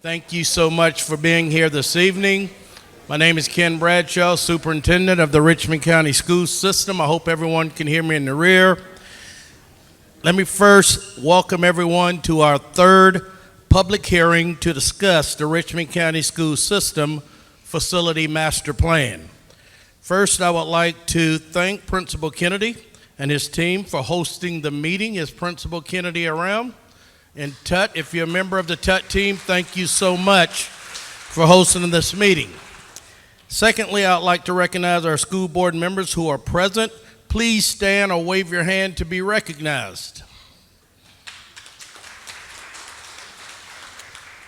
Thank you so much for being here this evening. My name is Ken Bradshaw, Superintendent of the Richmond County School System. I hope everyone can hear me in the rear. Let me first welcome everyone to our third public hearing to discuss the Richmond County School System Facility Master Plan. First, I would like to thank Principal Kennedy and his team for hosting the meeting. Is Principal Kennedy around? And Tutt, if you're a member of the Tutt team, thank you so much for hosting this meeting. Secondly, I'd like to recognize our school board members who are present. Please stand or wave your hand to be recognized.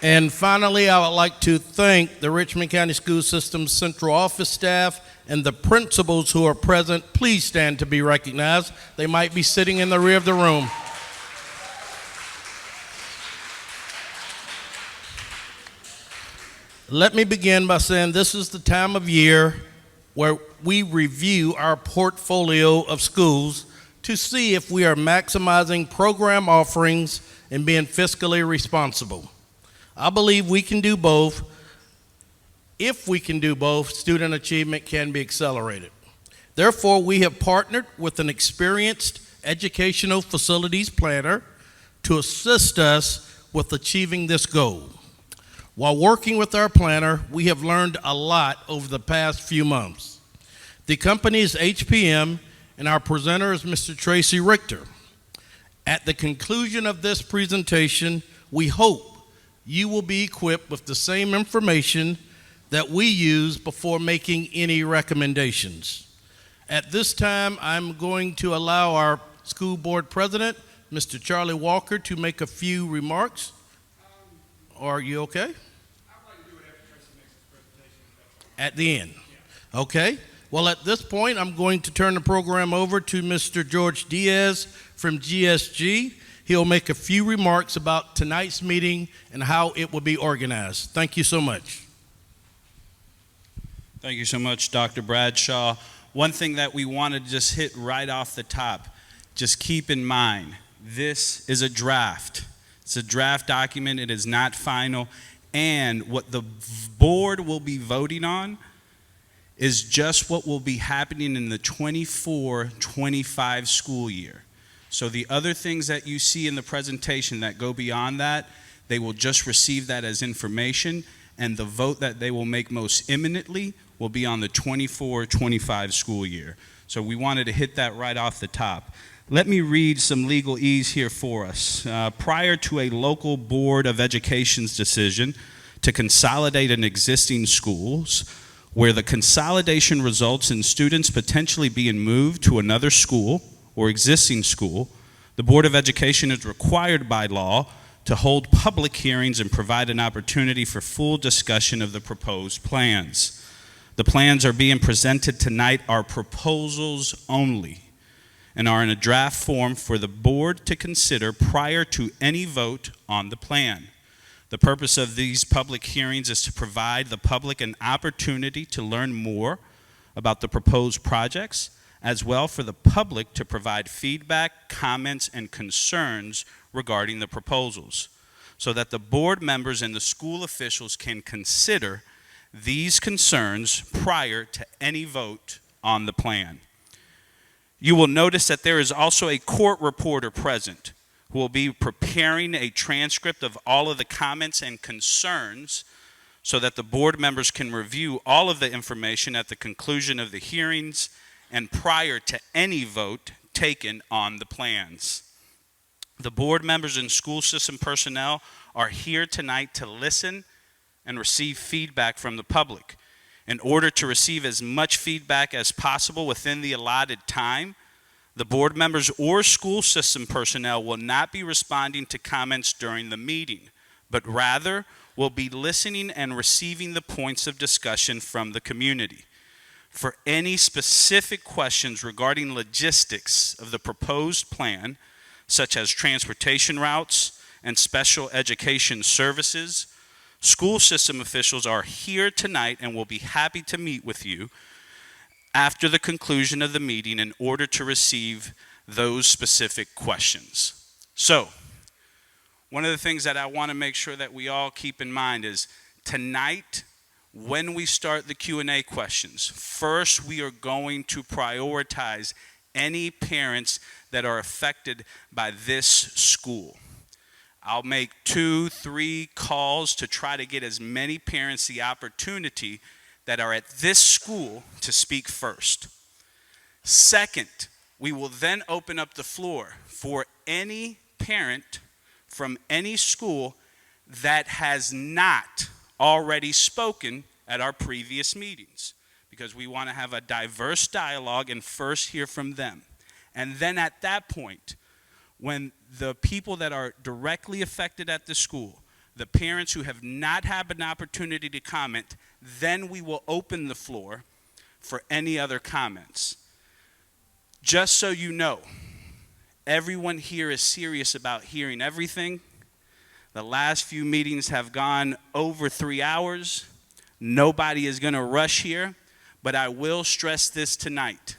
And finally, I would like to thank the Richmond County School System Central Office staff and the principals who are present. Please stand to be recognized. They might be sitting in the rear of the room. Let me begin by saying this is the time of year where we review our portfolio of schools to see if we are maximizing program offerings and being fiscally responsible. I believe we can do both. If we can do both, student achievement can be accelerated. Therefore, we have partnered with an experienced educational facilities planner to assist us with achieving this goal. While working with our planner, we have learned a lot over the past few months. The company is HPM, and our presenter is Mr. Tracy Richter. At the conclusion of this presentation, we hope you will be equipped with the same information that we use before making any recommendations. At this time, I'm going to allow our school board president, Mr. Charlie Walker, to make a few remarks. Are you okay? I'd like to do it after Tracy makes his presentation. At the end? Yeah. Okay. Well, at this point, I'm going to turn the program over to Mr. George Diaz from GSG. He'll make a few remarks about tonight's meeting and how it will be organized. Thank you so much. Thank you so much, Dr. Bradshaw. One thing that we want to just hit right off the top, just keep in mind, this is a draft. It's a draft document. It is not final. And what the board will be voting on is just what will be happening in the 24-25 school year. So the other things that you see in the presentation that go beyond that, they will just receive that as information, and the vote that they will make most imminently will be on the 24-25 school year. So we wanted to hit that right off the top. Let me read some legalese here for us. Prior to a local Board of Education's decision to consolidate an existing schools, where the consolidation results in students potentially being moved to another school or existing school, the Board of Education is required by law to hold public hearings and provide an opportunity for full discussion of the proposed plans. The plans are being presented tonight are proposals only and are in a draft form for the board to consider prior to any vote on the plan. The purpose of these public hearings is to provide the public an opportunity to learn more about the proposed projects, as well for the public to provide feedback, comments, and concerns regarding the proposals, so that the board members and the school officials can consider these concerns prior to any vote on the plan. You will notice that there is also a court reporter present who will be preparing a transcript of all of the comments and concerns so that the board members can review all of the information at the conclusion of the hearings and prior to any vote taken on the plans. The board members and school system personnel are here tonight to listen and receive feedback from the public. In order to receive as much feedback as possible within the allotted time, the board members or school system personnel will not be responding to comments during the meeting, but rather will be listening and receiving the points of discussion from the community. For any specific questions regarding logistics of the proposed plan, such as transportation routes and special education services, school system officials are here tonight and will be happy to meet with you after the conclusion of the meeting in order to receive those specific questions. So, One of the things that I want to make sure that we all keep in mind is tonight, when we start the Q&A questions, first we are going to prioritize any parents that are affected by this school. I'll make 2-3 calls to try to get as many parents the opportunity that are at this school to speak first. Second, we will then open up the floor for any parent from any school that has not already spoken at our previous meetings, because we want to have a diverse dialogue and first hear from them. And then at that point, when the people that are directly affected at the school, the parents who have not had an opportunity to comment, then we will open the floor for any other comments. Just so you know, everyone here is serious about hearing everything. The last few meetings have gone over 3 hours. Nobody is going to rush here, but I will stress this tonight.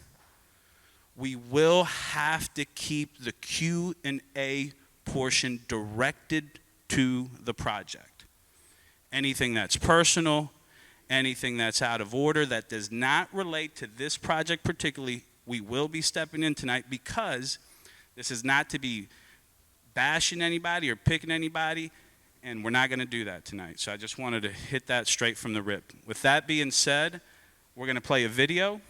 We will have to keep the Q&A portion directed to the project. Anything that's personal, anything that's out of order, that does not relate to this project particularly, we will be stepping in tonight, because this is not to be bashing anybody or picking anybody, and we're not going to do that tonight. So I just wanted to hit that straight from the rip. With that being said, we're going to play a video,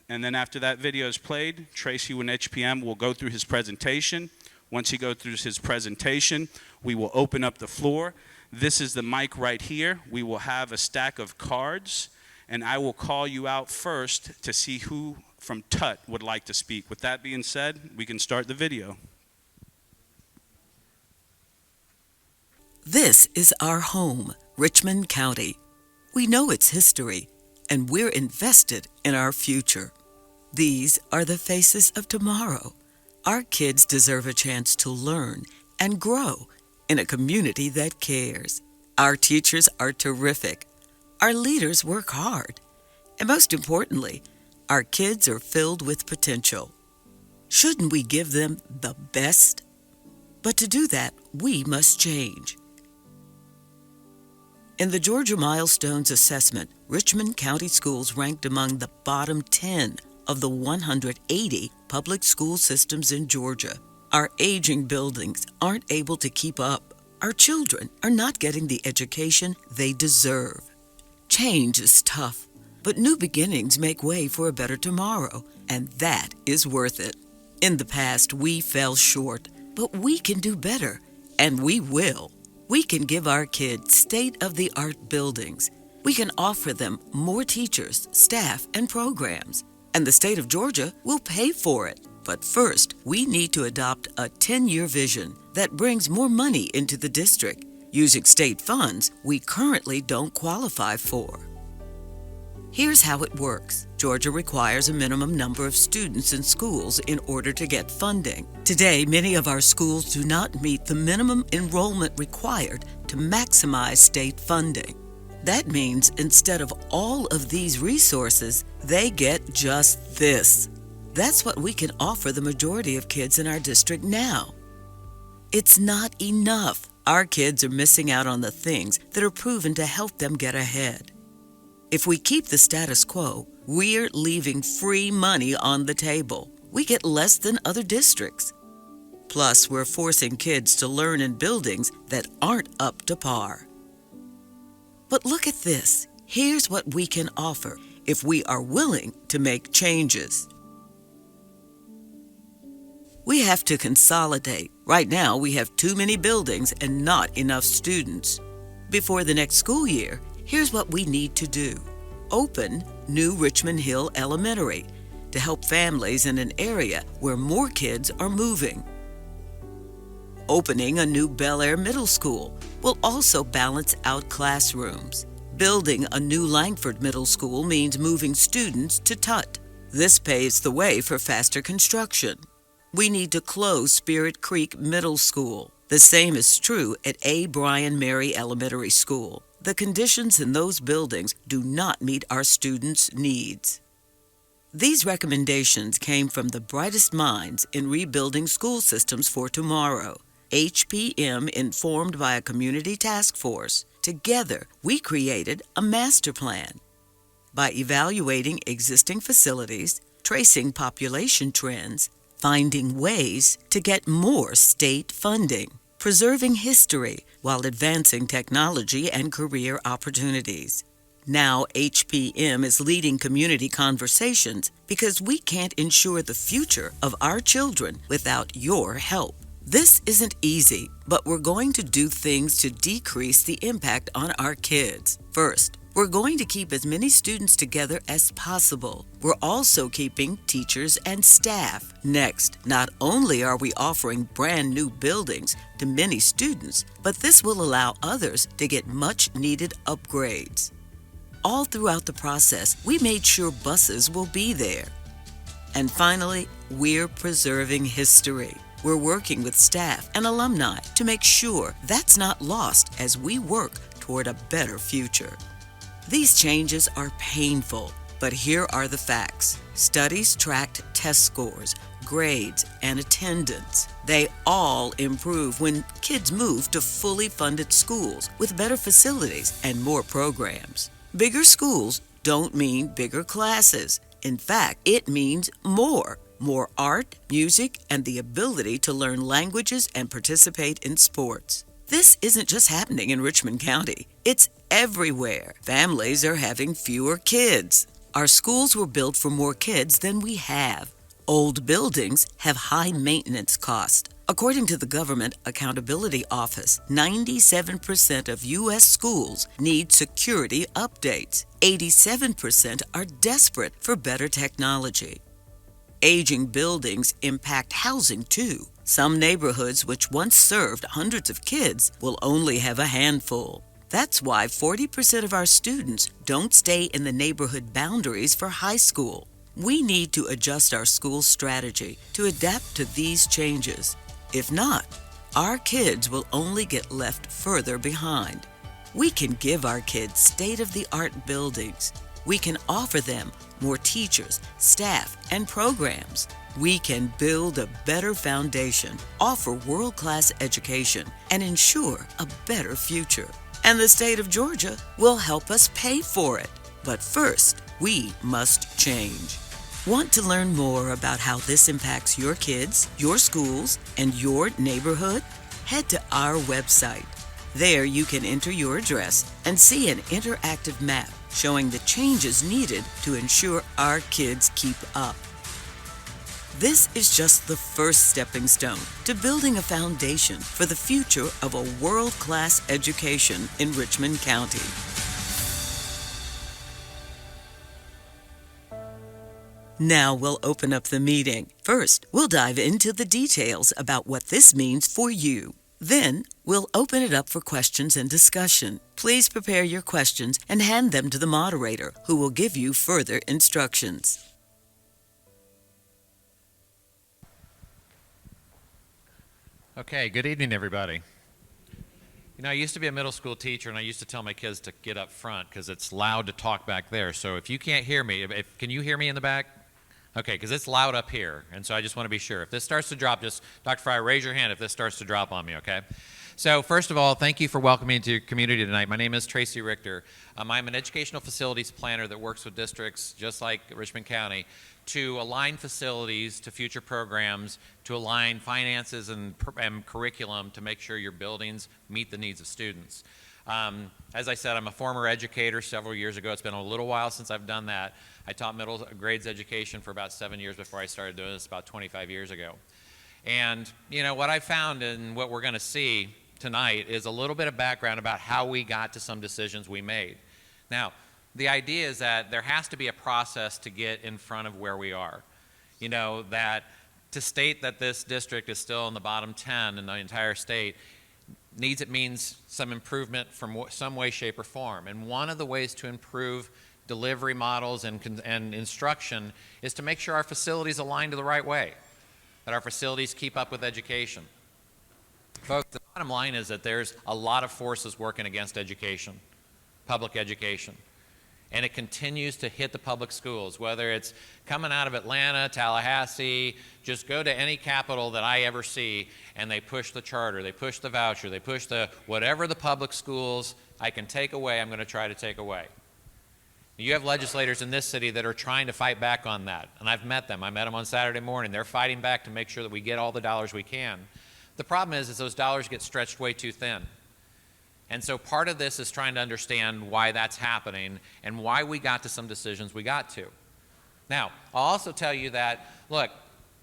and then after that video is played, Tracy with HPM will go through his presentation. Once he goes through his presentation, we will open up the floor. This is the mic right here. We will have a stack of cards, and I will call you out first to see who from Tutt would like to speak. With that being said, we can start the video. This is our home, Richmond County. We know its history, and we're invested in our future. These are the faces of tomorrow. Our kids deserve a chance to learn and grow in a community that cares. Our teachers are terrific. Our leaders work hard. And most importantly, our kids are filled with potential. Shouldn't we give them the best? But to do that, we must change. In the Georgia Milestones Assessment, Richmond County Schools ranked among the bottom 10 of the 180 public school systems in Georgia. Our aging buildings aren't able to keep up. Our children are not getting the education they deserve. Change is tough, but new beginnings make way for a better tomorrow, and that is worth it. In the past, we fell short, but we can do better, and we will. We can give our kids state-of-the-art buildings. We can offer them more teachers, staff, and programs. And the state of Georgia will pay for it. But first, we need to adopt a 10-year vision that brings more money into the district, using state funds we currently don't qualify for. Here's how it works. Georgia requires a minimum number of students in schools in order to get funding. Today, many of our schools do not meet the minimum enrollment required to maximize state funding. That means instead of all of these resources, they get just this. That's what we can offer the majority of kids in our district now. It's not enough. Our kids are missing out on the things that are proven to help them get ahead. If we keep the status quo, we're leaving free money on the table. We get less than other districts. Plus, we're forcing kids to learn in buildings that aren't up to par. But look at this. Here's what we can offer if we are willing to make changes. We have to consolidate. Right now, we have too many buildings and not enough students. Before the next school year, here's what we need to do. Open new Richmond Hill Elementary to help families in an area where more kids are moving. Opening a new Bel Air Middle School will also balance out classrooms. Building a new Langford Middle School means moving students to Tutt. This paves the way for faster construction. We need to close Spirit Creek Middle School. The same is true at A. Bryan Mary Elementary School. The conditions in those buildings do not meet our students' needs. These recommendations came from the brightest minds in rebuilding school systems for tomorrow. HPM informed by a community task force. Together, we created a master plan. By evaluating existing facilities, tracing population trends, finding ways to get more state funding, preserving history while advancing technology and career opportunities. Now HPM is leading community conversations because we can't ensure the future of our children without your help. This isn't easy, but we're going to do things to decrease the impact on our kids. First, we're going to keep as many students together as possible. We're also keeping teachers and staff. Next, not only are we offering brand new buildings to many students, but this will allow others to get much needed upgrades. All throughout the process, we made sure buses will be there. And finally, we're preserving history. We're working with staff and alumni to make sure that's not lost as we work toward a better future. These changes are painful, but here are the facts. Studies tracked test scores, grades, and attendance. They all improve when kids move to fully funded schools with better facilities and more programs. Bigger schools don't mean bigger classes. In fact, it means more art, music, and the ability to learn languages and participate in sports. This isn't just happening in Richmond County. It's everywhere. Families are having fewer kids. Our schools were built for more kids than we have. Old buildings have high maintenance costs. According to the Government Accountability Office, 97% of U.S. schools need security updates. 87% are desperate for better technology. Aging buildings impact housing too. Some neighborhoods which once served hundreds of kids will only have a handful. That's why 40% of our students don't stay in the neighborhood boundaries for high school. We need to adjust our school strategy to adapt to these changes. If not, our kids will only get left further behind. We can give our kids state-of-the-art buildings. We can offer them more teachers, staff, and programs. We can build a better foundation, offer world-class education, and ensure a better future. And the state of Georgia will help us pay for it. But first, we must change. Want to learn more about how this impacts your kids, your schools, and your neighborhood? Head to our website. There you can enter your address and see an interactive map showing the changes needed to ensure our kids keep up. This is just the first stepping stone to building a foundation for the future of a world-class education in Richmond County. Now we'll open up the meeting. First, we'll dive into the details about what this means for you. Then, we'll open it up for questions and discussion. Please prepare your questions and hand them to the moderator, who will give you further instructions. Okay, good evening, everybody. You know, I used to be a middle school teacher, and I used to tell my kids to get up front because it's loud to talk back there. So if you can't hear me, can you hear me in the back? Okay, because it's loud up here, and so I just want to be sure. If this starts to drop, just, Dr. Fryer, raise your hand if this starts to drop on me, okay? So first of all, thank you for welcoming me to your community tonight. My name is Tracy Richter. I'm an educational facilities planner that works with districts just like Richmond County to align facilities to future programs, to align finances and curriculum to make sure your buildings meet the needs of students. As I said, I'm a former educator several years ago. It's been a little while since I've done that. I taught middle grades education for about 7 years before I started doing this about 25 years ago. And, you know, what I found and what we're going to see tonight is a little bit of background about how we got to some decisions we made. Now, the idea is that there has to be a process to get in front of where we are. You know, that to state that this district is still in the bottom 10 in the entire state means some improvement from some way, shape, or form. And one of the ways to improve delivery models and instruction is to make sure our facilities align to the right way, that our facilities keep up with education. Folks, the bottom line is that there's a lot of forces working against education, public education. And it continues to hit the public schools, whether it's coming out of Atlanta, Tallahassee, just go to any capital that I ever see, and they push the charter, they push the voucher, they push the whatever the public schools I can take away, I'm going to try to take away. You have legislators in this city that are trying to fight back on that, and I've met them. I met them on Saturday morning. They're fighting back to make sure that we get all the dollars we can. The problem is those dollars get stretched way too thin. And so part of this is trying to understand why that's happening and why we got to some decisions we got to. Now, I'll also tell you that, look,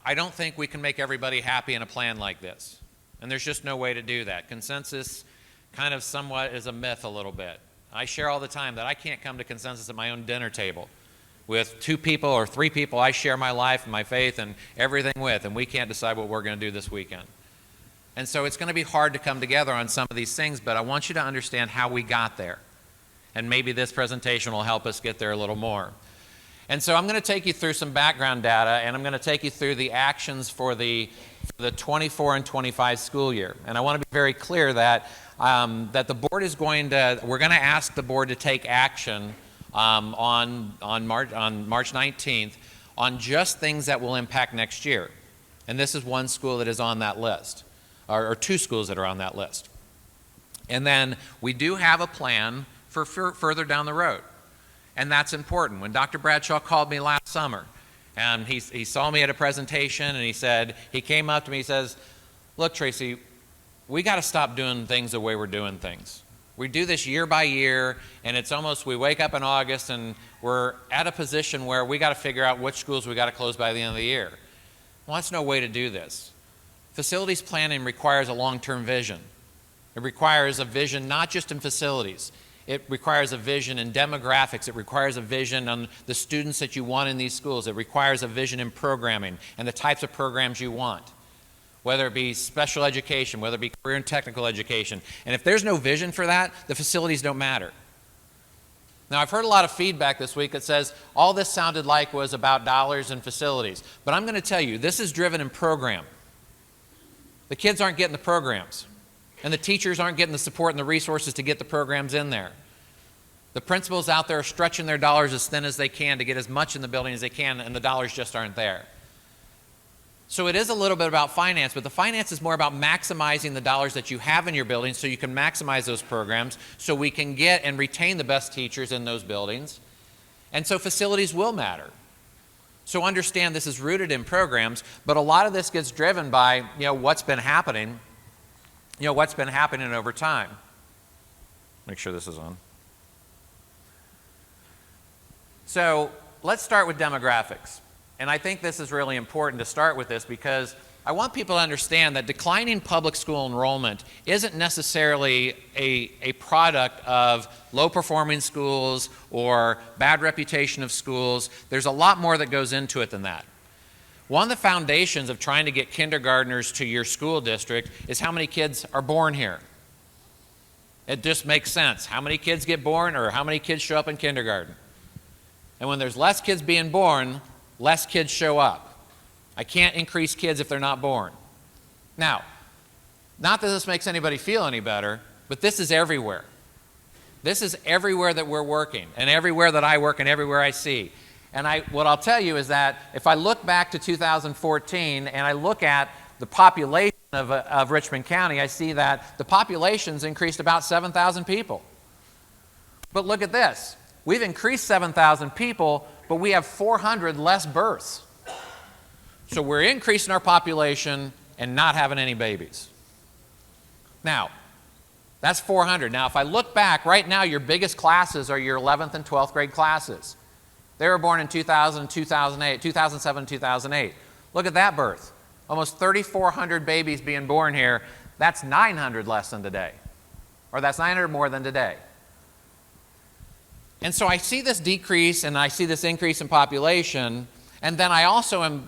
I don't think we can make everybody happy in a plan like this. And there's just no way to do that. Consensus kind of somewhat is a myth a little bit. I share all the time that I can't come to consensus at my own dinner table. With 2 people or 3 people I share my life and my faith and everything with, and we can't decide what we're going to do this weekend. And so it's going to be hard to come together on some of these things, but I want you to understand how we got there. And maybe this presentation will help us get there a little more. And so I'm going to take you through some background data, and I'm going to take you through the actions for the 24 and 25 school year. And I want to be very clear that, that the board is we're going to ask the board to take action on March 19th on just things that will impact next year. And this is one school that is on that list. Or 2 schools that are on that list. And then we do have a plan for further down the road. And that's important. When Dr. Bradshaw called me last summer, and he saw me at a presentation, and he came up to me, he says, look, Tracy, we got to stop doing things the way we're doing things. We do this year by year, and it's almost, we wake up in August, and we're at a position where we got to figure out which schools we got to close by the end of the year. Well, that's no way to do this. Facilities planning requires a long-term vision. It requires a vision not just in facilities. It requires a vision in demographics. It requires a vision on the students that you want in these schools. It requires a vision in programming and the types of programs you want, whether it be special education, whether it be career and technical education. And if there's no vision for that, the facilities don't matter. Now, I've heard a lot of feedback this week that says all this sounded like was about dollars and facilities. But I'm going to tell you, this is driven in program. The kids aren't getting the programs, and the teachers aren't getting the support and the resources to get the programs in there. The principals out there are stretching their dollars as thin as they can to get as much in the building as they can, and the dollars just aren't there. So it is a little bit about finance, but the finance is more about maximizing the dollars that you have in your building so you can maximize those programs, so we can get and retain the best teachers in those buildings. And so facilities will matter. So understand this is rooted in programs, but a lot of this gets driven by, what's been happening, over time. Make sure this is on. So let's start with demographics. And I think this is really important to start with this because I want people to understand that declining public school enrollment isn't necessarily a product of low-performing schools or bad reputation of schools. There's a lot more that goes into it than that. One of the foundations of trying to get kindergartners to your school district is how many kids are born here. It just makes sense. How many kids get born or how many kids show up in kindergarten? And when there's less kids being born, less kids show up. I can't increase kids if they're not born. Now, not that this makes anybody feel any better, but this is everywhere. This is everywhere that we're working, and everywhere that I work, and everywhere I see. And what I'll tell you is that if I look back to 2014 and I look at the population of Richmond County, I see that the population's increased about 7,000 people. But look at this. We've increased 7,000 people, but we have 400 less births. So we're increasing our population and not having any babies. Now, that's 400. Now, if I look back, right now your biggest classes are your 11th and 12th grade classes. They were born in 2000, 2008, 2007, 2008. Look at that birth. Almost 3,400 babies being born here. That's 900 less than today. Or that's 900 more than today. And so I see this decrease and I see this increase in population. And then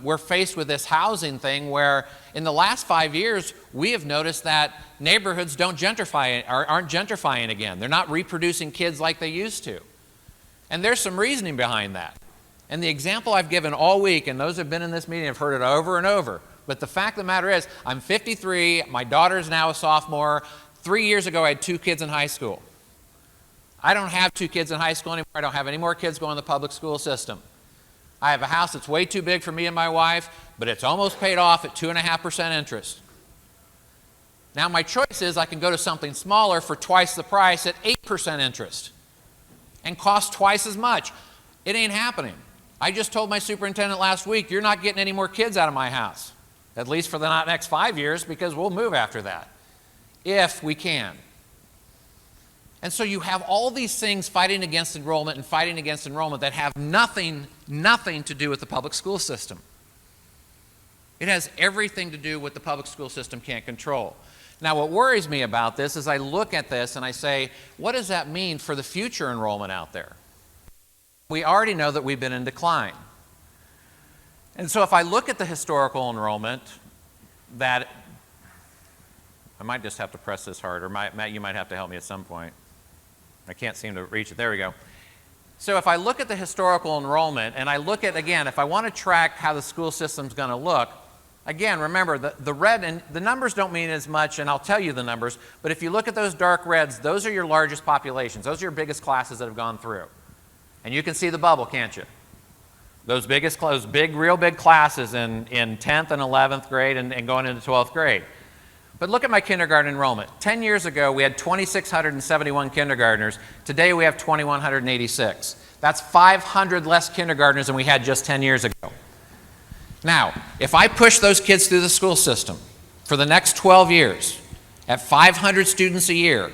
we're faced with this housing thing where in the last 5 years, we have noticed that neighborhoods aren't gentrifying again. They're not reproducing kids like they used to. And there's some reasoning behind that. And the example I've given all week, and those who have been in this meeting have heard it over and over, but the fact of the matter is, I'm 53, my daughter's now a sophomore. 3 years ago, I had 2 kids in high school. I don't have 2 kids in high school anymore. I don't have any more kids going in the public school system. I have a house that's way too big for me and my wife, but it's almost paid off at 2.5% interest. Now my choice is I can go to something smaller for twice the price at 8% interest and cost twice as much. It ain't happening. I just told my superintendent last week, you're not getting any more kids out of my house, at least for the next 5 years, because we'll move after that, if we can. And so you have all these things fighting against enrollment and fighting against enrollment that have nothing to do with the public school system. It has everything to do with the public school system can't control. Now what worries me about this is I look at this and I say, what does that mean for the future enrollment out there? We already know that we've been in decline. And so if I look at the historical enrollment, that I might just have to press this harder. Matt, you might have to help me at some point. I can't seem to reach it. There we go. So if I look at the historical enrollment and I look at, again, if I want to track how the school system's going to look, again, remember, the red, and the numbers don't mean as much, and I'll tell you the numbers, but if you look at those dark reds, those are your largest populations. Those are your biggest classes that have gone through. And you can see the bubble, can't you? Those big, real big classes in 10th and 11th grade and going into 12th grade. But look at my kindergarten enrollment. 10 years ago, we had 2,671 kindergartners. Today, we have 2,186. That's 500 less kindergartners than we had just 10 years ago. Now, if I push those kids through the school system for the next 12 years at 500 students a year,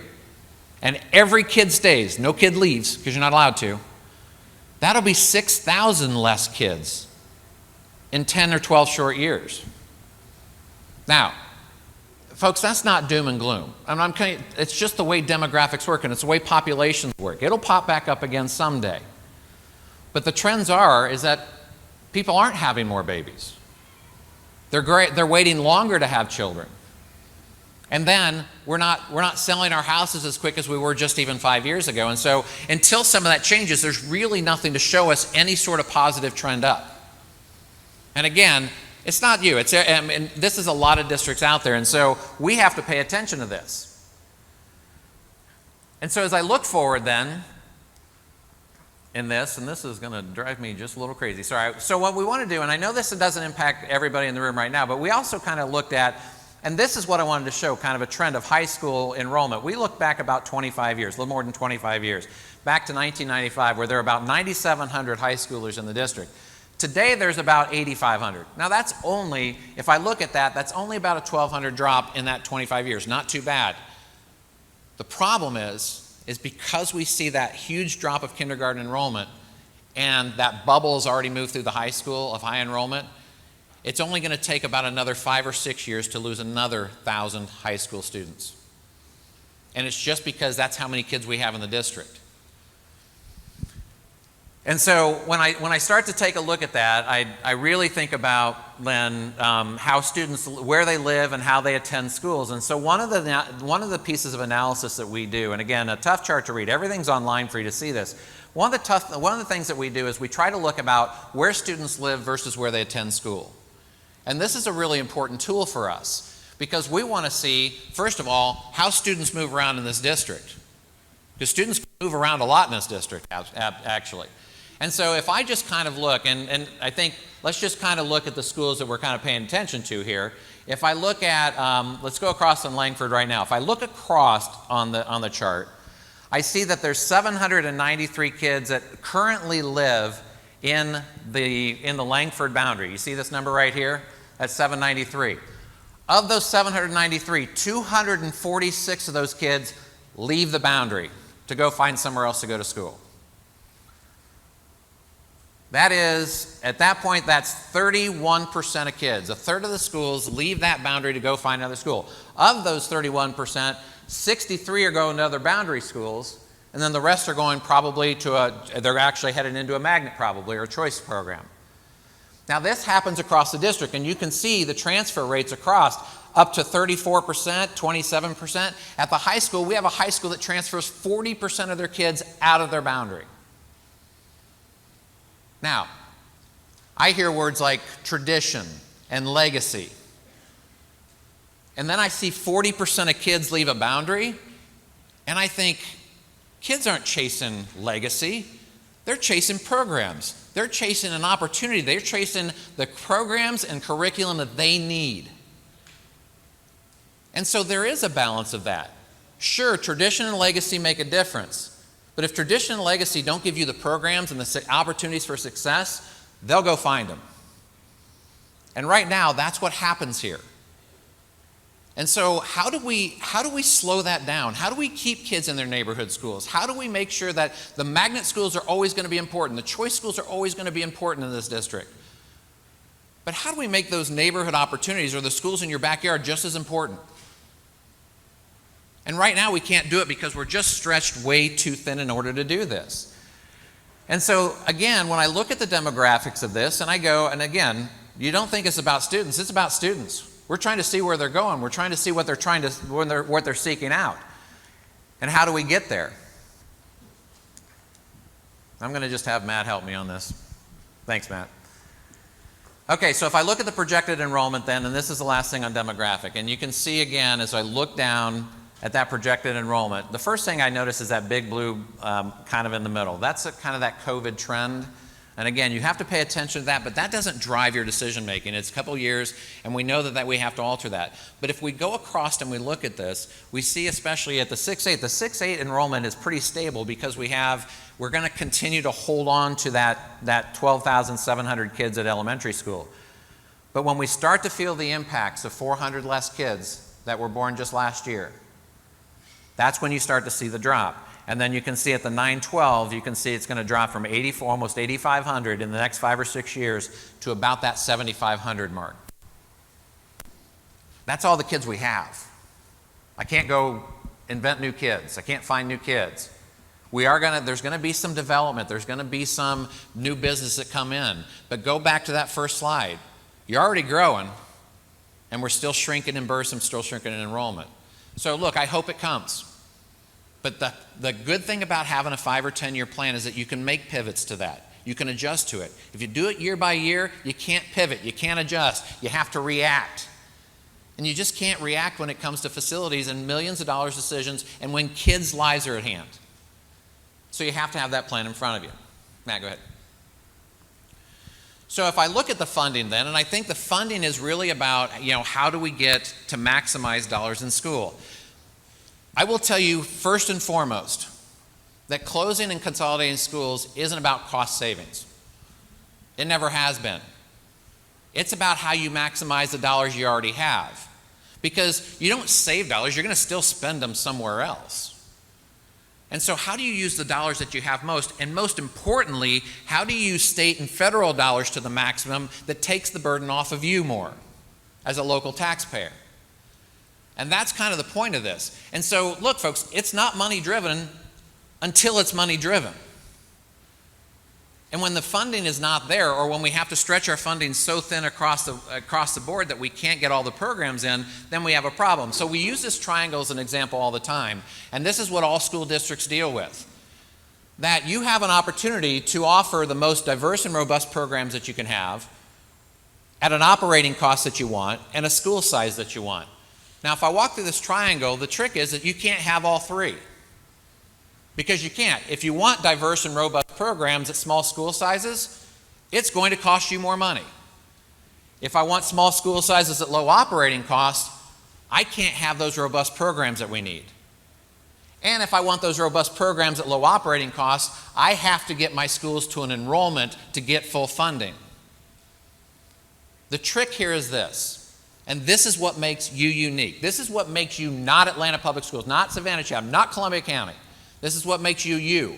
and every kid stays, no kid leaves because you're not allowed to, that'll be 6,000 less kids in 10 or 12 short years. Now, folks, that's not doom and gloom. It's just the way demographics work and it's the way populations work. It'll pop back up again someday. But the trends is that people aren't having more babies. They're waiting longer to have children. And then we're not selling our houses as quick as we were just even 5 years ago. And so until some of that changes, there's really nothing to show us any sort of positive trend up. And again, it's not you. And this is a lot of districts out there. And so we have to pay attention to this. And so as I look forward then in this, and this is going to drive me just a little crazy. Sorry. So what we want to do, and I know this doesn't impact everybody in the room right now, but we also kind of looked at, and this is what I wanted to show, kind of a trend of high school enrollment. We looked back about 25 years, a little more than 25 years, back to 1995, where there were about 9,700 high schoolers in the district. Today, there's about 8,500. Now, that's only, if I look at that, that's only about a 1,200 drop in that 25 years. Not too bad. The problem is because we see that huge drop of kindergarten enrollment and that bubble has already moved through the high school of high enrollment, it's only going to take about another 5 or 6 years to lose another 1,000 high school students. And it's just because that's how many kids we have in the district. And so when I start to take a look at that, I really think about then how students, where they live and how they attend schools. And so one of the pieces of analysis that we do, and again, a tough chart to read, everything's online for you to see this. One of the things that we do is we try to look about where students live versus where they attend school. And this is a really important tool for us because we want to see, first of all, how students move around in this district. Because students move around a lot in this district, actually. And so if I just kind of look, and I think let's just kind of look at the schools that we're kind of paying attention to here. If I look at, let's go across on Langford right now. If I look across on the chart, I see that there's 793 kids that currently live in the Langford boundary. You see this number right here? That's 793. Of those 793, 246 of those kids leave the boundary to go find somewhere else to go to school. That is, at that point, that's 31% of kids. A third of the schools leave that boundary to go find another school. Of those 31%, 63 are going to other boundary schools, and then the rest are going probably they're actually headed into a magnet probably, or a choice program. Now this happens across the district, and you can see the transfer rates across up to 34%, 27%. At the high school, we have a high school that transfers 40% of their kids out of their boundary. Now, I hear words like tradition and legacy. And then I see 40% of kids leave a boundary, and I think, Kids aren't chasing legacy. They're chasing programs. They're chasing an opportunity. They're chasing the programs and curriculum that they need. And so there is a balance of that. Sure, tradition and legacy make a difference. But if tradition and legacy don't give you the programs and the opportunities for success, they'll go find them. And right now, that's what happens here. And so how do we slow that down? How do we keep kids in their neighborhood schools? How do we make sure that the magnet schools are always going to be important? The choice schools are always going to be important in this district. But how do we make those neighborhood opportunities or the schools in your backyard just as important? And right now we can't do it because we're just stretched way too thin in order to do this. And so again, when I look at the demographics of this and I go, and again, you don't think it's about students, it's about students. We're trying to see where they're going. We're trying to see what they're seeking out. And how do we get there? I'm going to just have Matt help me on this. Thanks, Matt. Okay, so if I look at the projected enrollment then, and this is the last thing on demographic, and you can see again as I look down at that projected enrollment, the first thing I notice is that big blue kind of in the middle. That's kind of that COVID trend. And again, you have to pay attention to that, but that doesn't drive your decision making. It's a couple years, and we know that we have to alter that. But if we go across and we look at this, we see especially at the 6-8, the 6-8 enrollment is pretty stable because we're going to continue to hold on to that 12,700 kids at elementary school. But when we start to feel the impacts of 400 less kids that were born just last year, that's when you start to see the drop. And then you can see at the 9-12, you can see it's going to drop from almost 8,500 in the next 5 or 6 years to about that 7,500 mark. That's all the kids we have. I can't go invent new kids. I can't find new kids. There's going to be some development. There's going to be some new business that come in. But go back to that first slide. You're already growing, and we're still shrinking in births and still shrinking in enrollment. So look, I hope it comes. But the good thing about having a 5 or 10-year plan is that you can make pivots to that. You can adjust to it. If you do it year by year, you can't pivot. You can't adjust. You have to react. And you just can't react when it comes to facilities and millions of dollars decisions and when kids' lives are at hand. So you have to have that plan in front of you. Matt, go ahead. So if I look at the funding then, and I think the funding is really about, how do we get to maximize dollars in school? I will tell you first and foremost that closing and consolidating schools isn't about cost savings. It never has been. It's about how you maximize the dollars you already have. Because you don't save dollars, you're going to still spend them somewhere else. And so how do you use the dollars that you have most? And most importantly, how do you use state and federal dollars to the maximum that takes the burden off of you more as a local taxpayer? And that's kind of the point of this. And so, look, folks, it's not money driven until it's money driven. And when the funding is not there, or when we have to stretch our funding so thin across the board that we can't get all the programs in, then we have a problem. So we use this triangle as an example all the time. And this is what all school districts deal with. That you have an opportunity to offer the most diverse and robust programs that you can have at an operating cost that you want and a school size that you want. Now, if I walk through this triangle, the trick is that you can't have all three. Because you can't. If you want diverse and robust programs at small school sizes, it's going to cost you more money. If I want small school sizes at low operating costs, I can't have those robust programs that we need. And if I want those robust programs at low operating costs, I have to get my schools to an enrollment to get full funding. The trick here is this. And this is what makes you unique. This is what makes you not Atlanta Public Schools, not Savannah Chatham, not Columbia County. This is what makes you you.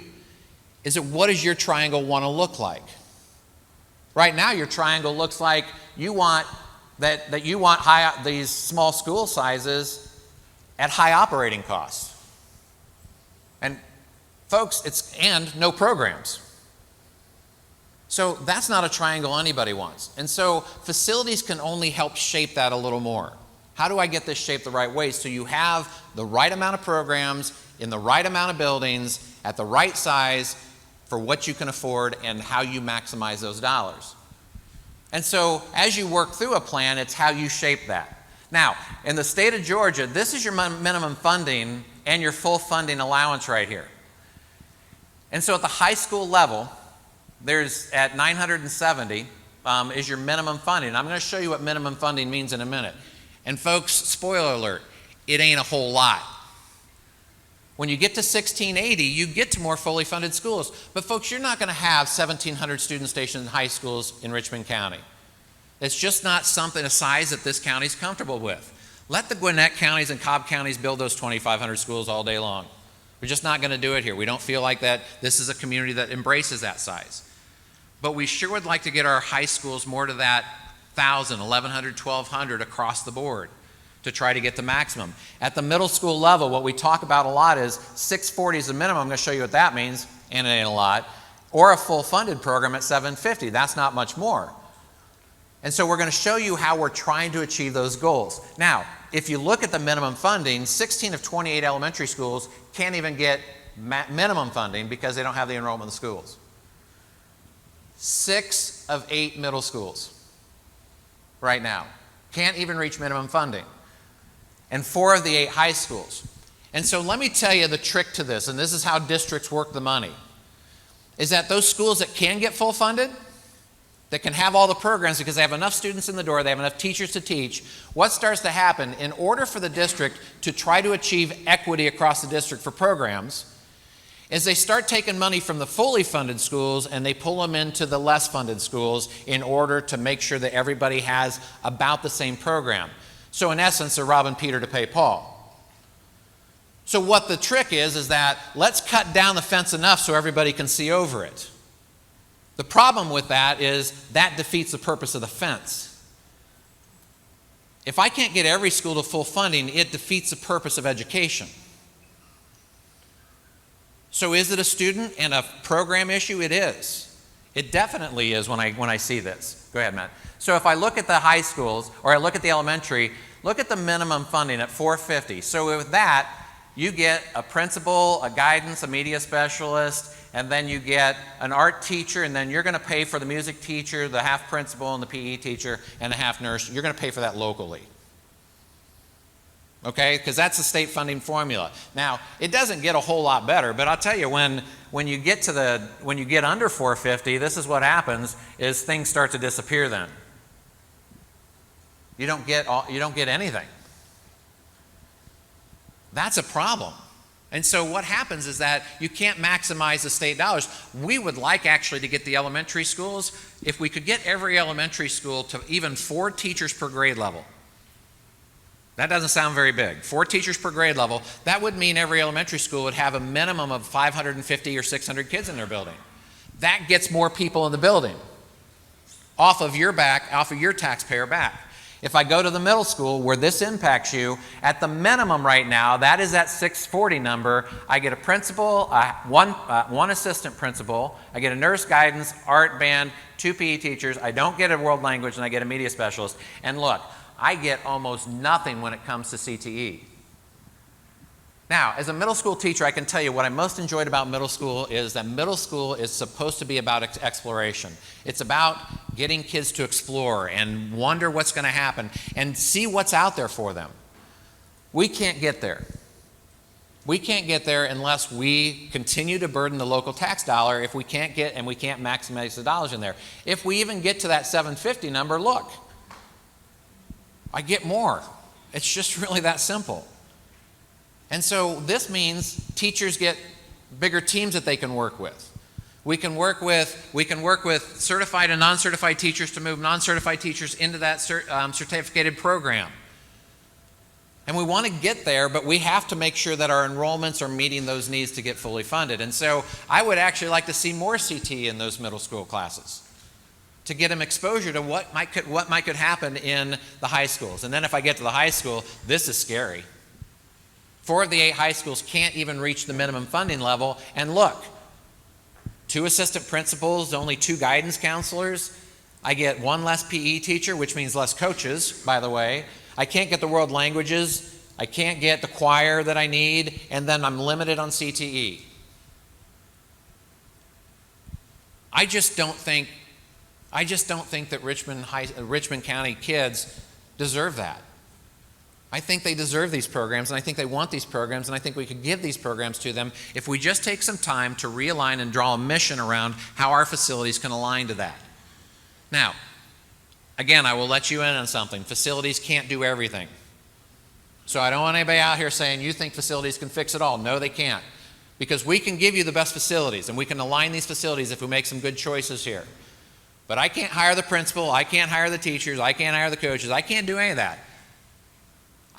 Is that what does your triangle want to look like? Right now, your triangle looks like you want these small school sizes at high operating costs. And folks, and no programs. So that's not a triangle anybody wants. And so facilities can only help shape that a little more. How do I get this shaped the right way so you have the right amount of programs in the right amount of buildings at the right size for what you can afford and how you maximize those dollars? And so as you work through a plan, it's how you shape that. Now, in the state of Georgia, this is your minimum funding and your full funding allowance right here. And so at the high school level, there's at 970 is your minimum funding. And I'm going to show you what minimum funding means in a minute. And folks, spoiler alert, it ain't a whole lot. When you get to 1680, you get to more fully funded schools. But folks, you're not going to have 1,700 student stations in high schools in Richmond County. It's just not something, a size that this county's comfortable with. Let the Gwinnett counties and Cobb counties build those 2,500 schools all day long. We're just not going to do it here. We don't feel like that this is a community that embraces that size. But we sure would like to get our high schools more to that 1,000, 1,100, 1,200 across the board to try to get the maximum. At the middle school level, what we talk about a lot is 640 is the minimum. I'm going to show you what that means, and it ain't a lot. Or a full funded program at 750. That's not much more. And so we're going to show you how we're trying to achieve those goals. Now, if you look at the minimum funding, 16 of 28 elementary schools can't even get minimum funding because they don't have the enrollment in the schools. 6 of 8 middle schools right now can't even reach minimum funding. And 4 of the 8 high schools. And so let me tell you the trick to this, and this is how districts work the money, is that those schools that can get full funded, that can have all the programs because they have enough students in the door, they have enough teachers to teach, what starts to happen in order for the district to try to achieve equity across the district for programs is they start taking money from the fully funded schools and they pull them into the less funded schools in order to make sure that everybody has about the same program. So in essence, they're robbing Peter to pay Paul. So what the trick is that let's cut down the fence enough so everybody can see over it. The problem with that is that defeats the purpose of the fence. If I can't get every school to full funding, it defeats the purpose of education. So is it a student and a program issue? It is. It definitely is when I see this. Go ahead, Matt. So if I look at the high schools or I look at the elementary, look at the minimum funding at $450. So with that, you get a principal, a guidance, a media specialist, and then you get an art teacher, and then you're going to pay for the music teacher, the half principal, and the PE teacher, and the half nurse. You're going to pay for that locally. Okay? Because that's the state funding formula. Now, it doesn't get a whole lot better, but I'll tell you, when you get under 450, this is what happens, is things start to disappear then. You don't get anything. That's a problem. And so what happens is that you can't maximize the state dollars. We would like actually to get the elementary schools, if we could get every elementary school to even 4 teachers per grade level. That doesn't sound very big. 4 teachers per grade level, that would mean every elementary school would have a minimum of 550 or 600 kids in their building. That gets more people in the building off of your taxpayer back. If I go to the middle school where this impacts you, at the minimum right now, that is that 640 number. I get a principal, one assistant principal, I get a nurse guidance, art band, 2 PE teachers, I don't get a world language, and I get a media specialist. And look, I get almost nothing when it comes to CTE. Now, as a middle school teacher, I can tell you what I most enjoyed about middle school is that middle school is supposed to be about exploration. It's about getting kids to explore and wonder what's going to happen and see what's out there for them. We can't get there. We can't get there unless we continue to burden the local tax dollar if we can't maximize the dollars in there. If we even get to that 750 number, look, I get more. It's just really that simple. And so this means teachers get bigger teams that they can work with. We can work with certified and non-certified teachers to move non-certified teachers into that certificated program. And we want to get there, but we have to make sure that our enrollments are meeting those needs to get fully funded. And so I would actually like to see more CT in those middle school classes to get them exposure to what might could happen in the high schools. And then if I get to the high school, this is scary. 4 of the 8 high schools can't even reach the minimum funding level. And look, 2 assistant principals, only 2 guidance counselors. I get 1 less PE teacher, which means less coaches, by the way. I can't get the world languages. I can't get the choir that I need. And then I'm limited on CTE. I just don't think that Richmond County kids deserve that. I think they deserve these programs, and I think they want these programs, and I think we could give these programs to them if we just take some time to realign and draw a mission around how our facilities can align to that. Now, again, I will let you in on something. Facilities can't do everything. So I don't want anybody out here saying you think facilities can fix it all. No, they can't. Because we can give you the best facilities, and we can align these facilities if we make some good choices here. But I can't hire the principal, I can't hire the teachers, I can't hire the coaches, I can't do any of that.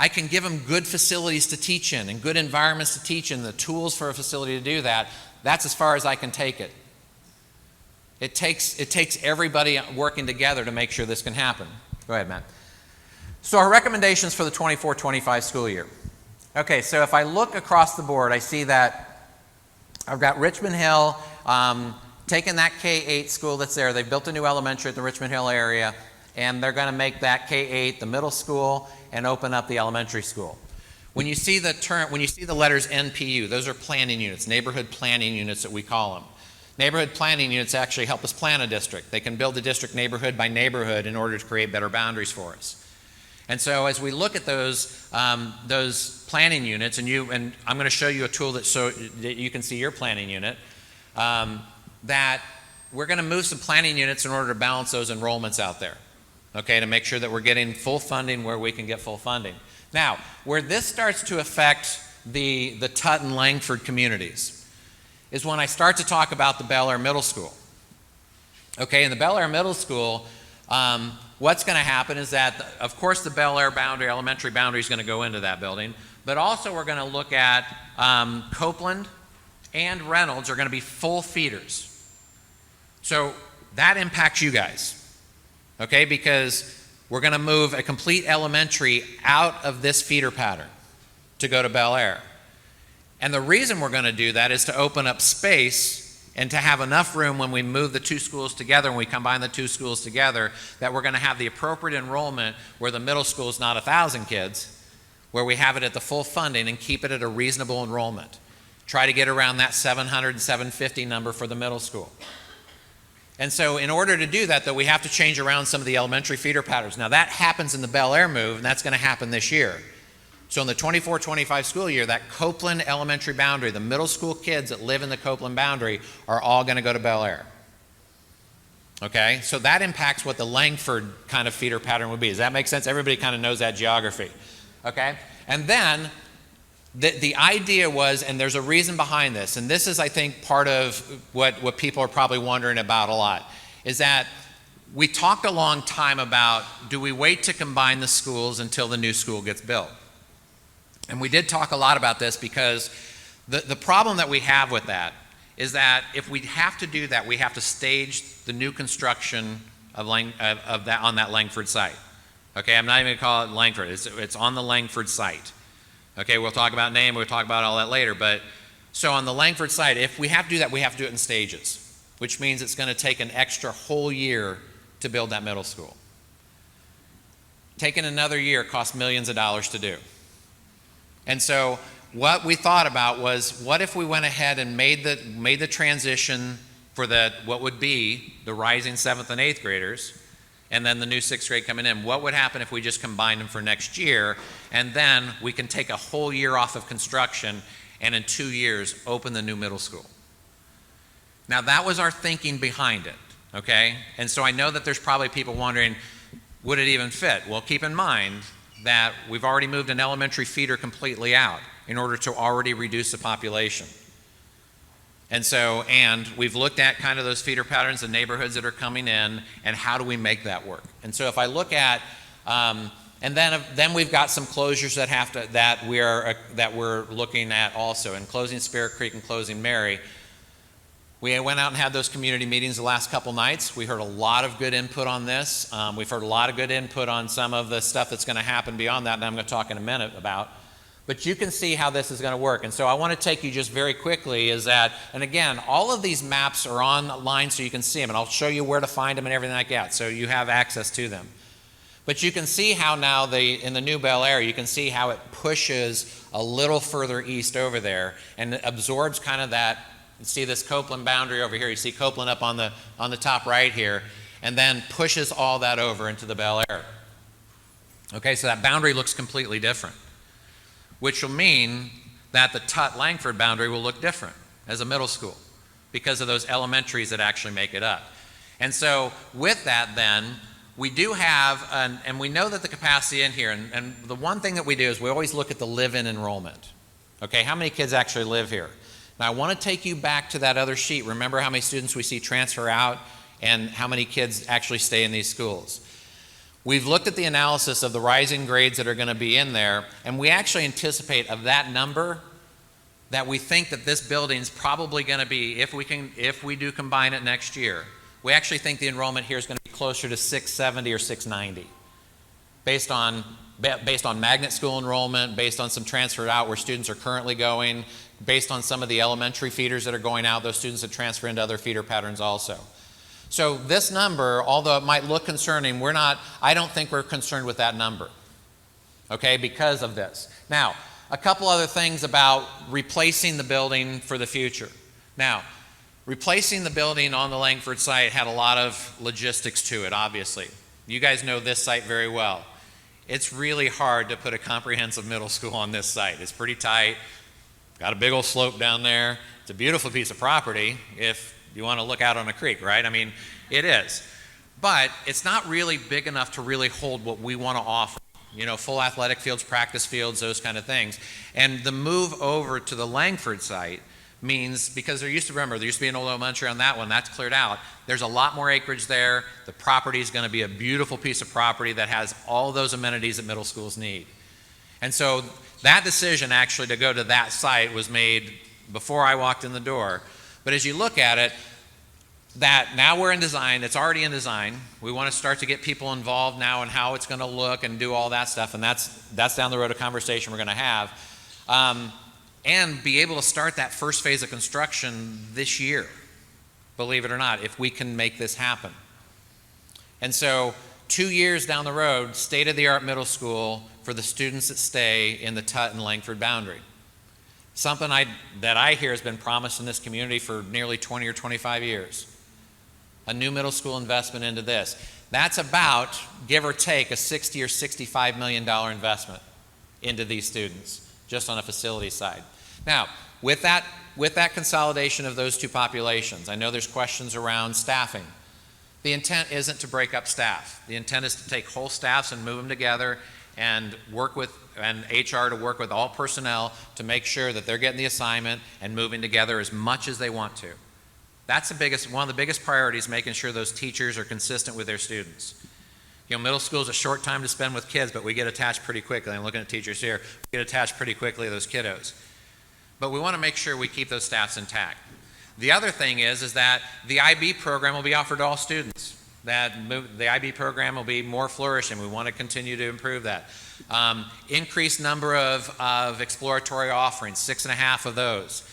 I can give them good facilities to teach in and good environments to teach in, the tools for a facility to do that. That's as far as I can take it. It takes everybody working together to make sure this can happen. Go ahead, Matt. So our recommendations for the 24-25 school year. Okay, so if I look across the board, I see that I've got Richmond Hill taking that K-8 school that's there. They've built a new elementary at the Richmond Hill area, and they're going to make that K-8 the middle school and open up the elementary school. When you see the letters NPU, those are planning units, neighborhood planning units that we call them. Neighborhood planning units actually help us plan a district. They can build the district neighborhood by neighborhood in order to create better boundaries for us. And so as we look at those planning units, and I'm going to show you a tool that you can see your planning unit, that we're going to move some planning units in order to balance those enrollments out there, okay, to make sure that we're getting full funding where we can get full funding. Now, where this starts to affect the Tutt and Langford communities is when I start to talk about the Bel Air Middle School. Okay, in the Bel Air Middle School, what's going to happen is that, of course, the Bel Air boundary, elementary boundary is going to go into that building, but also we're going to look at Copeland and Reynolds are going to be full feeders. So that impacts you guys, okay, because we're going to move a complete elementary out of this feeder pattern to go to Bel Air. And the reason we're going to do that is to open up space and to have enough room when we move the two schools together, when we combine the two schools together, that we're going to have the appropriate enrollment where the middle school is not 1,000 kids, where we have it at the full funding and keep it at a reasonable enrollment. Try to get around that 700 and 750 number for the middle school. And so in order to do that, though, we have to change around some of the elementary feeder patterns. Now that happens in the Bel Air move, and that's going to happen this year. So in the 24-25 school year, that Copeland elementary boundary, the middle school kids that live in the Copeland boundary are all going to go to Bel Air. Okay, so that impacts what the Langford kind of feeder pattern would be. Does that make sense? Everybody kind of knows that geography. Okay, and then the idea was, and there's a reason behind this, and this is, I think, part of what people are probably wondering about a lot, is that we talked a long time about, do we wait to combine the schools until the new school gets built? And we did talk a lot about this because the problem that we have with that is that if we have to do that, we have to stage the new construction of that on that Langford site. Okay, I'm not even going to call it Langford. It's on the Langford site. Okay, we'll talk about name, we'll talk about all that later. But so on the Langford site, if we have to do that, we have to do it in stages, which means it's going to take an extra whole year to build that middle school. Taking another year costs millions of dollars to do. And so what we thought about was, what if we went ahead and made the transition for what would be the rising 7th and 8th graders, and then the new 6th grade coming in? What would happen if we just combined them for next year, and then we can take a whole year off of construction and in 2 years open the new middle school? Now that was our thinking behind it, okay? And so I know that there's probably people wondering, would it even fit? Well, keep in mind that we've already moved an elementary feeder completely out in order to already reduce the population. And we've looked at kind of those feeder patterns, the neighborhoods that are coming in, and how do we make that work? And so if I look at, and then we've got some closures that we're looking at also, and closing Spirit Creek and closing Mary. We went out and had those community meetings the last couple nights. We heard a lot of good input on this. We've heard a lot of good input on some of the stuff that's going to happen beyond that, and I'm going to talk in a minute about. But you can see how this is going to work. And so I want to take you just very quickly is that, and again, all of these maps are online so you can see them, and I'll show you where to find them and everything like that, so you have access to them. But you can see how now in the new Bel Air, you can see how it pushes a little further east over there and it absorbs kind of that. You see this Copeland boundary over here. You see Copeland up on the top right here, and then pushes all that over into the Bel Air. Okay, so that boundary looks completely different, which will mean that the Tutt-Langford boundary will look different as a middle school because of those elementaries that actually make it up. And so with that then, we do have, and we know that the capacity in here, and the one thing that we do is we always look at the live-in enrollment. Okay, how many kids actually live here? Now I want to take you back to that other sheet. Remember how many students we see transfer out and how many kids actually stay in these schools. We've looked at the analysis of the rising grades that are going to be in there, and we actually anticipate of that number that we think that this building's probably going to be, if we do combine it next year, we actually think the enrollment here is going to be closer to 670 or 690 based on magnet school enrollment, based on some transferred out where students are currently going, based on some of the elementary feeders that are going out, those students that transfer into other feeder patterns also. So this number, although it might look concerning, I don't think we're concerned with that number, okay, because of this. Now, a couple other things about replacing the building for the future. Now, replacing the building on the Langford site had a lot of logistics to it, obviously. You guys know this site very well. It's really hard to put a comprehensive middle school on this site. It's pretty tight, got a big old slope down there. It's a beautiful piece of property if you want to look out on a creek, right? I mean, it is. But it's not really big enough to really hold what we want to offer. You know, full athletic fields, practice fields, those kind of things. And the move over to the Langford site means, because there used to be an old elementary on that one, that's cleared out. There's a lot more acreage there. The property is going to be a beautiful piece of property that has all those amenities that middle schools need. And so that decision actually to go to that site was made before I walked in the door. But as you look at it, that now we're in design, it's already in design. We want to start to get people involved now in how it's going to look and do all that stuff, and that's down the road a conversation we're going to have. And be able to start that first phase of construction this year, believe it or not, if we can make this happen. And so 2 years down the road, state-of-the-art middle school for the students that stay in the Tutt and Langford boundary. Something that I hear has been promised in this community for nearly 20 or 25 years. A new middle school investment into this. That's about, give or take, a $60 or $65 million investment into these students, just on a facility side. Now, with that consolidation of those two populations, I know there's questions around staffing. The intent isn't to break up staff. The intent is to take whole staffs and move them together and work with, and HR to work with all personnel to make sure that they're getting the assignment and moving together as much as they want to. That's one of the biggest priorities, making sure those teachers are consistent with their students. You know, middle school is a short time to spend with kids, but we get attached pretty quickly. I'm looking at teachers here. We get attached pretty quickly to those kiddos. But we want to make sure we keep those staffs intact. The other thing is that the IB program will be offered to all students. The IB program will be more flourishing. We want to continue to improve that. Increased number of exploratory offerings, 6.5 of those.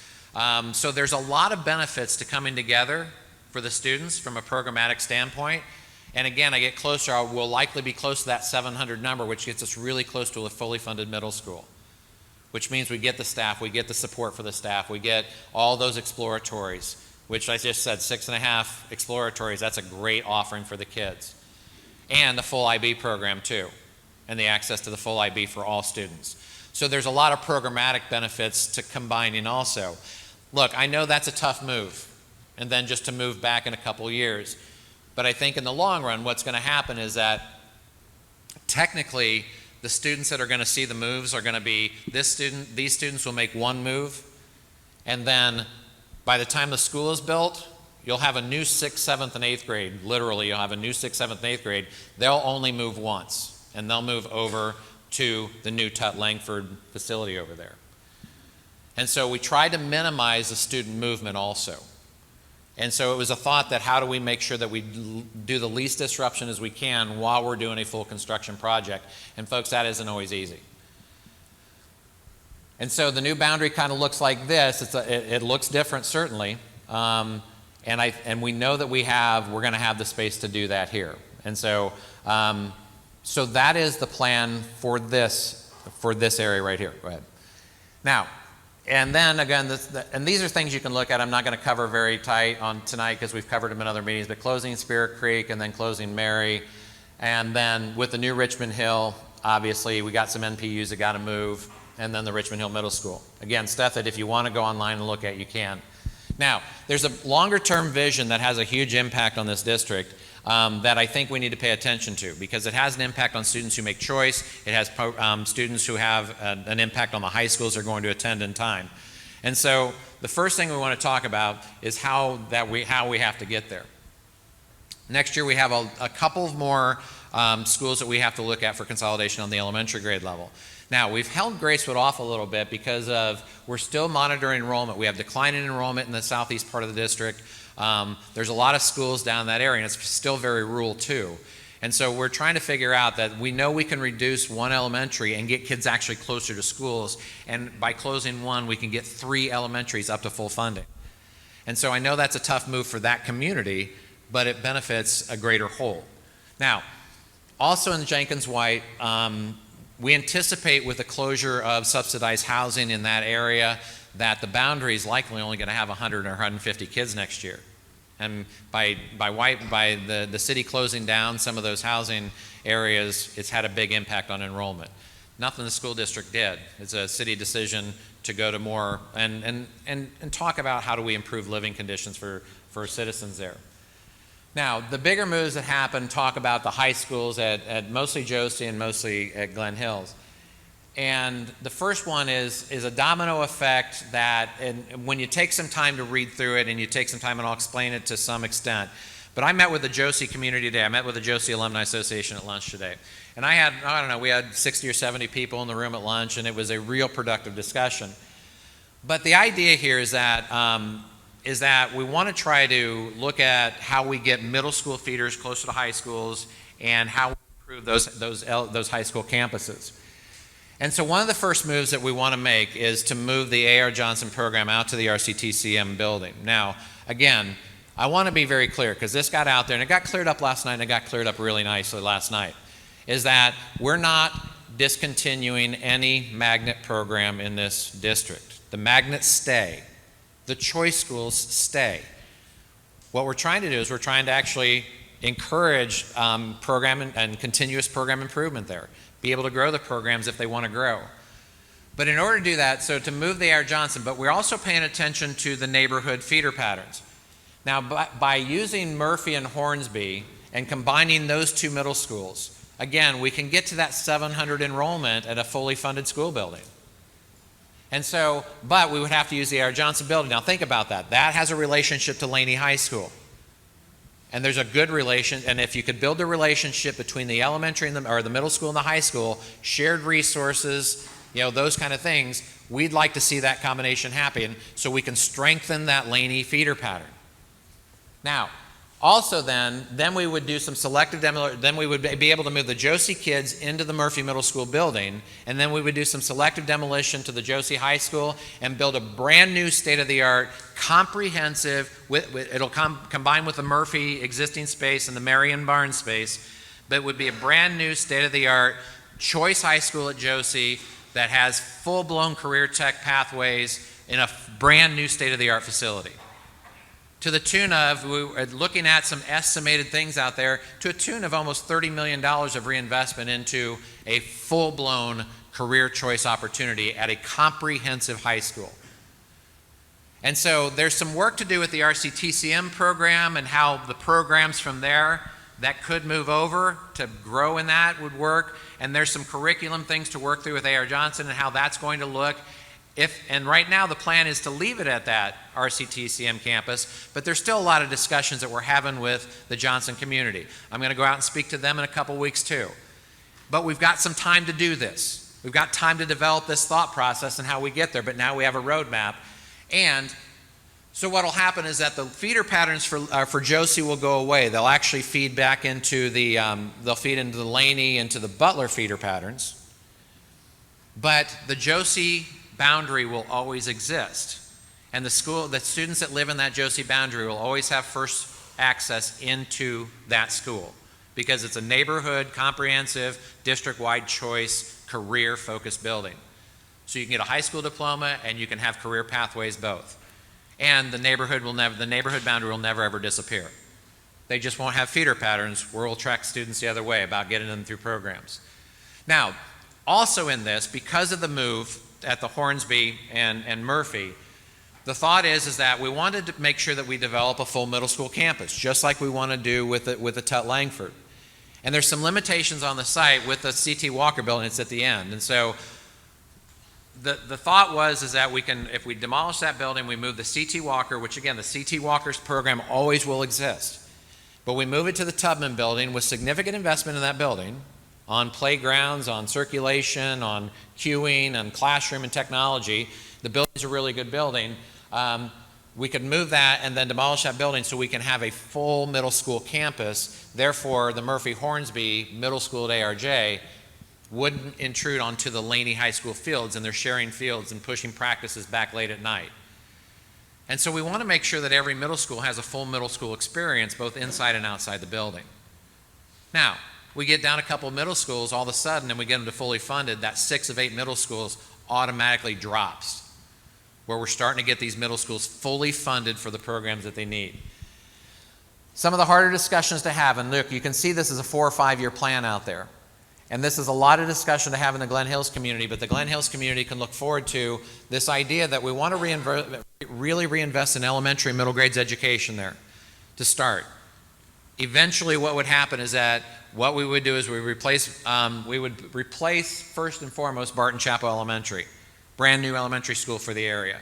So there's a lot of benefits to coming together for the students from a programmatic standpoint. And again, I get closer, we'll likely be close to that 700 number, which gets us really close to a fully funded middle school, which means we get the staff, we get the support for the staff, we get all those exploratories, which I just said 6.5 exploratories, that's a great offering for the kids. And the full IB program too, and the access to the full IB for all students. So there's a lot of programmatic benefits to combining also. Look, I know that's a tough move, and then just to move back in a couple years. But I think in the long run, what's going to happen is that technically the students that are going to see the moves are going to be these students will make one move, and then by the time the school is built, you'll have a new 6th, 7th, and 8th grade. Literally, you'll have a new 6th, 7th, and 8th grade. They'll only move once, and they'll move over to the new Tutt Langford facility over there. And so we tried to minimize the student movement also. And so it was a thought that how do we make sure that we do the least disruption as we can while we're doing a full construction project. And folks, that isn't always easy. And so the new boundary kind of looks like this. It looks different, certainly. And we know that we're going to have the space to do that here. And so, so that is the plan for this area right here. Go ahead. Now, and then again, and these are things you can look at. I'm not going to cover very tight on tonight because we've covered them in other meetings, but closing Spirit Creek and then closing Mary. And then with the new Richmond Hill, obviously, we got some NPUs that got to move, and then the Richmond Hill Middle School. Again, stuff that if you want to go online and look at, you can. Now, there's a longer-term vision that has a huge impact on this district that I think we need to pay attention to, because it has an impact on students who make choice. It has students who have an impact on the high schools they're going to attend in time. And so the first thing we want to talk about is how we have to get there. Next year we have a couple more schools that we have to look at for consolidation on the elementary grade level. Now, we've held Gracewood off a little bit because we're still monitoring enrollment. We have declining enrollment in the southeast part of the district. There's a lot of schools down in that area, and it's still very rural too. And so we're trying to figure out that we know we can reduce one elementary and get kids actually closer to schools, and by closing one, we can get 3 elementaries up to full funding. And so I know that's a tough move for that community, but it benefits a greater whole. Now, also in Jenkins White, we anticipate with the closure of subsidized housing in that area that the boundary is likely only going to have 100 or 150 kids next year. And by the city closing down some of those housing areas, it's had a big impact on enrollment. Nothing the school district did. It's a city decision to go to more and talk about how do we improve living conditions for citizens there. Now, the bigger moves that happen talk about the high schools at mostly Josie and mostly at Glen Hills. And the first one is a domino effect that, and when you take some time to read through it and you take some time, and I'll explain it to some extent, but I met with the Josie community today. I met with the Josie Alumni Association at lunch today. And we had 60 or 70 people in the room at lunch, and it was a real productive discussion. But the idea here is that we want to try to look at how we get middle school feeders closer to high schools and how we improve those high school campuses. And so one of the first moves that we want to make is to move the A.R. Johnson program out to the RCTCM building. Now, again, I want to be very clear, because this got out there, and it got cleared up last night, and it got cleared up really nicely last night, is that we're not discontinuing any magnet program in this district. The magnets stay. The choice schools stay. What we're trying to do is we're trying to actually encourage program and continuous program improvement there. Be able to grow the programs if they want to grow. But in order to do that, so to move the A.R. Johnson, but we're also paying attention to the neighborhood feeder patterns. Now, by using Murphy and Hornsby and combining those 2 middle schools, again, we can get to that 700 enrollment at a fully funded school building. And so, but we would have to use the A.R. Johnson building. Now think about that. That has a relationship to Laney High School. And there's a good relation, and if you could build a relationship between the elementary and the middle school and the high school, shared resources, those kind of things, we'd like to see that combination happen so we can strengthen that Laney feeder pattern. Now, also then we would do some selective demolition. Then we would be able to move the Josie kids into the Murphy Middle School building, and then we would do some selective demolition to the Josie High School and build a brand new state-of-the-art, comprehensive, it'll combine with the Murphy existing space and the Marion Barn space, but it would be a brand new state-of-the-art choice high school at Josie that has full-blown career tech pathways in a brand new state-of-the-art facility. To the tune of, we're looking at some estimated things out there, to a tune of almost $30 million of reinvestment into a full-blown career choice opportunity at a comprehensive high school. And so there's some work to do with the RCTCM program and how the programs from there that could move over to grow in that would work. And there's some curriculum things to work through with A.R. Johnson and how that's going to look. And right now the plan is to leave it at that RCTCM campus, but there's still a lot of discussions that we're having with the Johnson community. I'm going to go out and speak to them in a couple weeks too. But we've got some time to do this. We've got time to develop this thought process and how we get there, but now we have a roadmap. And so what will happen is that the feeder patterns for Josie will go away. They'll actually feed back into they'll feed into the Laney, into the Butler feeder patterns. But the Josie boundary will always exist. And the students that live in that Josie boundary will always have first access into that school because it's a neighborhood, comprehensive, district-wide choice, career-focused building. So you can get a high school diploma and you can have career pathways both. And the neighborhood boundary will never ever disappear. They just won't have feeder patterns where we'll track students the other way about getting them through programs. Now, also in this, because of the move at the Hornsby and Murphy, the thought is that we wanted to make sure that we develop a full middle school campus, just like we want to do with the Tutt Langford. And there's some limitations on the site with the C.T. Walker building. It's at the end. And so the thought was that we can, if we demolish that building, we move the C.T. Walker, which again, the C.T. Walker's program always will exist. But we move it to the Tubman building with significant investment in that building on playgrounds, on circulation, on queuing, on classroom and technology. The building's a really good building. We could move that and then demolish that building so we can have a full middle school campus. Therefore, the Murphy Hornsby Middle School at ARJ wouldn't intrude onto the Laney High School fields, and they're sharing fields and pushing practices back late at night. And so we want to make sure that every middle school has a full middle school experience, both inside and outside the building. Now, we get down a couple of middle schools all of a sudden and we get them to fully funded, that 6 of 8 middle schools automatically drops, where we're starting to get these middle schools fully funded for the programs that they need. Some of the harder discussions to have, and look, you can see this is a 4 or 5 year plan out there. And this is a lot of discussion to have in the Glen Hills community, but the Glen Hills community can look forward to this idea that we want to really reinvest in elementary and middle grades education there to start. Eventually what would happen is that what we would do is we would replace first and foremost Barton Chapel Elementary, brand new elementary school for the area.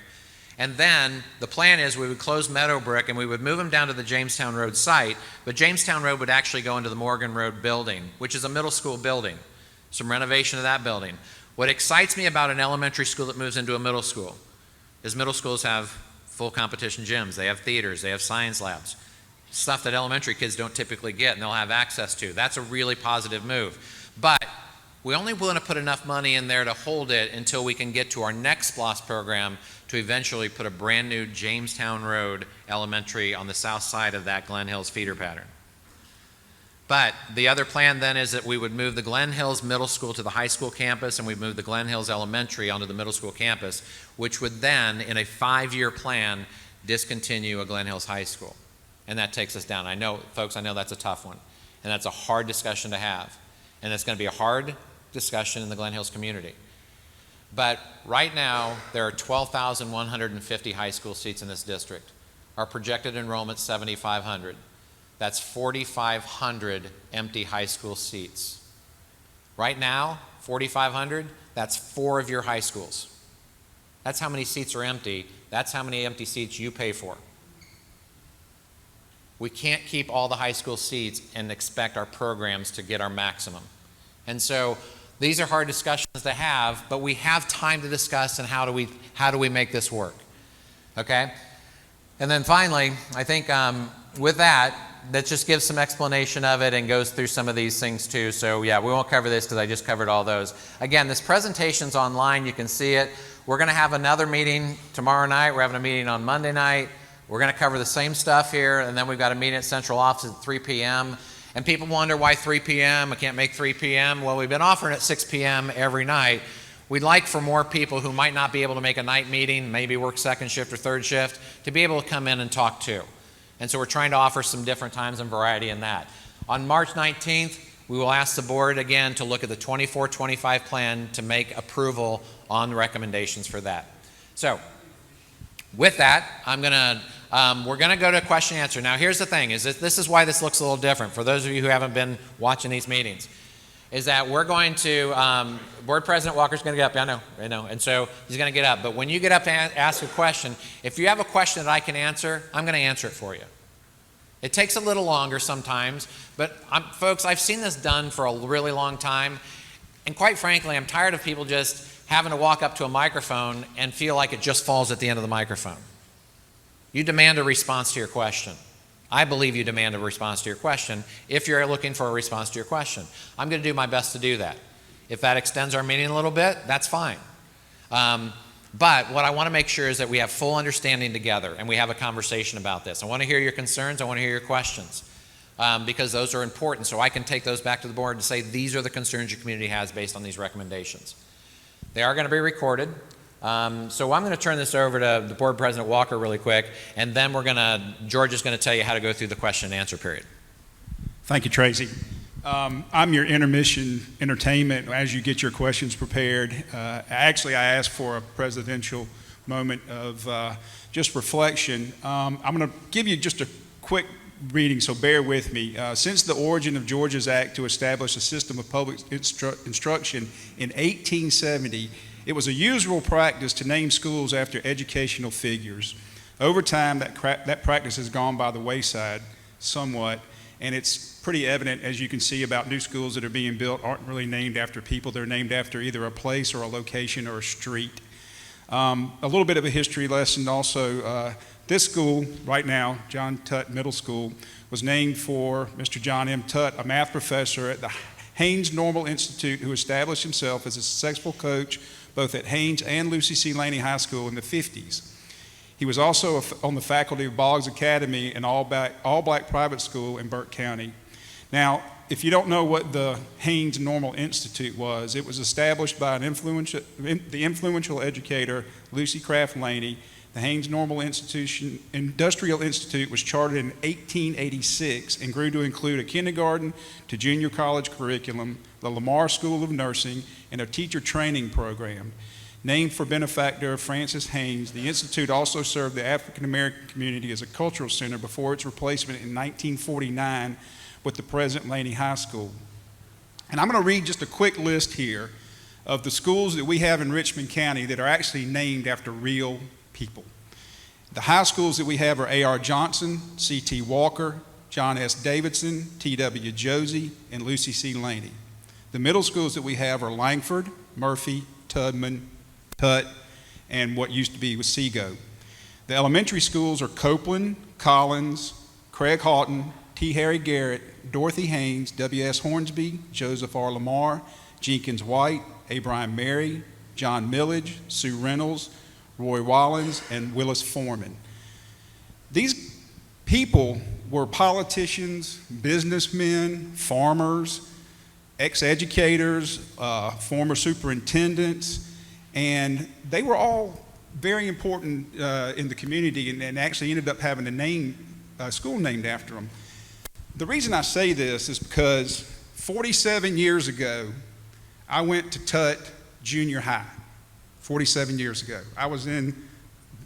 And then the plan is we would close Meadowbrook and we would move them down to the Jamestown Road site, but Jamestown Road would actually go into the Morgan Road building, which is a middle school building, some renovation of that building. What excites me about an elementary school that moves into a middle school is middle schools have full competition gyms, they have theaters, they have science labs, stuff that elementary kids don't typically get and they'll have access to. That's a really positive move. But we only want to put enough money in there to hold it until we can get to our next SPLOST program to eventually put a brand new Jamestown Road Elementary on the south side of that Glen Hills feeder pattern. But the other plan then is that we would move the Glen Hills Middle School to the high school campus and we'd move the Glen Hills Elementary onto the middle school campus, which would then, in a 5-year plan, discontinue a Glen Hills High School. And that takes us down. I know, folks, I know that's a tough one. And that's a hard discussion to have. And it's going to be a hard discussion in the Glen Hills community. But right now, there are 12,150 high school seats in this district. Our projected enrollment is 7,500. That's 4,500 empty high school seats. Right now, 4,500, that's 4 of your high schools. That's how many seats are empty. That's how many empty seats you pay for. We can't keep all the high school seats and expect our programs to get our maximum. And so these are hard discussions to have, but we have time to discuss and how do we make this work, okay? And then finally, I think with that just gives some explanation of it and goes through some of these things too. So yeah, we won't cover this because I just covered all those. Again, this presentation's online. You can see it. We're going to have another meeting tomorrow night. We're having a meeting on Monday night. We're going to cover the same stuff here, and then we've got a meeting at Central Office at 3 p.m. And people wonder why 3 p.m.? I can't make 3 p.m. Well, we've been offering at 6 p.m. every night. We'd like for more people who might not be able to make a night meeting, maybe work second shift or third shift, to be able to come in and talk too. And so we're trying to offer some different times and variety in that. On March 19th, we will ask the board again to look at the 24-25 plan to make approval on the recommendations for that. So with that, we're going to go to question and answer. Now, here's the thing, is that this is why this looks a little different. For those of you who haven't been watching these meetings, is that we're going to, Board President Walker's going to get up. I know. And so he's going to get up. But when you get up to ask a question, if you have a question that I can answer, I'm going to answer it for you. It takes a little longer sometimes, but folks, I've seen this done for a really long time. And quite frankly, I'm tired of people just having to walk up to a microphone and feel like it just falls at the end of the microphone. You demand a response to your question. I believe you demand a response to your question if you're looking for a response to your question. I'm going to do my best to do that. If that extends our meeting a little bit, that's fine. But what I want to make sure is that we have full understanding together and we have a conversation about this. I want to hear your concerns. I want to hear your questions because those are important so I can take those back to the board and say these are the concerns your community has based on these recommendations. They are going to be recorded. So I'm going to turn this over to the Board President Walker really quick, and then George is going to tell you how to go through the question and answer period. Thank you, Tracy. I'm your intermission entertainment as you get your questions prepared. Actually, I asked for a presidential moment of just reflection. I'm going to give you just a quick reading, so bear with me. Since the origin of Georgia's act to establish a system of public instruction in 1870, it was a usual practice to name schools after educational figures. Over time, that practice has gone by the wayside somewhat, and it's pretty evident, as you can see, about new schools that are being built aren't really named after people. They're named after either a place or a location or a street. A little bit of a history lesson also. This school right now, John Tutt Middle School, was named for Mr. John M. Tutt, a math professor at the Haynes Normal Institute, who established himself as a successful coach both at Haynes and Lucy C. Laney High School in the 50s. He was also on the faculty of Boggs Academy, an all-black private school in Burke County. Now, if you don't know what the Haynes Normal Institute was, it was established by the influential educator Lucy Craft Laney. The Haynes Normal Industrial Institute was chartered in 1886 and grew to include a kindergarten to junior college curriculum, the Lamar School of Nursing, and a teacher training program. Named for benefactor Francis Haynes, the Institute also served the African American community as a cultural center before its replacement in 1949 with the present Laney High School. And I'm going to read just a quick list here of the schools that we have in Richmond County that are actually named after real people. The high schools that we have are A.R. Johnson, C.T. Walker, John S. Davidson, T.W. Josie, and Lucy C. Laney. The middle schools that we have are Langford, Murphy, Tubman, Tutt, and what used to be was Seago. The elementary schools are Copeland, Collins, Craig Houghton, T. Harry Garrett, Dorothy Haynes, W.S. Hornsby, Joseph R. Lamar, Jenkins White, Abraham Mary, John Millage, Sue Reynolds, Roy Wallins, and Willis Foreman. These people were politicians, businessmen, farmers, ex-educators, former superintendents, and they were all very important in the community and actually ended up having a school named after them. The reason I say this is because 47 years ago, I went to Tutt Junior High. 47 years ago. I was in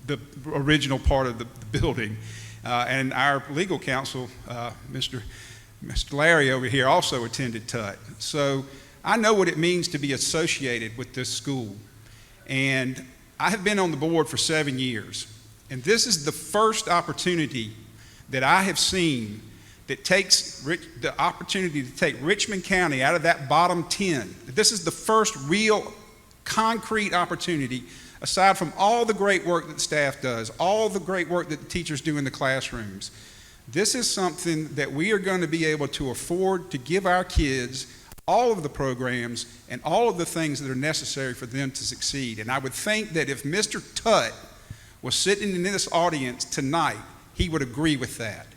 the original part of the building, and our legal counsel, Mr. Larry over here, also attended Tutt. So I know what it means to be associated with this school. And I have been on the board for 7 years, and this is the first opportunity that I have seen that takes the opportunity to take Richmond County out of that bottom 10. This is the first real concrete opportunity, aside from all the great work that the staff does, all the great work that the teachers do in the classrooms. This is something that we are going to be able to afford to give our kids all of the programs and all of the things that are necessary for them to succeed. And I would think that if Mr. Tutt was sitting in this audience tonight, he would agree with that.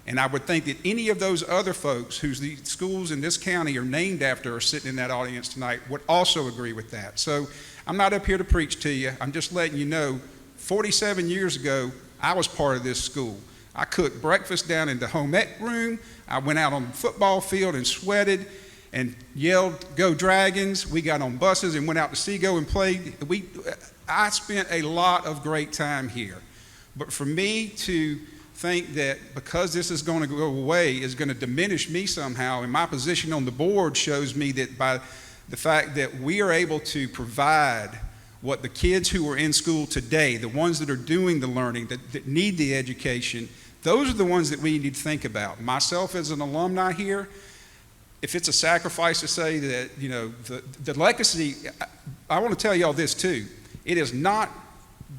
And I would think that any of those other folks whose the schools in this county are named after are sitting in that audience tonight would also agree with that. So I'm not up here to preach to you. I'm just letting you know, 47 years ago, I was part of this school. I cooked breakfast down in the home ec room. I went out on the football field and sweated and yelled, "Go Dragons." We got on buses and went out to Seago and played. I spent a lot of great time here. But for me to think that because this is going to go away is going to diminish me somehow, and my position on the board shows me that by the fact that we are able to provide what the kids who are in school today, the ones that are doing the learning, that need the education, those are the ones that we need to think about. Myself as an alumni here, if it's a sacrifice to say that, you know, the legacy, I want to tell y'all this too. It is not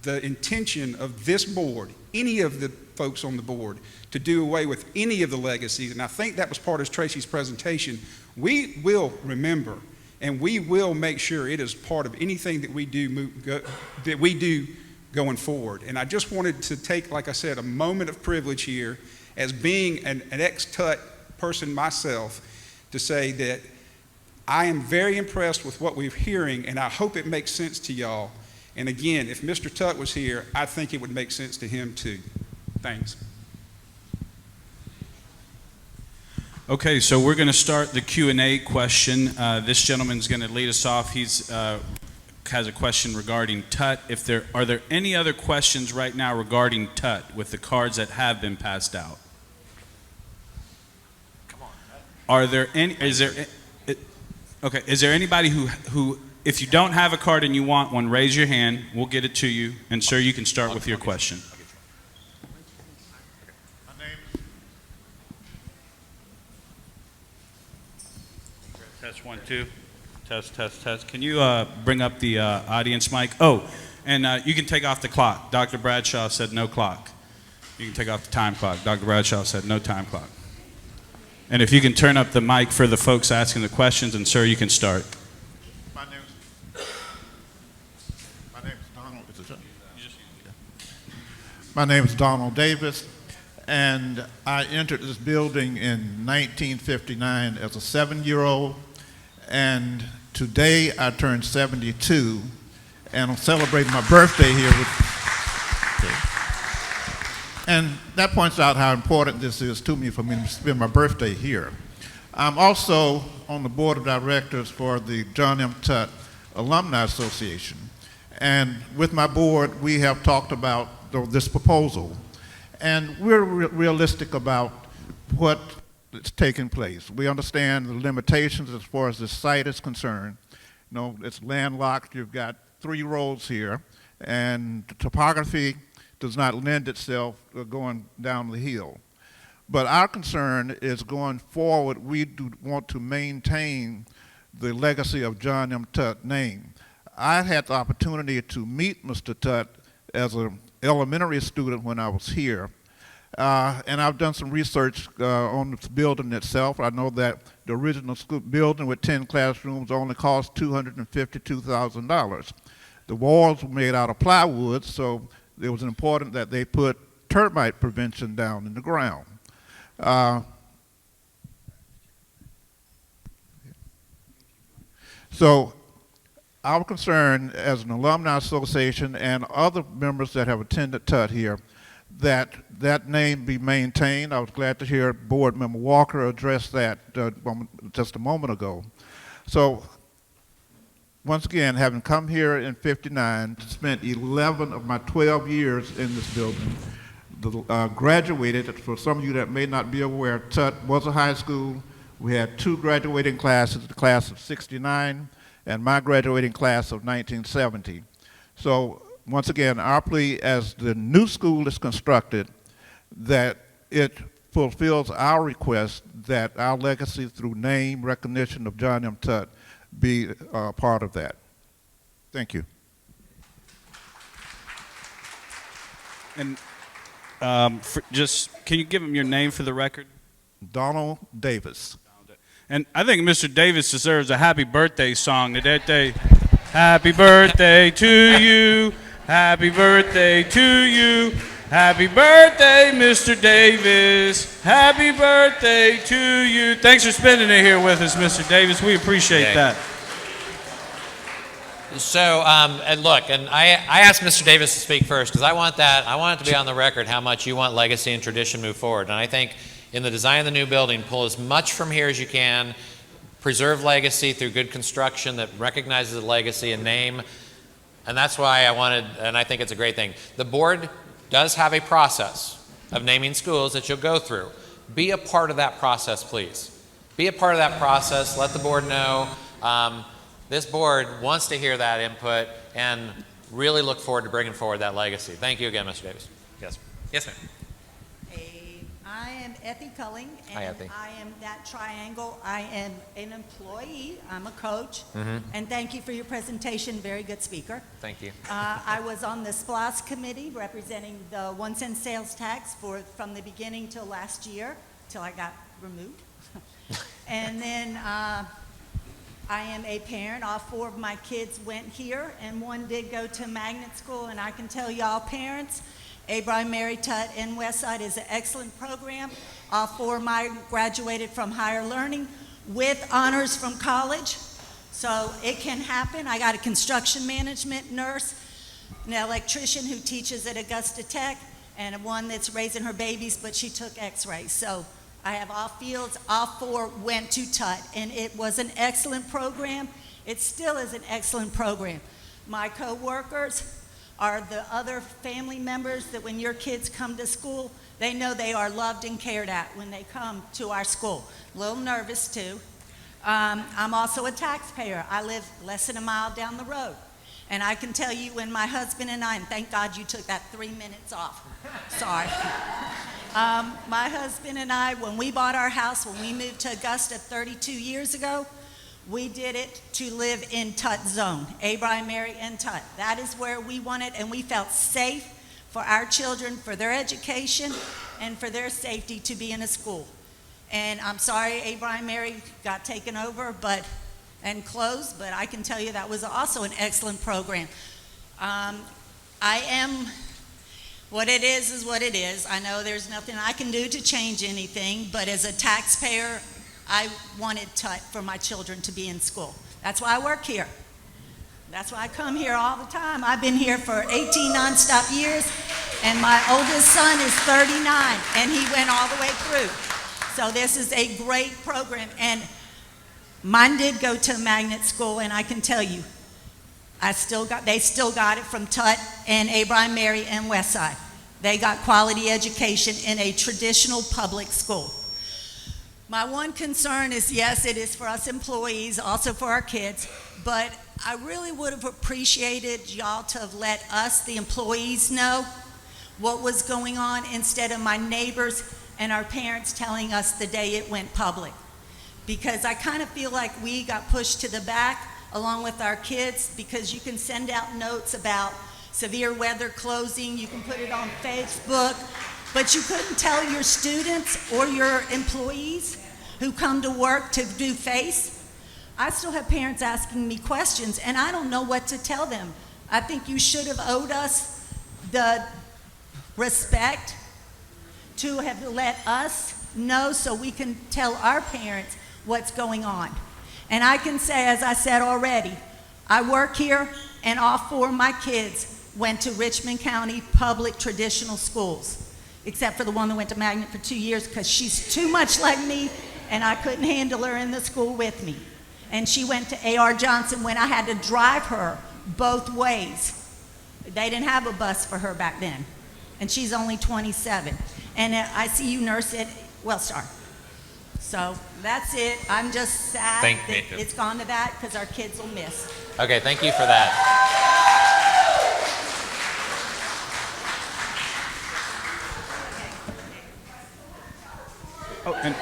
the intention of this board, any of the folks on the board, to do away with any of the legacies, and I think that was part of Tracy's presentation. We will remember, and we will make sure it is part of anything that we do going forward. And I just wanted to take, like I said, a moment of privilege here as being an ex-Tutt person myself to say that I am very impressed with what we're hearing, and I hope it makes sense to y'all. And again, if Mr. Tutt was here, I think it would make sense to him too. Thanks. Okay, so we're going to start the Q&A question. This gentleman's going to lead us off. He's has a question regarding Tutt. Are there any other questions right now regarding Tutt with the cards that have been passed out? Come on. Are there any? Is there anybody who if you don't have a card and you want one, raise your hand. We'll get it to you. And sir, you can start with your question. Test 1 2. Test. Can you bring up the audience mic? Oh, and you can take off the clock. Dr. Bradshaw said no clock. You can take off the time clock. Dr. Bradshaw said no time clock. And if you can turn up the mic for the folks asking the questions, and sir, you can start. My name is Donald. My name is Donald Davis, and I entered this building in 1959 as a 7-year-old, and today I turned 72, and I'm celebrating my birthday here and that points out how important this is to me for me to spend my birthday here. I'm also on the board of directors for the John M. Tutt Alumni Association, and with my board we have talked about this proposal, and we're realistic about what is taking place. We understand the limitations as far as the site is concerned. You know, it's landlocked. You've got 3 roads here, and the topography does not lend itself going down the hill. But our concern is going forward, we do want to maintain the legacy of John M. Tutt name. I had the opportunity to meet Mr. Tutt as an elementary student when I was here. And I've done some research on the building itself. I know that the original school building with 10 classrooms only cost $252,000. The walls were made out of plywood, so it was important that they put termite prevention down in the ground. So our concern as an alumni association and other members that have attended Tutt here, that name be maintained. I was glad to hear Board Member Walker address that just a moment ago. So once again, having come here in '59, spent 11 of my 12 years in this building, graduated, for some of you that may not be aware, Tutt was a high school. We had 2 graduating classes, the class of '69 and my graduating class of 1970. So once again, our plea as the new school is constructed, that it fulfills our request that our legacy through name recognition of John M. Tutt be part of that. Thank you. And can you give him your name for the record? Donald Davis. And I think Mr. Davis deserves a happy birthday song today. Happy birthday to you. Happy birthday to you. Happy birthday, Mr. Davis. Happy birthday to you. Thanks for spending it here with us, Mr. Davis. We appreciate that. So, and look, and I asked Mr. Davis to speak first because I want it to be on the record how much you want legacy and tradition move forward. And I think in the design of the new building, pull as much from here as you can, preserve legacy through good construction that recognizes the legacy and name. And that's why I wanted, and I think it's a great thing. The board does have a process of naming schools that you'll go through. Be a part of that process, please. Be a part of that process. Let the board know. This board wants to hear that input and really look forward to bringing forward that legacy. Thank you again, Mr. Davis. Yes. Yes, ma'am. Hey, I am Effie Culling, and Hi, Effie. I am that triangle. I am an employee. I'm a coach. And thank you for your presentation. Very good speaker. Thank you. I was on the SPLOST committee representing the 1-cent sales tax from the beginning till last year, till I got removed. And then I am a parent. All 4 of my kids went here, and 1 did go to magnet school. And I can tell y'all parents, Abraham Mary Tutt in Westside is an excellent program. All 4 of mine graduated from higher learning with honors from college. So it can happen. I got a construction management nurse, an electrician who teaches at Augusta Tech, and one that's raising her babies, but she took x-rays. So I have all fields, all 4 went to Tutt, and it was an excellent program. It still is an excellent program. My coworkers are the other family members that when your kids come to school, they know they are loved and cared at when they come to our school. A little nervous too. I'm also a taxpayer. I live less than a mile down the road. And I can tell you when my husband and I, and thank God you took that 3 minutes off. Sorry. My husband and I, when we bought our house, when we moved to Augusta 32 years ago, we did it to live in Tutt zone, Abraham, Mary, and Tutt. That is where we wanted, and we felt safe for our children, for their education, and for their safety to be in a school. And I'm sorry Abraham Mary got taken over and closed, but I can tell you that was also an excellent program. What it is what it is. I know there's nothing I can do to change anything, but as a taxpayer, I wanted Tutt for my children to be in school. That's why I work here. That's why I come here all the time. I've been here for 18 nonstop years, and my oldest son is 39, and he went all the way through. So this is a great program, and mine did go to magnet school, and I can tell you, they still got it from Tutt and Abraham Mary and Westside. They got quality education in a traditional public school. My one concern is, yes, it is for us employees, also for our kids, but I really would have appreciated y'all to have let us, the employees, know what was going on instead of my neighbors and our parents telling us the day it went public. Because I kind of feel like we got pushed to the back along with our kids, because you can send out notes about severe weather closing, you can put it on Facebook, but you couldn't tell your students or your employees who come to work to do FACE. I still have parents asking me questions, and I don't know what to tell them. I think you should have owed us the respect to have let us know so we can tell our parents what's going on. And I can say, as I said already, I work here, and all 4 of my kids went to Richmond County public traditional schools, except for the one that went to magnet for 2 years because she's too much like me, and I couldn't handle her in the school with me. And she went to A.R. Johnson when I had to drive her both ways. They didn't have a bus for her back then, and she's only 27. And I see you nurse at Wellstar. So that's it. I'm just sad that it's gone to that because our kids will miss. Okay, thank you for that. Oh, and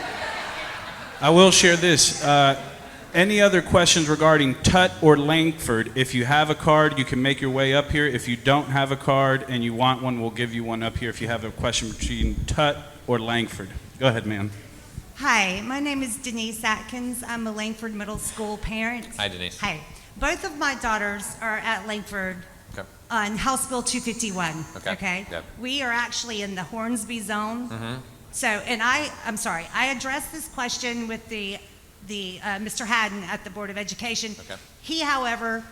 I will share this. Any other questions regarding Tutt or Langford? If you have a card, you can make your way up here. If you don't have a card and you want one, we'll give you one up here if you have a question between Tutt or Langford. Go ahead, ma'am. Hi, my name is Denise Atkins. I'm a Langford Middle School parent. Hi, Denise. Hi. Both of my daughters are at Langford on House Bill 251. Okay. Yep. We are actually in the Hornsby zone. Mm-hmm. So, and I'm sorry, I addressed this question with the Mr. Haddon at the Board of Education. Okay. He, however,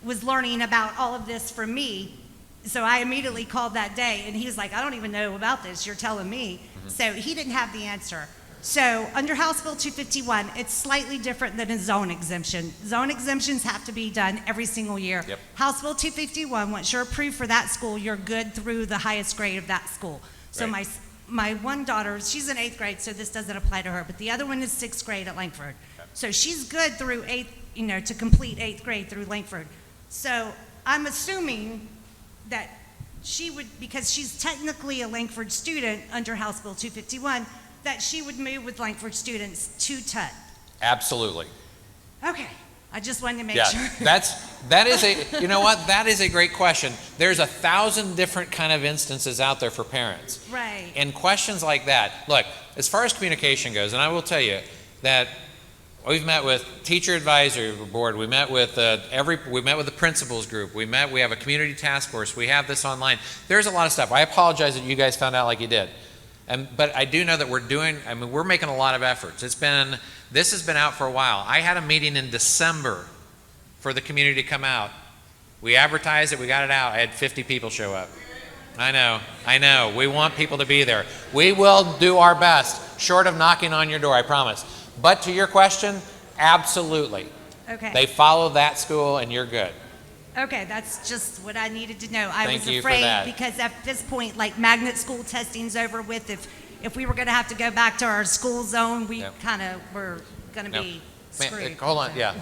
was learning about all of this from me. So I immediately called that day, and he was like, I don't even know about this. You're telling me. Mm-hmm. So he didn't have the answer. So under House Bill 251, it's slightly different than a zone exemption. Zone exemptions have to be done every single year. Yep. House Bill 251, once you're approved for that school, you're good through the highest grade of that school. So Right. my one daughter, she's in 8th grade, so this doesn't apply to her, but the other one is 6th grade at Langford. Okay. So she's good through 8th, to complete 8th grade through Langford. So I'm assuming that she would, because she's technically a Langford student under House Bill 251, that she would move with Langford students to Tutt. Absolutely. Okay, I just wanted to make Yeah, sure. that is a, you know what, that is a great question. There's 1,000 different kind of instances out there for parents. Right. And questions like that, look, as far as communication goes, and I will tell you that we've met with teacher advisory board, we met with the principals group, we have a community task force, we have this online. There's a lot of stuff. I apologize that you guys found out like you did. But I do know that we're making a lot of efforts. This has been out for a while. I had a meeting in December for the community to come out. We advertised it, we got it out. I had 50 people show up. I know. We want people to be there. We will do our best. short of knocking on your door, I promise. But to your question, absolutely. Okay. They follow that school and you're good. Okay, that's just what I needed to know. I Thank was you for afraid that. because at this point, like magnet school testing's over with. If we were going to have to go back to our school zone, we Yep. kind of were going to No. be Man, screwed. hold on, yeah.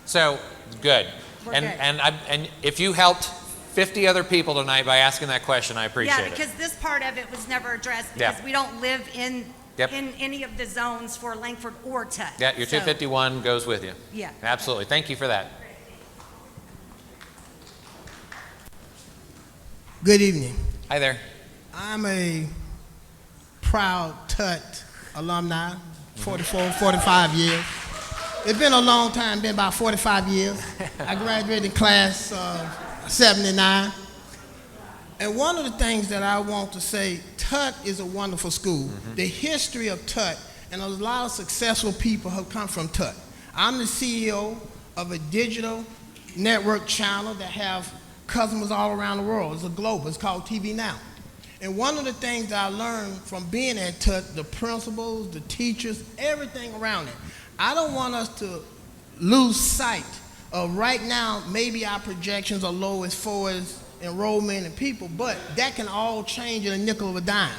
So, good. We're And, good. and if you helped 50 other people tonight by asking that question, I appreciate Yeah, it. because this part of it was never addressed Yeah. because we don't live in Yep. any of the zones for Langford or Tutt. Yeah, your So, 251 goes with you. Yeah. Absolutely. Thank you for that. Good evening. Hi there. I'm a proud Tutt alumni, 44, 45 years. It's been a long time, been about 45 years. I graduated in class of 79. And one of the things that I want to say, Tutt is a wonderful school. The history of Tutt, and a lot of successful people have come from Tutt. I'm the CEO of a digital network channel that have customers all around the world. It's a global, it's called TV Now. And one of the things that I learned from being at Tutt, the principals, the teachers, everything around it, I don't want us to lose sight of right now, maybe our projections are low as far as enrollment and people, but that can all change in a nickel of a dime.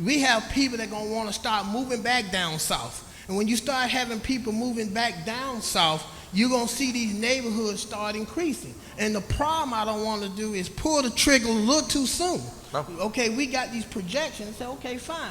We have people that are going to want to start moving back down south. And when you start having people moving back down south, you're going to see these neighborhoods start increasing. And the problem I don't want to do is pull the trigger a little too soon. Okay, we got these projections, say, okay, fine.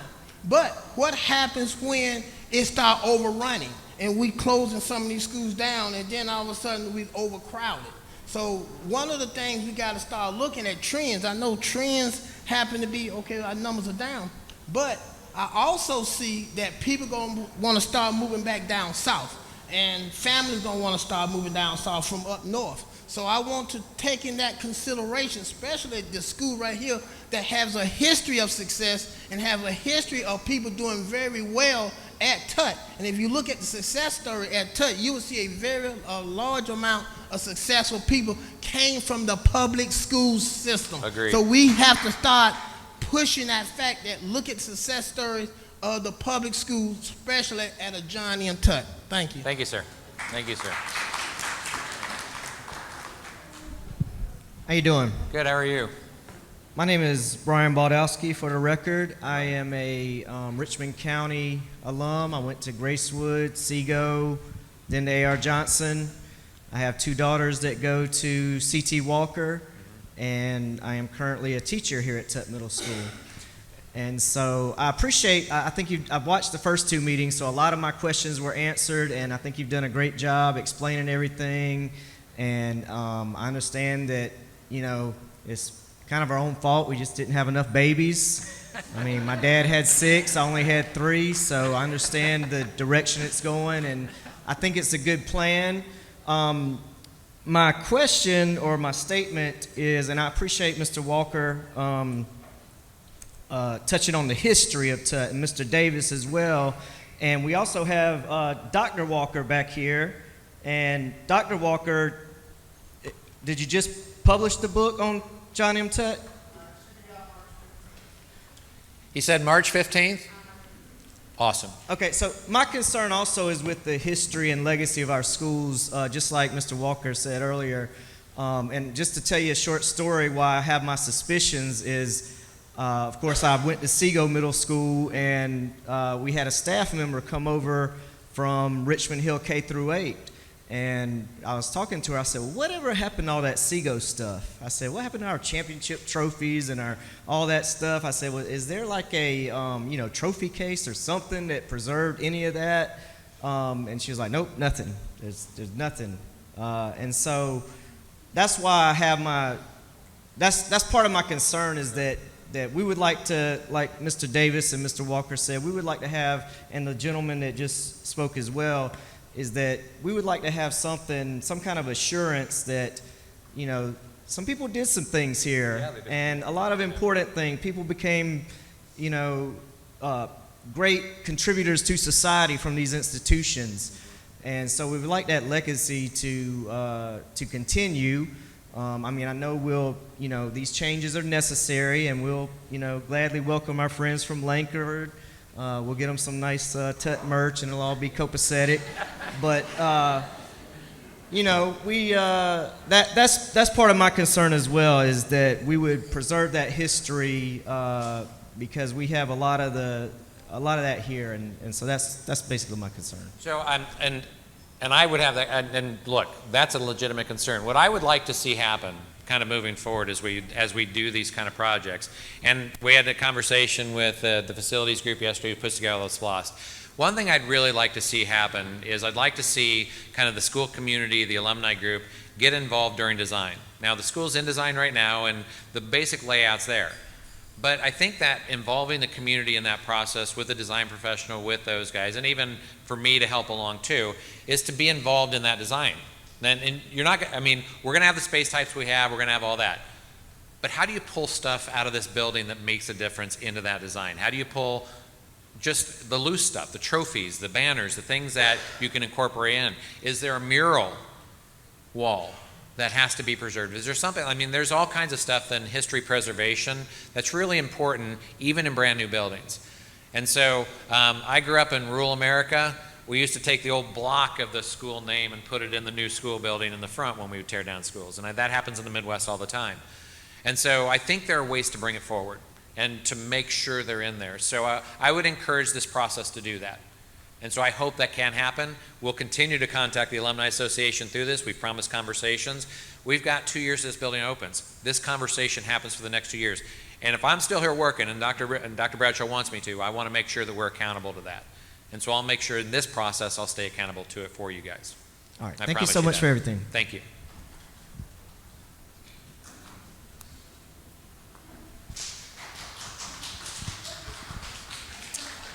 But what happens when it start overrunning and we closing some of these schools down and then all of a sudden we overcrowded? So one of the things we got to start looking at trends. I know trends happen to be, okay, our numbers are down, but I also see that people going to want to start moving back down south, and families going to want to start moving down south from up north. So I want to take in that consideration, especially at the school right here that has a history of success and have a history of people doing very well at Tutt. And if you look at the success story at Tutt, you will see a large amount of successful people came from the public school system. Agreed. So we have to start pushing that fact that look at success stories of the public schools, especially at a Johnny and Tutt. Thank you. Thank you, sir. Thank you, sir. How you doing? Good, how are you? My name is Brian Baldowski, for the record. I am a Richmond County alum. I went to Gracewood, Seago, then to A.R. Johnson. I have two daughters that go to C.T. Walker, and I am currently a teacher here at Tutt Middle School. And so I appreciate, I think I've watched the first two meetings, so a lot of my questions were answered, and I think you've done a great job explaining everything. And I understand that, you know, it's kind of our own fault. We just didn't have enough babies. I mean, my dad had 6, I only had 3, so I understand the direction it's going, and I think it's a good plan. My question or my statement is, and I appreciate Mr. Walker touching on the history of Tutt, and Mr. Davis as well. And we also have Dr. Walker back here. And Dr. Walker, did you just publish the book on John M. Tutt? He said March 15th? Awesome. Okay, so my concern also is with the history and legacy of our schools, just like Mr. Walker said earlier. And just to tell you a short story why I have my suspicions is, of course, I went to Seago Middle School, and we had a staff member come over from Richmond Hill K through 8. And I was talking to her, I said, well, whatever happened to all that Seago stuff? I said, what happened to our championship trophies and all that stuff? I said, well, is there like a trophy case or something that preserved any of that? And she was like, nope, nothing. There's nothing. And so that's why I have that's part of my concern is that we would like to, like Mr. Davis and Mr. Walker said, we would like to have, and the gentleman that just spoke as well, is that we would like to have some kind of assurance that, you know, some people did some things here, and a lot of important things. People became, you know, great contributors to society from these institutions, and so we would like that legacy to continue. I mean, I know these changes are necessary, and we'll, gladly welcome our friends from Langford, We'll get them some nice Tutt merch, and it'll all be copacetic. But you know, that's part of my concern as well, is that we would preserve that history because we have a lot of that here, and so that's basically my concern. So and I would have that, and look, that's a legitimate concern. What I would like to see happen, kind of moving forward as we do these kind of projects, and we had a conversation with the facilities group yesterday who puts together the SPLOST. One thing I'd really like to see happen is I'd like to see kind of the school community, the alumni group, get involved during design. Now the school's in design right now, and the basic layout's there. But I think that involving the community in that process with the design professional, with those guys, and even for me to help along too, is to be involved in that design. And you're not, I mean, we're gonna have the space types we have, we're gonna have all that. But how do you pull stuff out of this building that makes a difference into that design? How do you pull just the loose stuff, the trophies, the banners, the things that you can incorporate in? Is there a mural wall that has to be preserved? Is there something, I mean, there's all kinds of stuff in history preservation that's really important, even in brand new buildings. And so I grew up in rural America. We used to take the old block of the school name and put it in the new school building in the front when we would tear down schools. And that happens in the Midwest all the time. And so I think there are ways to bring it forward and to make sure they're in there. So I would encourage this process to do that. And so I hope that can happen. We'll continue to contact the Alumni Association through this. We've promised conversations. We've got 2 years this building opens. This conversation happens for the next 2 years. And if I'm still here working and Dr. Bradshaw wants me to, I want to make sure that we're accountable to that. And so I'll make sure in this process I'll stay accountable to it for you guys. All right. I Thank you promise so much that. for everything. Thank you.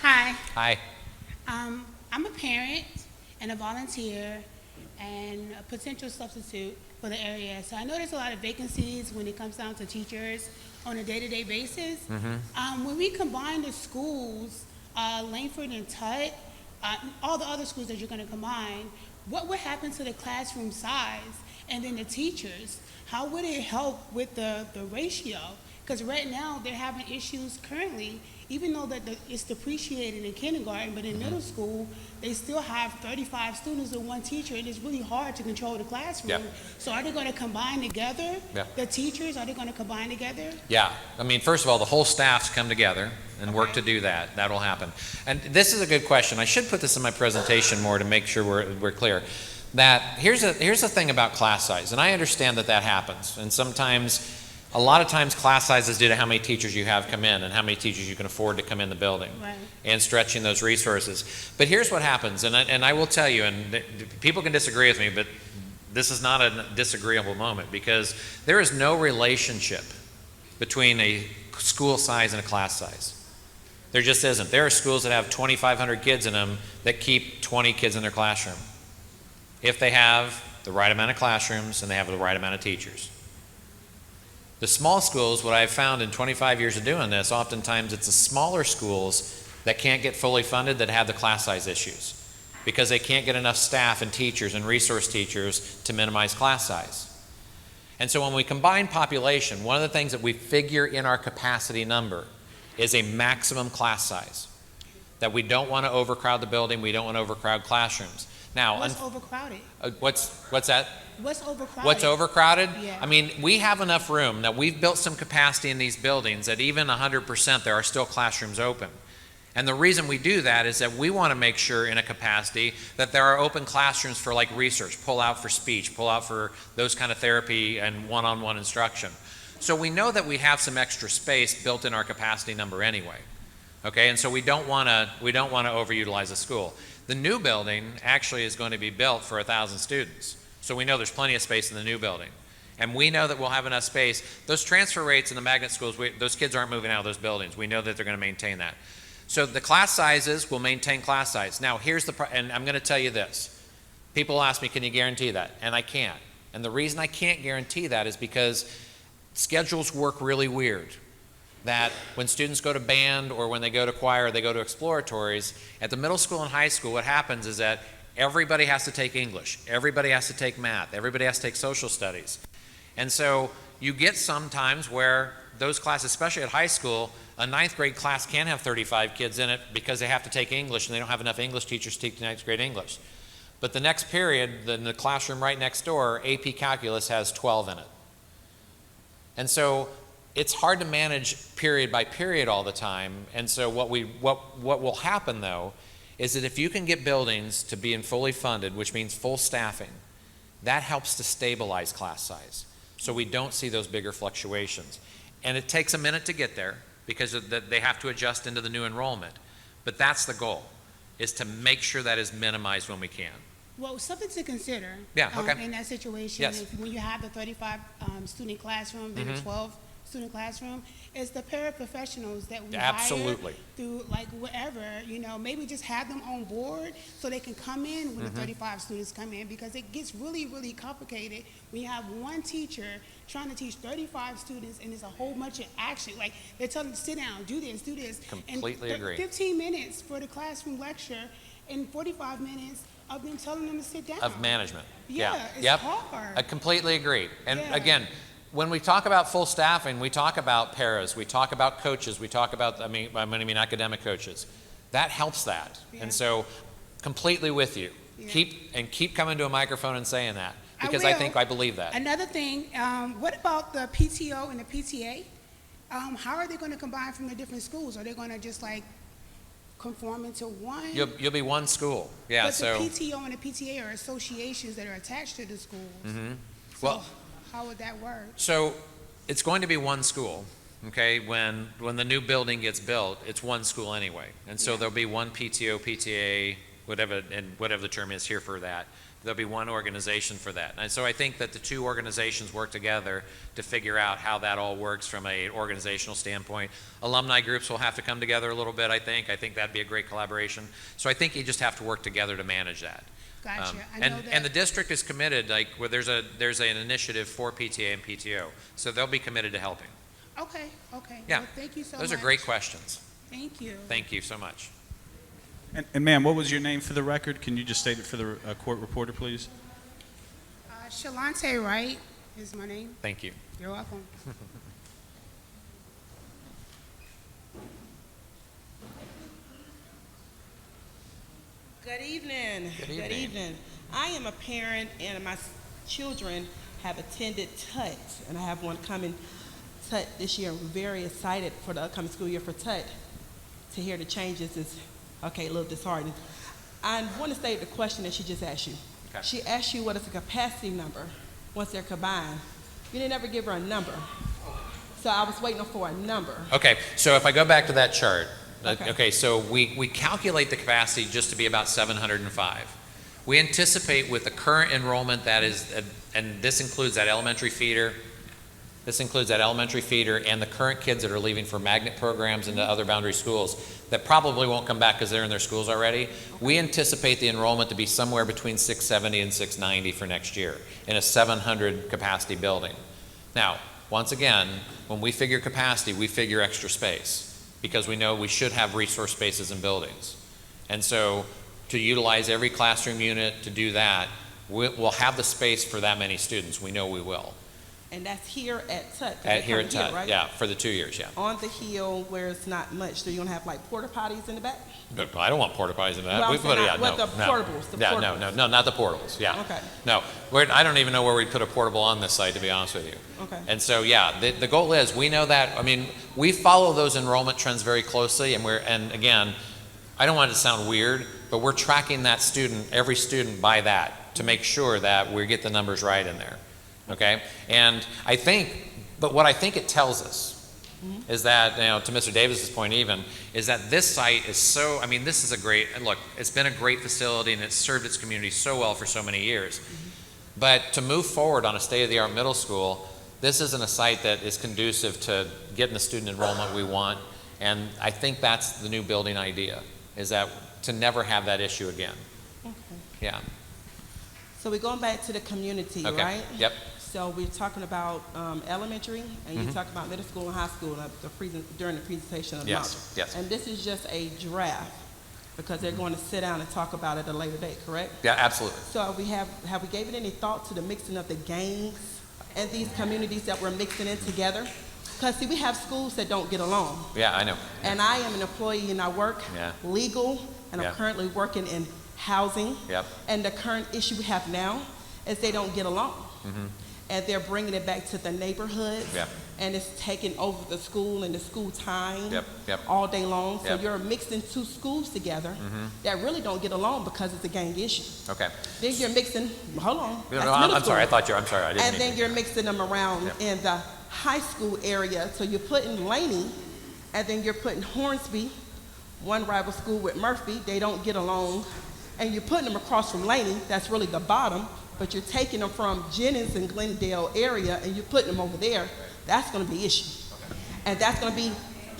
Hi. Hi. I'm a parent and a volunteer and a potential substitute for the area. So I know there's a lot of vacancies when it comes down to teachers on a day-to-day basis. When we combine the schools, Langford and Tutt, all the other schools that you're going to combine, what would happen to the classroom size and then the teachers? How would it help with the ratio? Because right now they're having issues currently, even though that it's depreciated in kindergarten, but in middle school, they still have 35 students and one teacher, and it's really hard to control the classroom. Yep. So are they going to combine together? Yep. The teachers, are they going to combine together? Yeah, I mean, first of all, the whole staffs come together and work to do that. That'll happen. And this is a good question. I should put this in my presentation more to make sure we're clear. That here's the thing about class size, and I understand that happens. And sometimes, a lot of times, class size is due to how many teachers you have come in and how many teachers you can afford to come in the building, Right. and stretching those resources. But here's what happens, and I will tell you, and people can disagree with me, but this is not a disagreeable moment, because there is no relationship between a school size and a class size. There just isn't. There are schools that have 2,500 kids in them that keep 20 kids in their classroom, if they have the right amount of classrooms and they have the right amount of teachers. The small schools, what I've found in 25 years of doing this, oftentimes it's the smaller schools that can't get fully funded that have the class size issues, because they can't get enough staff and teachers and resource teachers to minimize class size. And so when we combine population, one of the things that we figure in our capacity number is a maximum class size, that we don't want to overcrowd the building, we don't want to overcrowd classrooms. Now, What's overcrowded? What's that? What's overcrowded? What's overcrowded? Yeah. I mean, we have enough room. Now, we've built some capacity in these buildings that even 100% there are still classrooms open. And the reason we do that is that we want to make sure in a capacity that there are open classrooms for like research, pull out for speech, pull out for those kind of therapy and one-on-one instruction. So we know that we have some extra space built in our capacity number anyway. Okay, and so we don't want to overutilize the school. The new building actually is going to be built for 1,000 students. So we know there's plenty of space in the new building. And we know that we'll have enough space. Those transfer rates in the magnet schools, those kids aren't moving out of those buildings. We know that they're going to maintain that. So the class sizes will maintain class size. Now here's and I'm going to tell you this. People ask me, can you guarantee that? And I can't. And the reason I can't guarantee that is because schedules work really weird. That when students go to band or when they go to choir or they go to exploratories, at the middle school and high school, what happens is that everybody has to take English, everybody has to take math, everybody has to take social studies. And so you get some times where those classes, especially at high school, a 9th grade class can have 35 kids in it because they have to take English and they don't have enough English teachers to teach 9th grade English. But the next period, in the classroom right next door, AP Calculus has 12 in it. And so it's hard to manage period by period all the time. And so what will happen though is that if you can get buildings to being fully funded, which means full staffing, that helps to stabilize class size. So we don't see those bigger fluctuations. And it takes a minute to get there because they have to adjust into the new enrollment. But that's the goal, is to make sure that is minimized when we can. Well, something to consider. Yeah, okay. In that situation, Yes. when you have the 35 student classroom, then the 12 student classroom, is the paraprofessionals that we Absolutely. hire through like whatever, maybe just have them on board so they can come in when the 35 students come in, because it gets really, really complicated when you have one teacher trying to teach 35 students and there's a whole bunch of action. Like they're telling them to sit down, do this, do this. Completely and agree. 15 minutes for the classroom lecture and 45 minutes of them telling them to sit down. Of management. Yeah, it's Yep. hard. I completely agree. And Yeah. again, when we talk about full staffing, we talk about paras, we talk about coaches, we talk about, I mean academic coaches. That helps that. Yeah. And so, completely with you. Yeah. Keep coming to a microphone and saying that, because will. I believe that. Another thing, what about the PTO and the PTA? How are they going to combine from the different schools? Are they going to just like conform into one? You'll be one school. Yeah. But So. the PTO and the PTA are associations that are attached to the schools. So Well. how would that work? So it's going to be one school, okay? When the new building gets built, it's one school anyway. And so Yeah. there'll be one PTO, PTA, whatever the term is here for that. There'll be one organization for that. And so I think that the two organizations work together to figure out how that all works from an organizational standpoint. Alumni groups will have to come together a little bit, I think. I think that'd be a great collaboration. So I think you just have to work together to manage that. Gotcha. I know that. And the district is committed, like, where there's an initiative for PTA and PTO, so they'll be committed to helping. Okay. Yeah. Well, thank you so much. Those are great questions. Thank you. Thank you so much. And ma'am, what was your name for the record? Can you just state it for the court reporter, please? Shalante Wright is my name. Thank you. You're welcome. Good evening. Good evening. I am a parent and my children have attended Tutt, and I have one coming Tutt this year. I'm very excited for the upcoming school year for Tutt. To hear the changes is, a little disheartening. I want to state the question that she just asked you. Okay. She asked you what is the capacity number once they're combined. You didn't ever give her a number. So I was waiting for a number. Okay, so if I go back to that chart, Okay. so we calculate the capacity just to be about 705. We anticipate with the current enrollment that is, and this includes that elementary feeder, and the current kids that are leaving for magnet programs into other boundary schools that probably won't come back because they're in their schools already. We anticipate the enrollment to be somewhere between 670 and 690 for next year in a 700 capacity building. Now, once again, when we figure capacity, we figure extra space because we know we should have resource spaces in buildings. And so to utilize every classroom unit to do that, we'll have the space for that many students. We know we will. And that's here at Tutt. Here at Tutt, right? yeah, for the 2 years, yeah. On the hill where it's not much, so you're gonna have like porta potties in the back? But I don't want porta potties in that. Well, We I'm put it, saying yeah, not- no, with the no. portables, the Yeah, portables. no, not the portables, yeah. Okay. No, I don't even know where we'd put a portable on this site, to be honest with you. Okay. And so, yeah, the goal is, we know that, I mean, we follow those enrollment trends very closely, and again, I don't want it to sound weird, but we're tracking that student, every student by that, to make sure that we get the numbers right in there, okay? And what I think it tells us is that, to Mr. Davis's point even, is that this site is so, this is it's been a great facility and it's served its community so well for so many years. But to move forward on a state-of-the-art middle school, this isn't a site that is conducive to getting the student enrollment we want, and I think that's the new building idea, is that to never have that issue again. Okay. Yeah. So we're going back to the community, Okay. right? Yep. So we're talking about elementary, and you're talking about middle school and high school during the presentation of the Yes, module. yes. And this is just a draft, because they're going to sit down and talk about it at a later date, correct? Yeah, absolutely. So have we gave it any thought to the mixing of the games and these communities that we're mixing in together. Because, see, we have schools that don't get along. Yeah, I know. And I am an employee and I work legal, and I'm currently working in housing. Yep. And the current issue we have now is they don't get along. And they're bringing it back to the neighborhoods. Yep. And it's taking over the school and the school time Yep. all day long. So Yep. you're mixing two schools together that really don't get along because it's a gang issue. Okay. Then you're mixing, hold on. No, that's no, middle I'm sorry. I school. thought you. I'm sorry. I didn't And mean then to. you're mixing them around Yep. in the high school area. So you're putting Laney, and then you're putting Hornsby, one rival school with Murphy. They don't get along. And you're putting them across from Laney. That's really the bottom. But you're taking them from Jennings and Glendale area, and you're putting them over there. That's going to be an issue. And that's going to be,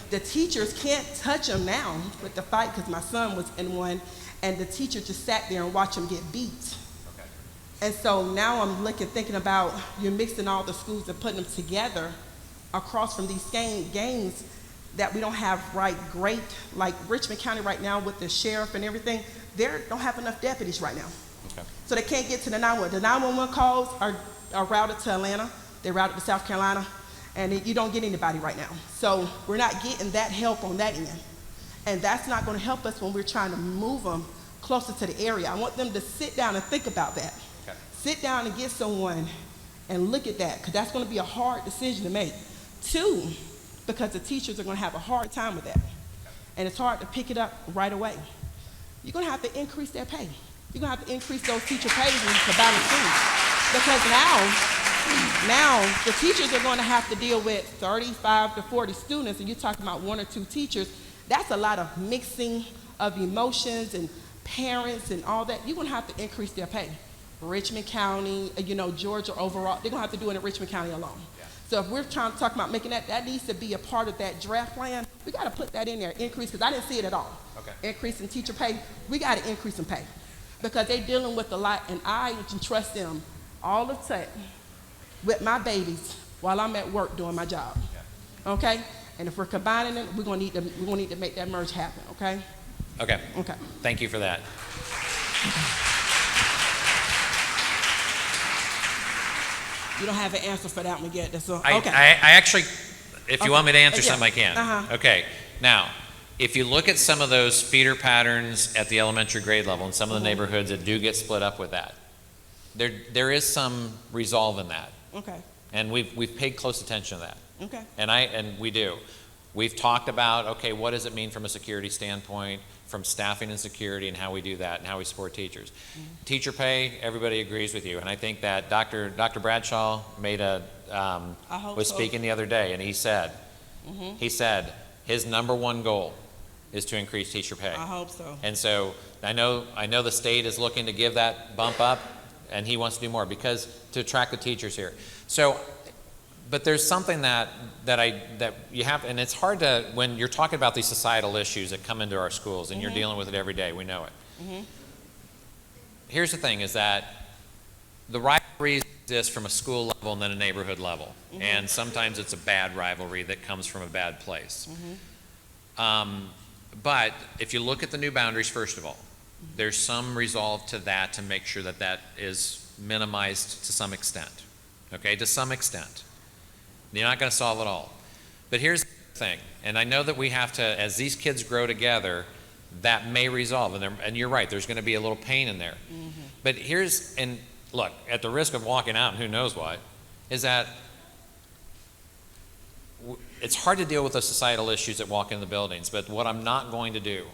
the teachers can't touch them now with the fight, because my son was in one, and the teacher just sat there and watched him get beat. And so now I'm thinking about, you're mixing all the schools and putting them together across from these gangs that we don't have great, like Richmond County right now with the sheriff and everything, they don't have enough deputies right now. Okay. So they can't get to the 911. The 911 calls are routed to Atlanta, they're routed to South Carolina, and you don't get anybody right now. So we're not getting that help on that end. And that's not going to help us when we're trying to move them closer to the area. I want them to sit down and think about that. Okay. Sit down and get someone and look at that, because that's going to be a hard decision to make. 2, because the teachers are going to have a hard time with that. And it's hard to pick it up right away. You're going to have to increase their pay. You're going to have to increase those teacher pays to balance things. Because now the teachers are going to have to deal with 35 to 40 students, and you're talking about 1 or 2 teachers. That's a lot of mixing of emotions and parents and all that. You're going to have to increase their pay. Richmond County, Georgia overall, they're going to have to do it in Richmond County alone. So if we're trying to talk about making that needs to be a part of that draft plan. We got to put that in there, increase, because I didn't see it at all. Okay. Increase in teacher pay, we got to increase in pay, because they're dealing with a lot, and I can trust them all the time with my babies while I'm at work doing my job. Okay? And if we're combining them, we're going to need to make that merge happen. Okay? Okay. Okay. Thank you for that. You don't have an answer for that one yet. That's all. I Okay. actually, if you want me to answer Yeah. something, I can. Uh-huh. Okay. Now, if you look at some of those feeder patterns at the elementary grade level and some of the neighborhoods that do get split up with that, there is some resolve in that. Okay. And we've paid close attention to that. Okay. And we do. We've talked about, okay, what does it mean from a security standpoint, from staffing and security, and how we do that, and how we support teachers. Teacher pay, everybody agrees with you, and I think that Dr. Bradshaw was speaking the other day, and he said his number one goal is to increase teacher pay. I hope so. And so I know the state is looking to give that bump up, and he wants to do more because to attract the teachers here. So, but there's something that you have, and it's hard to, when you're talking about these societal issues that come into our schools, and you're dealing with it every day, we know it. Here's the thing, is that the rivalries exist from a school level and then a neighborhood level, and sometimes it's a bad rivalry that comes from a bad place. But if you look at the new boundaries, first of all, there's some resolve to that to make sure that that is minimized to some extent. Okay, to some extent. You're not going to solve it all. But here's the thing, and I know that we have to, as these kids grow together, that may resolve, and you're right, there's going to be a little pain in there. But and look, at the risk of walking out and who knows what, is that it's hard to deal with the societal issues that walk in the buildings, but what I'm not going to do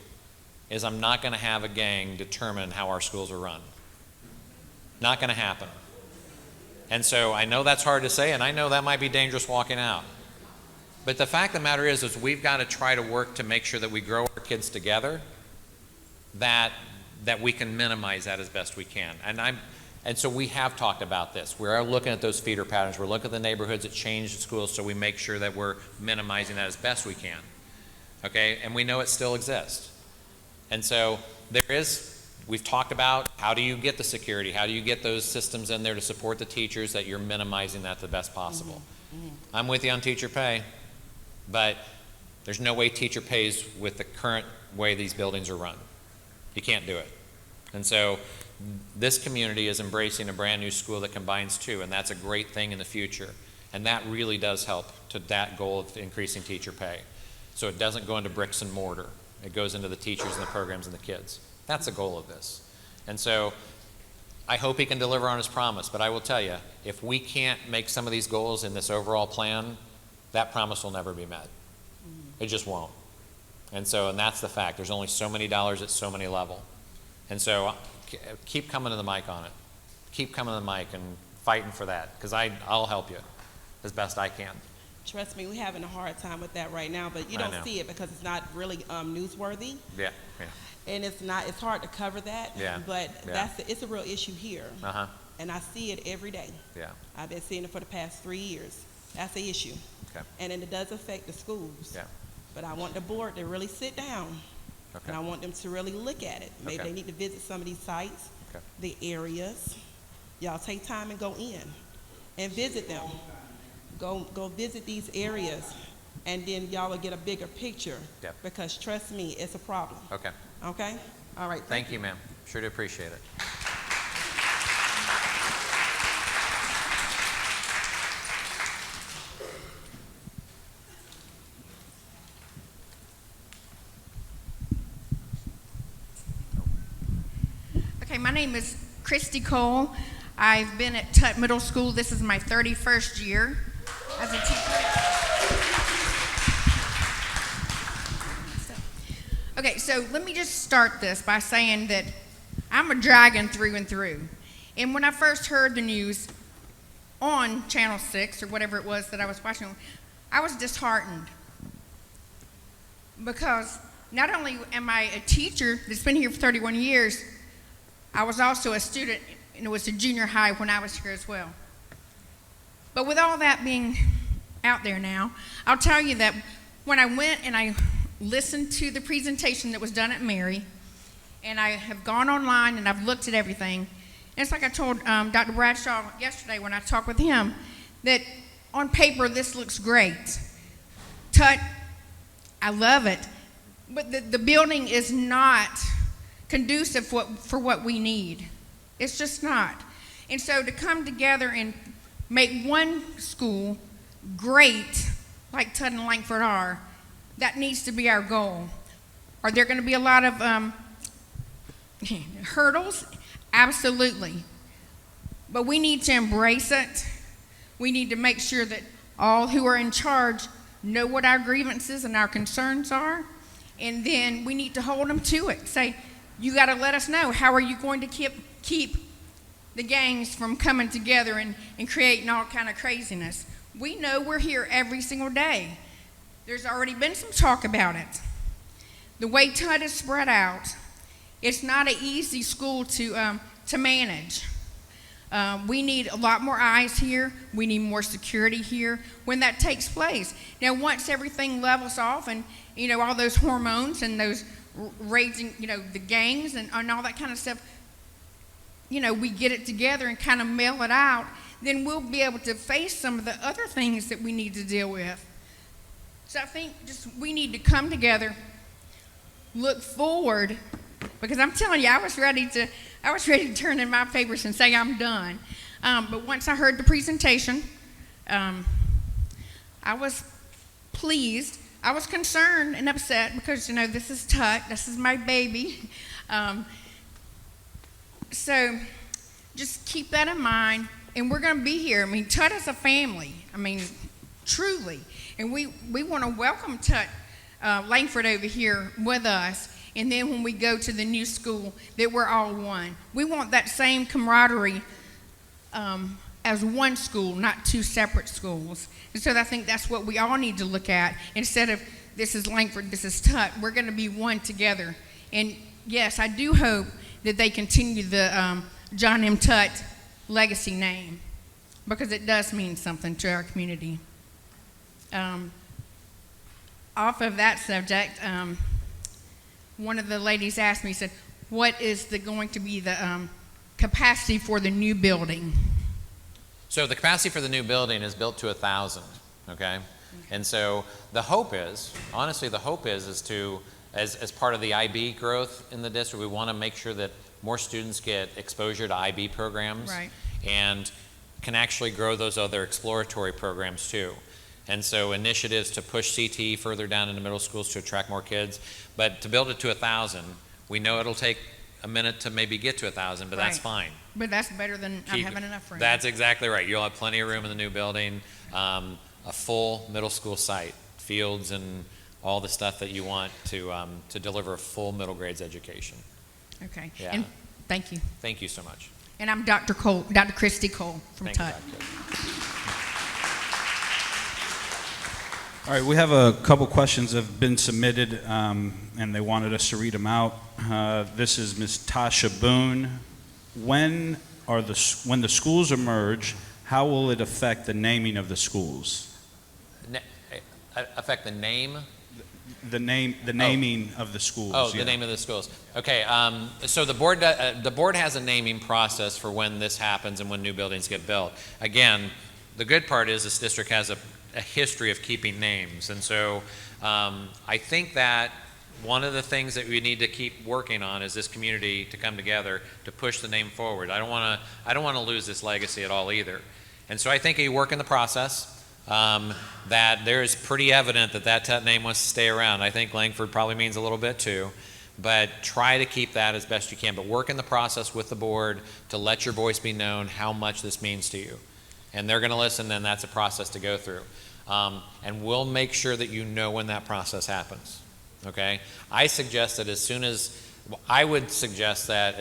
is I'm not going to have a gang determine how our schools are run. Not going to happen. And so I know that's hard to say, and I know that might be dangerous walking out. But the fact of the matter is we've got to try to work to make sure that we grow our kids together, that we can minimize that as best we can. And so we have talked about this. We're looking at those feeder patterns. We're looking at the neighborhoods that change the schools, so we make sure that we're minimizing that as best we can. Okay? And we know it still exists. And so we've talked about how do you get the security, how do you get those systems in there to support the teachers, that you're minimizing that the best possible. I'm with you on teacher pay, but there's no way teacher pays with the current way these buildings are run. You can't do it. And so this community is embracing a brand new school that combines two, and that's a great thing in the future. And that really does help to that goal of increasing teacher pay. So it doesn't go into bricks and mortar. It goes into the teachers and the programs and the kids. That's the goal of this. And so I hope he can deliver on his promise, but I will tell you, if we can't make some of these goals in this overall plan, that promise will never be met. It just won't. And that's the fact. There's only so many dollars at so many level. And so keep coming to the mic on it. Keep coming to the mic and fighting for that, because I'll help you as best I can. Trust me, we're having a hard time with that right now, but you I don't know. see it because it's not really newsworthy. Yeah, yeah. And it's hard to cover that. Yeah, But yeah. it's a real issue here. Uh-huh. And I see it every day. Yeah. I've been seeing it for the past 3 years. That's the issue. Okay. And then it does affect the schools. Yeah. But I want the board to really sit down. Okay. And I want them to really look at it. Maybe Okay. they need to visit some of these sites, Okay. the areas. Y'all take time and go in and visit them. Go visit these areas, and then y'all will get a bigger picture. Yep. Because trust me, it's a problem. Okay. Okay? All right. Thank you, ma'am. Sure do appreciate it. Okay, my name is Christy Cole. I've been at Tutt Middle School. This is my 31st year as a teacher. Okay, so let me just start this by saying that I'm a dragon through and through. And when I first heard the news on Channel 6 or whatever it was that I was watching, I was disheartened. Because not only am I a teacher that's been here for 31 years, I was also a student, and it was a junior high when I was here as well. But with all that being out there now, I'll tell you that when I went and I listened to the presentation that was done at Mary, and I have gone online and I've looked at everything, and it's like I told Dr. Bradshaw yesterday when I talked with him, that on paper this looks great. Tutt, I love it, but the building is not conducive for what we need. It's just not. And so to come together and make one school great, like Tutt and Langford are, that needs to be our goal. Are there going to be a lot of hurdles? Absolutely. But we need to embrace it. We need to make sure that all who are in charge know what our grievances and our concerns are, and then we need to hold them to it. Say, you got to let us know, how are you going to keep the gangs from coming together and creating all kind of craziness? We know we're here every single day. There's already been some talk about it. The way Tutt is spread out, it's not an easy school to manage. We need a lot more eyes here. We need more security here when that takes place. Now, once everything levels off and, all those hormones and those raging, the gangs and all that kind of stuff, we get it together and kind of mail it out, then we'll be able to face some of the other things that we need to deal with. So I think we need to come together, look forward, because I'm telling you, I was ready to turn in my papers and say I'm done. But once I heard the presentation, I was pleased. I was concerned and upset because, this is Tutt. This is my baby. So just keep that in mind. And we're going to be here. Tutt is a family. Truly. And we want to welcome Tutt Langford over here with us. And then when we go to the new school, that we're all one. We want that same camaraderie as one school, not two separate schools. And so I think that's what we all need to look at. Instead of this is Langford, this is Tutt, we're going to be one together. And yes, I do hope that they continue the John M. Tutt legacy name, because it does mean something to our community. Off of that subject, one of the ladies asked me, said, what is going to be the capacity for the new building? So the capacity for the new building is built to 1,000, okay? And so the hope is, honestly, the hope is to as part of the IB growth in the district, we want to make sure that more students get exposure to IB programs Right. and can actually grow those other exploratory programs too. And so initiatives to push CTE further down into middle schools to attract more kids, but to build it to 1,000, we know it'll take a minute to maybe get to 1,000, but that's Right. fine. But that's better than not Keep having it. enough room. That's exactly right. You'll have plenty of room in the new building, a full middle school site, fields and all the stuff that you want to deliver a full middle grades education. Okay. Yeah. And thank you. Thank you so much. And I'm Dr. Cole, Dr. Christy Cole from Thank you, Tutt. Dr. All right, we have a couple questions that have been submitted, and they wanted us to read them out. This is Ms. Tasha Boone. When the schools are merged, how will it affect the naming of the schools? Affect the name? The naming of the schools. Oh, yeah. the name of the schools. Okay, so the board has a naming process for when this happens and when new buildings get built. Again, the good part is this district has a history of keeping names, and so I think that one of the things that we need to keep working on is this community to come together to push the name forward. I don't want to lose this legacy at all either, and so I think you work in the process. That there is pretty evident that Tutt name wants to stay around. I think Langford probably means a little bit too, but try to keep that as best you can. But work in the process with the board to let your voice be known how much this means to you. And they're going to listen, and that's a process to go through. And we'll make sure that you know when that process happens. Okay? I would suggest that as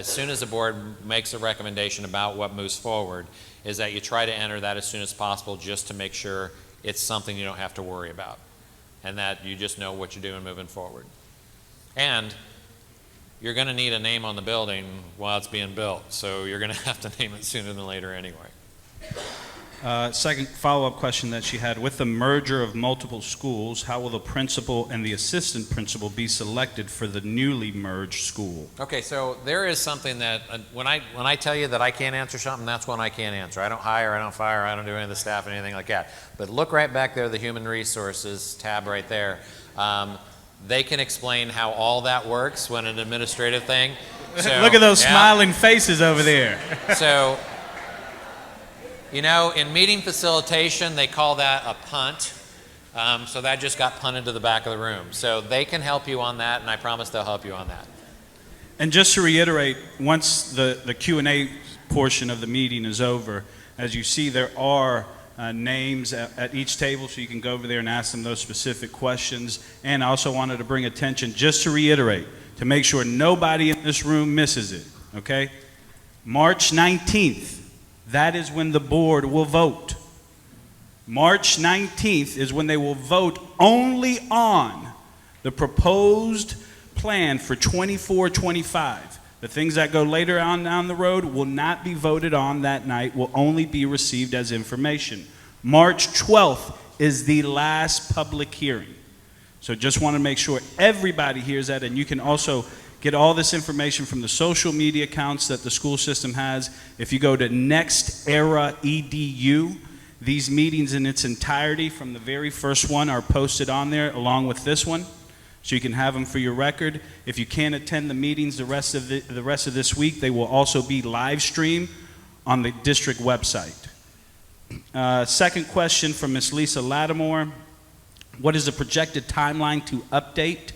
soon as the board makes a recommendation about what moves forward, is that you try to enter that as soon as possible just to make sure it's something you don't have to worry about and that you just know what you're doing moving forward. And you're going to need a name on the building while it's being built, so you're going to have to name it sooner than later anyway. Second follow-up question that she had, with the merger of multiple schools, how will the principal and the assistant principal be selected for the newly merged school? Okay, so there is something that, when I tell you that I can't answer something, that's when I can't answer. I don't hire, I don't fire, I don't do any of the staff, anything like that. But look right back there, the Human Resources tab right there. They can explain how all that works when an administrative thing. So, look at those smiling faces over there. So, you know, in meeting facilitation, they call that a punt. So that just got punted to the back of the room. So they can help you on that, and I promise they'll help you on that. And just to reiterate, once the Q&A portion of the meeting is over, as you see, there are names at each table, so you can go over there and ask them those specific questions. And I also wanted to bring attention, just to reiterate, to make sure nobody in this room misses it, okay? March 19th. That is when the board will vote. March 19th is when they will vote only on the proposed plan for 24-25. The things that go later on down the road will not be voted on that night, will only be received as information. March 12th is the last public hearing. So just want to make sure everybody hears that, and you can also get all this information from the social media accounts that the school system has. If you go to Next Era EDU, these meetings in its entirety from the very first one are posted on there along with this one, so you can have them for your record. If you can't attend the meetings the rest of this week, they will also be live streamed on the district website. Second question from Ms. Lisa Lattimore. What is the projected timeline to update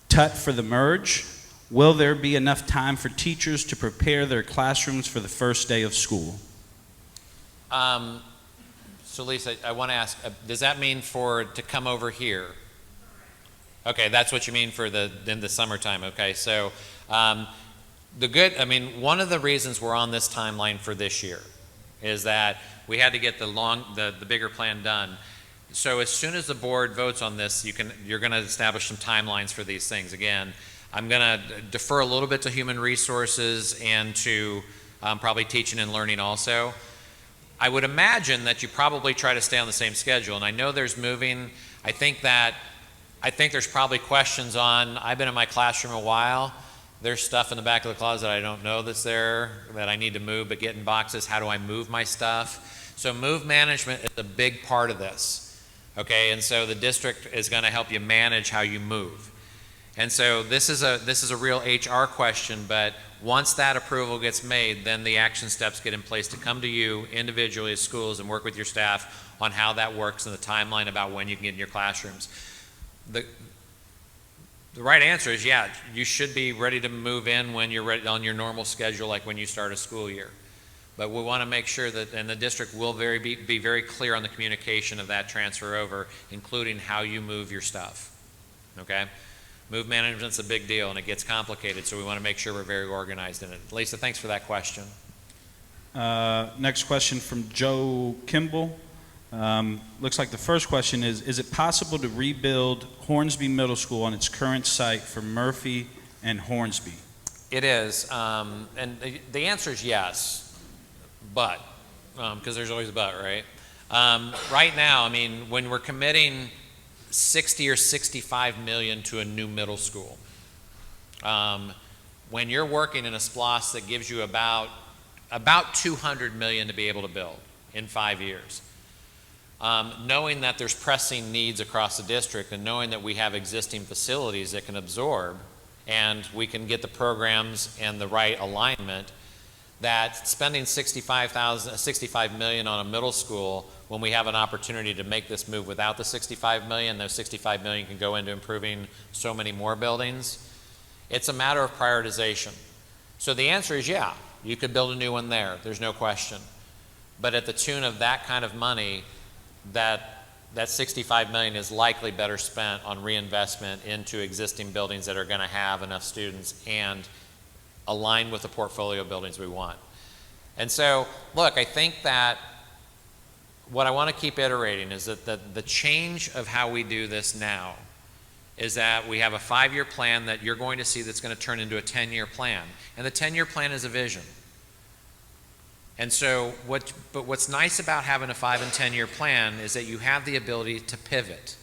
Tutt for the merge? Will there be enough time for teachers to prepare their classrooms for the first day of school? So Lisa, I want to ask, does that mean to come over here? Okay, that's what you mean in the summertime. Okay, so one of the reasons we're on this timeline for this year is that we had to get the bigger plan done. So as soon as the board votes on this, you're going to establish some timelines for these things. Again, I'm going to defer a little bit to human resources and to probably teaching and learning also. I would imagine that you probably try to stay on the same schedule. And I know there's moving. I think there's probably questions on, I've been in my classroom a while. There's stuff in the back of the closet I don't know that's there that I need to move, but get in boxes. How do I move my stuff? So move management is a big part of this. Okay, and so the district is going to help you manage how you move. And so this is a real HR question, but once that approval gets made, then the action steps get in place to come to you individually as schools and work with your staff on how that works and the timeline about when you can get in your classrooms. The right answer is, yeah, you should be ready to move in when you're ready on your normal schedule, like when you start a school year. But we want to make sure that, and the district will be very clear on the communication of that transfer over, including how you move your stuff, okay? Move management's a big deal, and it gets complicated, so we want to make sure we're very organized in it. Lisa, thanks for that question. Next question from Joe Kimball. Looks like the first question is it possible to rebuild Hornsby Middle School on its current site for Murphy and Hornsby? It is, and the answer is yes, but, because there's always a but, right? Right now, I mean, when we're committing 60 or 65 million to a new middle school, when you're working in a SPLOST that gives you about 200 million to be able to build in 5 years, knowing that there's pressing needs across the district and knowing that we have existing facilities that can absorb and we can get the programs and the right alignment, that spending 65 million on a middle school when we have an opportunity to make this move without the 65 million, those 65 million can go into improving so many more buildings. It's a matter of prioritization. So the answer is yeah, you could build a new one there, there's no question. But at the tune of that kind of money, that 65 million is likely better spent on reinvestment into existing buildings that are going to have enough students and align with the portfolio buildings we want. And so, look, I think that what I want to keep iterating is that the change of how we do this now is that we have a 5-year plan that you're going to see that's going to turn into a 10-year plan. And the 10-year plan is a vision. And so, what's nice about having a 5 and 10-year plan is that you have the ability to pivot.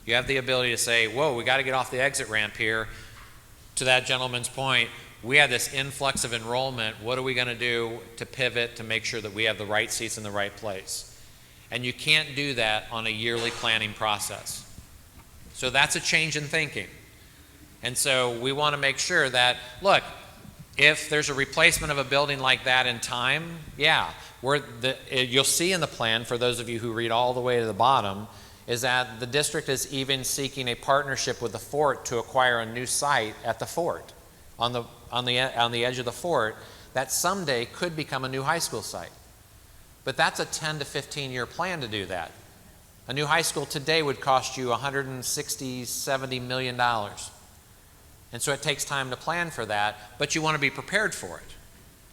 You have the ability to say, whoa, we got to get off the exit ramp here. To that gentleman's point, we have this influx of enrollment. What are we going to do to pivot to make sure that we have the right seats in the right place? And you can't do that on a yearly planning process. So that's a change in thinking. And so we want to make sure that, look, if there's a replacement of a building like that in time, yeah, you'll see in the plan, for those of you who read all the way to the bottom, is that the district is even seeking a partnership with the fort to acquire a new site at the fort on the edge of the fort that someday could become a new high school site. But that's a 10 to 15 year plan to do that. A new high school today would cost you $160, $70 million. And so it takes time to plan for that, but you want to be prepared for it.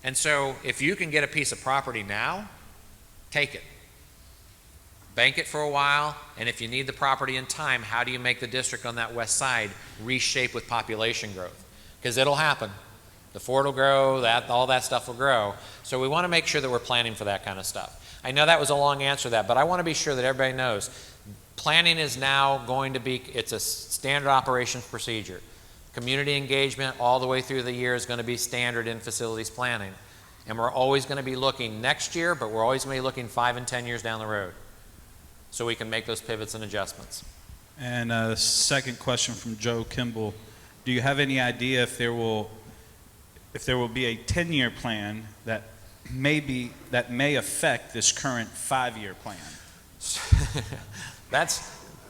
And so if you can get a piece of property now, take it. Bank it for a while, and if you need the property in time, how do you make the district on that west side reshape with population growth? Because it'll happen. The fort will grow, all that stuff will grow. So we want to make sure that we're planning for that kind of stuff. I know that was a long answer to that, but I want to be sure that everybody knows planning is now going to be, it's a standard operations procedure. Community engagement all the way through the year is going to be standard in facilities planning. And we're always going to be looking next year, but we're always going to be looking 5 and 10 years down the road so we can make those pivots and adjustments. And a second question from Joe Kimball. Do you have any idea if there will be a 10-year plan that may affect this current 5-year plan?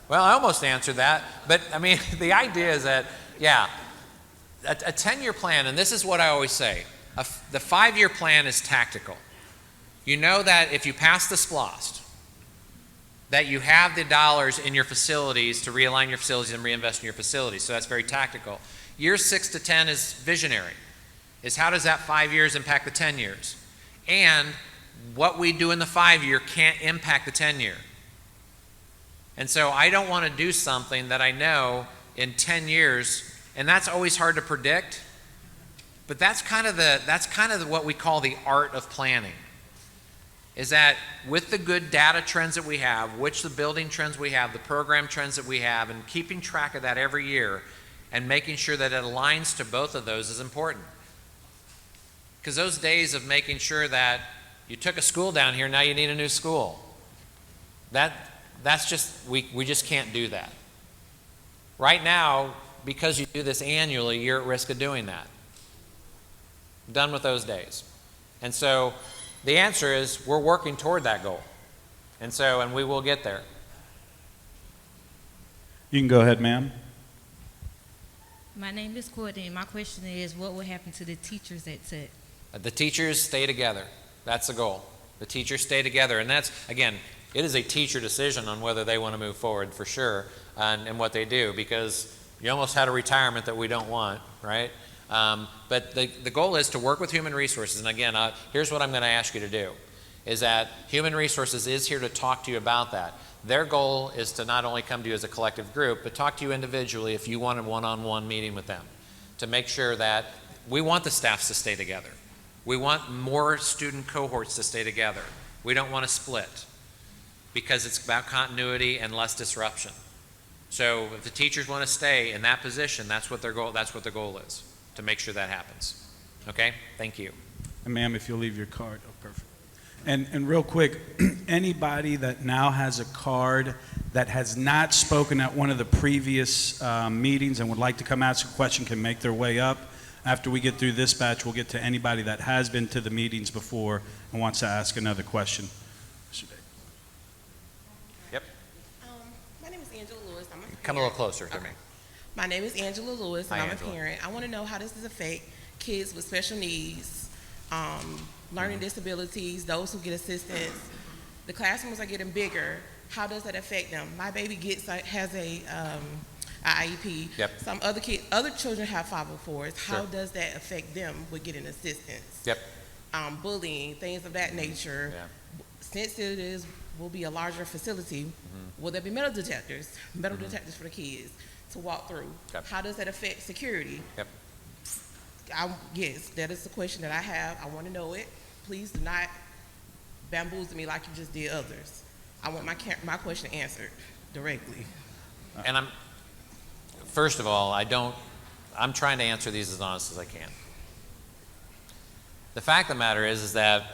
Well, I almost answered that, but I mean, the idea is that, yeah, a 10-year plan, and this is what I always say, the 5-year plan is tactical. You know that if you pass the SPLOST, that you have the dollars in your facilities to realign your facilities and reinvest in your facilities, so that's very tactical. Years 6 to 10 is visionary, is how does that 5 years impact the 10 years? And what we do in the 5-year can't impact the 10-year. And so I don't want to do something that I know in 10 years, and that's always hard to predict, but that's kind of what we call the art of planning, is that with the good data trends that we have, which the building trends we have, the program trends that we have, and keeping track of that every year and making sure that it aligns to both of those is important. Because those days of making sure that you took a school down here, now you need a new school, that's just, we just can't do that. Right now, because you do this annually, you're at risk of doing that. Done with those days. And so the answer is we're working toward that goal. And we will get there. You can go ahead, ma'am. My name is Courtney, and my question is, what will happen to the teachers at Tutt? The teachers stay together. That's the goal. The teachers stay together. And that's, again, it is a teacher decision on whether they want to move forward for sure and what they do, because you almost had a retirement that we don't want, right? But the goal is to work with human resources. And again, here's what I'm going to ask you to do, is that human resources is here to talk to you about that. Their goal is to not only come to you as a collective group, but talk to you individually if you want a one-on-one meeting with them, to make sure that we want the staffs to stay together. We want more student cohorts to stay together. We don't want to split, because it's about continuity and less disruption. So if the teachers want to stay in that position, that's what their goal is, to make sure that happens. Okay? Thank you. And ma'am, if you'll leave your card. Oh, perfect. And real quick, anybody that now has a card that has not spoken at one of the previous meetings and would like to come ask a question can make their way up. After we get through this batch, we'll get to anybody that has been to the meetings before and wants to ask another question. Yep. My name is Angela Lewis. I'm a parent. Come a little closer to me. My name is Angela Lewis, and Hi, I'm Angela. a parent. I want to know how does this affect kids with special needs, learning disabilities, those who get assistance. The classrooms are getting bigger. How does that affect them? My baby has a IEP. Yep. Some other children have 504s. How Sure. does that affect them with getting assistance? Yep. Bullying, things of that nature. Yeah. Since will be a larger facility, will there be metal detectors for the kids to walk through? Yep. How does that affect security? Yep. Yes, that is the question that I have. I want to know it. Please do not bamboozle me like you just did others. I want my question answered directly. And first of all, I'm trying to answer these as honest as I can. The fact of the matter is that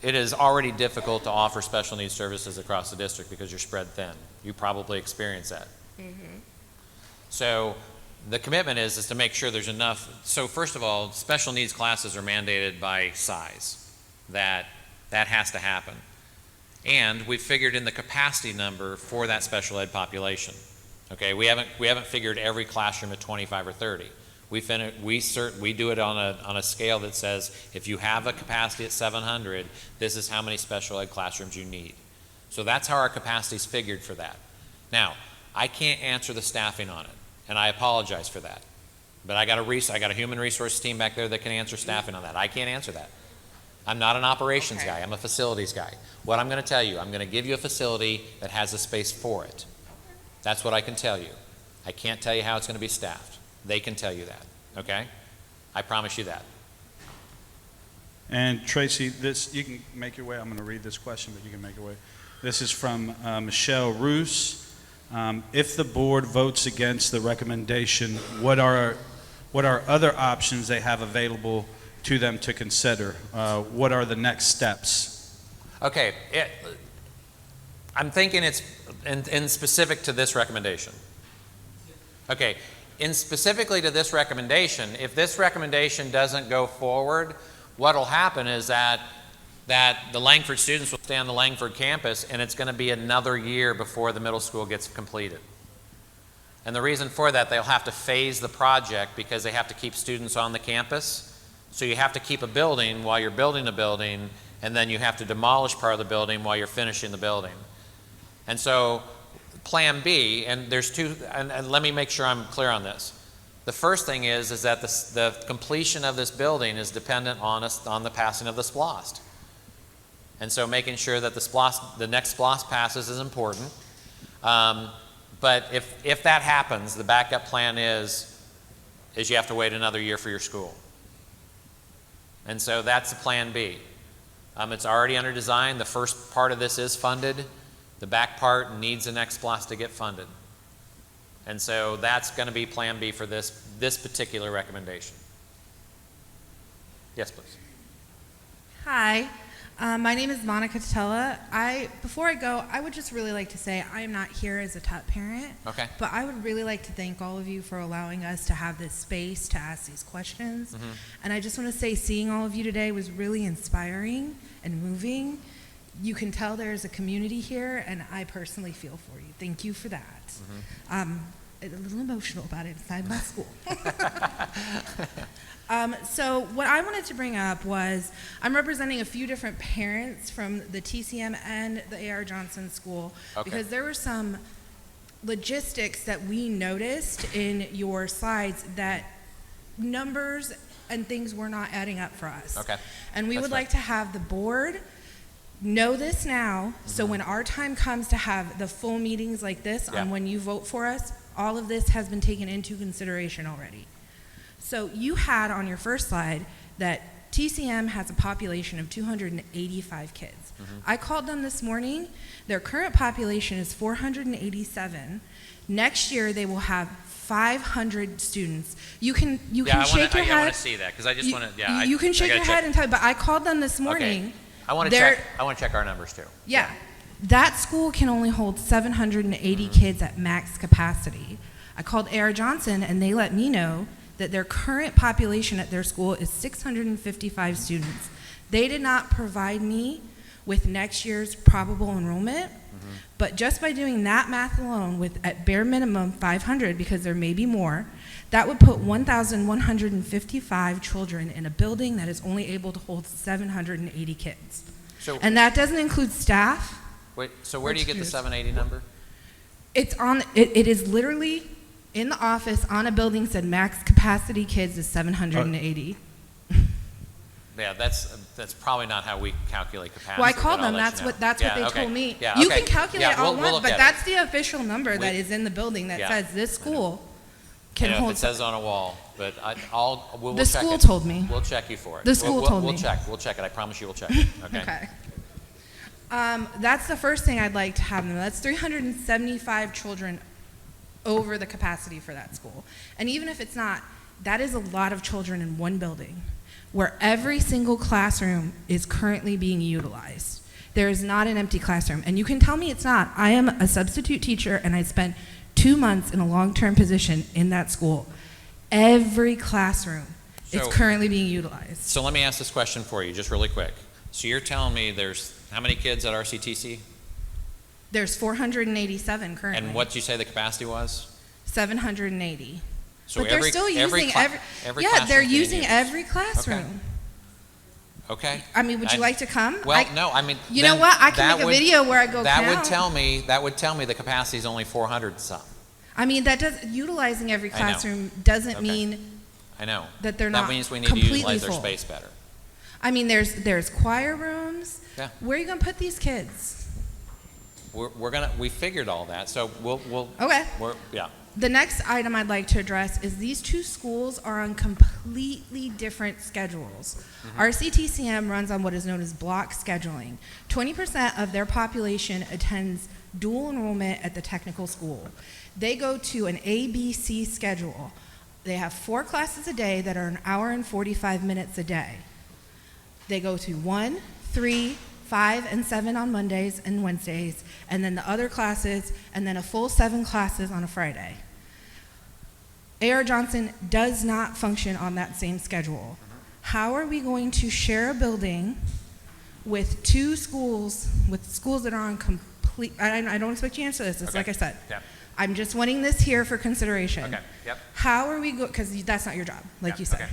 it is already difficult to offer special needs services across the district because you're spread thin. You probably experience that. Mm-hmm. So the commitment is to make sure there's enough. So first of all, special needs classes are mandated by size. That has to happen. And we've figured in the capacity number for that special ed population. Okay, we haven't figured every classroom at 25 or 30. We do it on a scale that says if you have a capacity at 700, this is how many special ed classrooms you need. So that's how our capacity is figured for that. Now, I can't answer the staffing on it, and I apologize for that. But I got a human resource team back there that can answer staffing on that. I can't answer that. I'm not an operations guy. I'm a facilities guy. What I'm going to tell you, I'm going to give you a facility that has the space for it. That's what I can tell you. I can't tell you how it's going to be staffed. They can tell you that, okay? I promise you that. And Tracy, you can make your way. I'm going to read this question, but you can make your way. This is from Michelle Roos. If the board votes against the recommendation, what are other options they have available to them to consider? What are the next steps? Okay, I'm thinking it's in specific to this recommendation. Okay, in specifically to this recommendation, if this recommendation doesn't go forward, what will happen is that the Langford students will stay on the Langford campus, and it's going to be another year before the middle school gets completed. And the reason for that, they'll have to phase the project because they have to keep students on the campus. So you have to keep a building while you're building a building, and then you have to demolish part of the building while you're finishing the building. And so Plan B, and there's two, and let me make sure I'm clear on this. The first thing is that the completion of this building is dependent on the passing of the SPLOST. And so making sure that the next SPLOST passes is important. But if that happens, the backup plan is you have to wait another year for your school. And so that's the Plan B. It's already under design. The first part of this is funded. The back part needs the next SPLOST to get funded. And so that's going to be Plan B for this particular recommendation. Yes, please. Hi. My name is Monica Tatella. Before I go, I would just really like to say I am not here as a Tutt parent. Okay. But I would really like to thank all of you for allowing us to have this space to ask these questions. Mhm. And I just want to say seeing all of you today was really inspiring and moving. You can tell there's a community here, and I personally feel for you. Thank you for that. A little emotional about it inside my school. So what I wanted to bring up was I'm representing a few different parents from the TCM and the A.R. Johnson School because there were some logistics that we noticed in your slides that numbers and things were not adding up for us. Okay. And we That's would fine. like to have the board know this now, so when our time comes to have the full meetings like this Yeah. on when you vote for us, all of this has been taken into consideration already. So you had on your first slide that TCM has a population of 285 kids. I called them this morning. Their current population is 487. Next year they will have 500 students. You can shake your head. I want to see that because I just want to. Yeah. You can shake your head and tell me, but I called them this morning. Okay. I want to check. I want to check our numbers too. Yeah. That school can only hold 780 kids at max capacity. I called A.R. Johnson and they let me know that their current population at their school is 655 students. They did not provide me with next year's probable enrollment, but just by doing that math alone with at bare minimum 500, because there may be more, that would put 1,155 children in a building that is only able to hold 780 kids. So, And that doesn't include staff. wait. So where do you get the 780 number? It's on, it is literally in the office on a building said max capacity kids is 780. Yeah, that's probably not how we calculate capacity. Well, I called but I'll them, let that's you know. what Yeah, they okay. told me. Yeah, You okay. can calculate Yeah, all we'll one, look but at that's the official number that is in the building that Yeah. says this school I can know if hold. it says on a wall, but we'll The check school it. told me. We'll check you for it. The school told We'll me. check. We'll check it. I promise you we'll check it. Okay. Okay. That's the first thing I'd like to have them. That's 375 children over the capacity for that school. And even if it's not, that is a lot of children in one building where every single classroom is currently being utilized. There is not an empty classroom. And you can tell me it's not. I am a substitute teacher and I spent 2 months in a long-term position in that school. Every classroom is So- currently being utilized. So let me ask this question for you, just really quick. So you're telling me there's how many kids at RCTC? There's 487 currently. And what did you say the capacity was? 780. So But they're every- still every using cla- every. every Yeah, classroom's they're being using used. every classroom. Okay. I mean, would you like to come? Well, no. I mean, You know then what? I can that make a would- video where I go That count. would tell me the capacity is only 400 some. I mean, that does utilizing every I know. classroom doesn't Okay. mean. I know. That they're That not means we need to completely utilize their full. space better. I mean, there's choir rooms. Yeah. Where are you going to put these kids? We figured all that, so we'll. Okay. Yeah. The next item I'd like to address is these two schools are on completely different schedules. RCTCM runs on what is known as block scheduling. 20% of their population attends dual enrollment at the technical school. They go to an ABC schedule. They have 4 classes a day that are an hour and 45 minutes a day. They go to 1, 3, 5, and 7 on Mondays and Wednesdays, and then the other classes, and then a full 7 classes on a Friday. A.R. Johnson does not function on that same schedule. How are we going to share a building with 2 schools, with schools that are on complete, I don't expect you to answer this, it's Okay. like I said. Yeah. I'm just wanting this here for consideration. Okay. Yep. How are we going, because that's not your job, like Yeah, you said. Okay.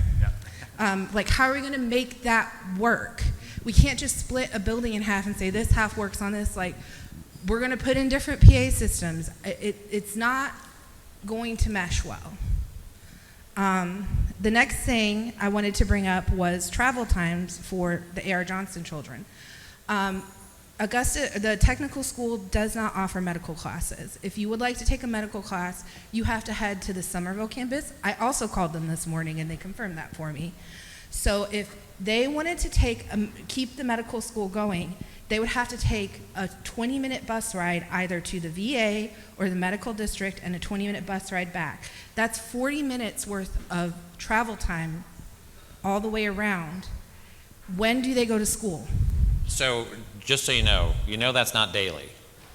Yeah. Like, how are we going to make that work? We can't just split a building in half and say this half works on this. Like, we're going to put in different PA systems. It's not going to mesh well. The next thing I wanted to bring up was travel times for the A.R. Johnson children. Augusta, the technical school does not offer medical classes. If you would like to take a medical class, you have to head to the Somerville campus. I also called them this morning and they confirmed that for me. So if they wanted to keep the medical school going, they would have to take a 20-minute bus ride either to the VA or the medical district and a 20-minute bus ride back. That's 40 minutes worth of travel time all the way around. When do they go to school? So just so you know that's not daily.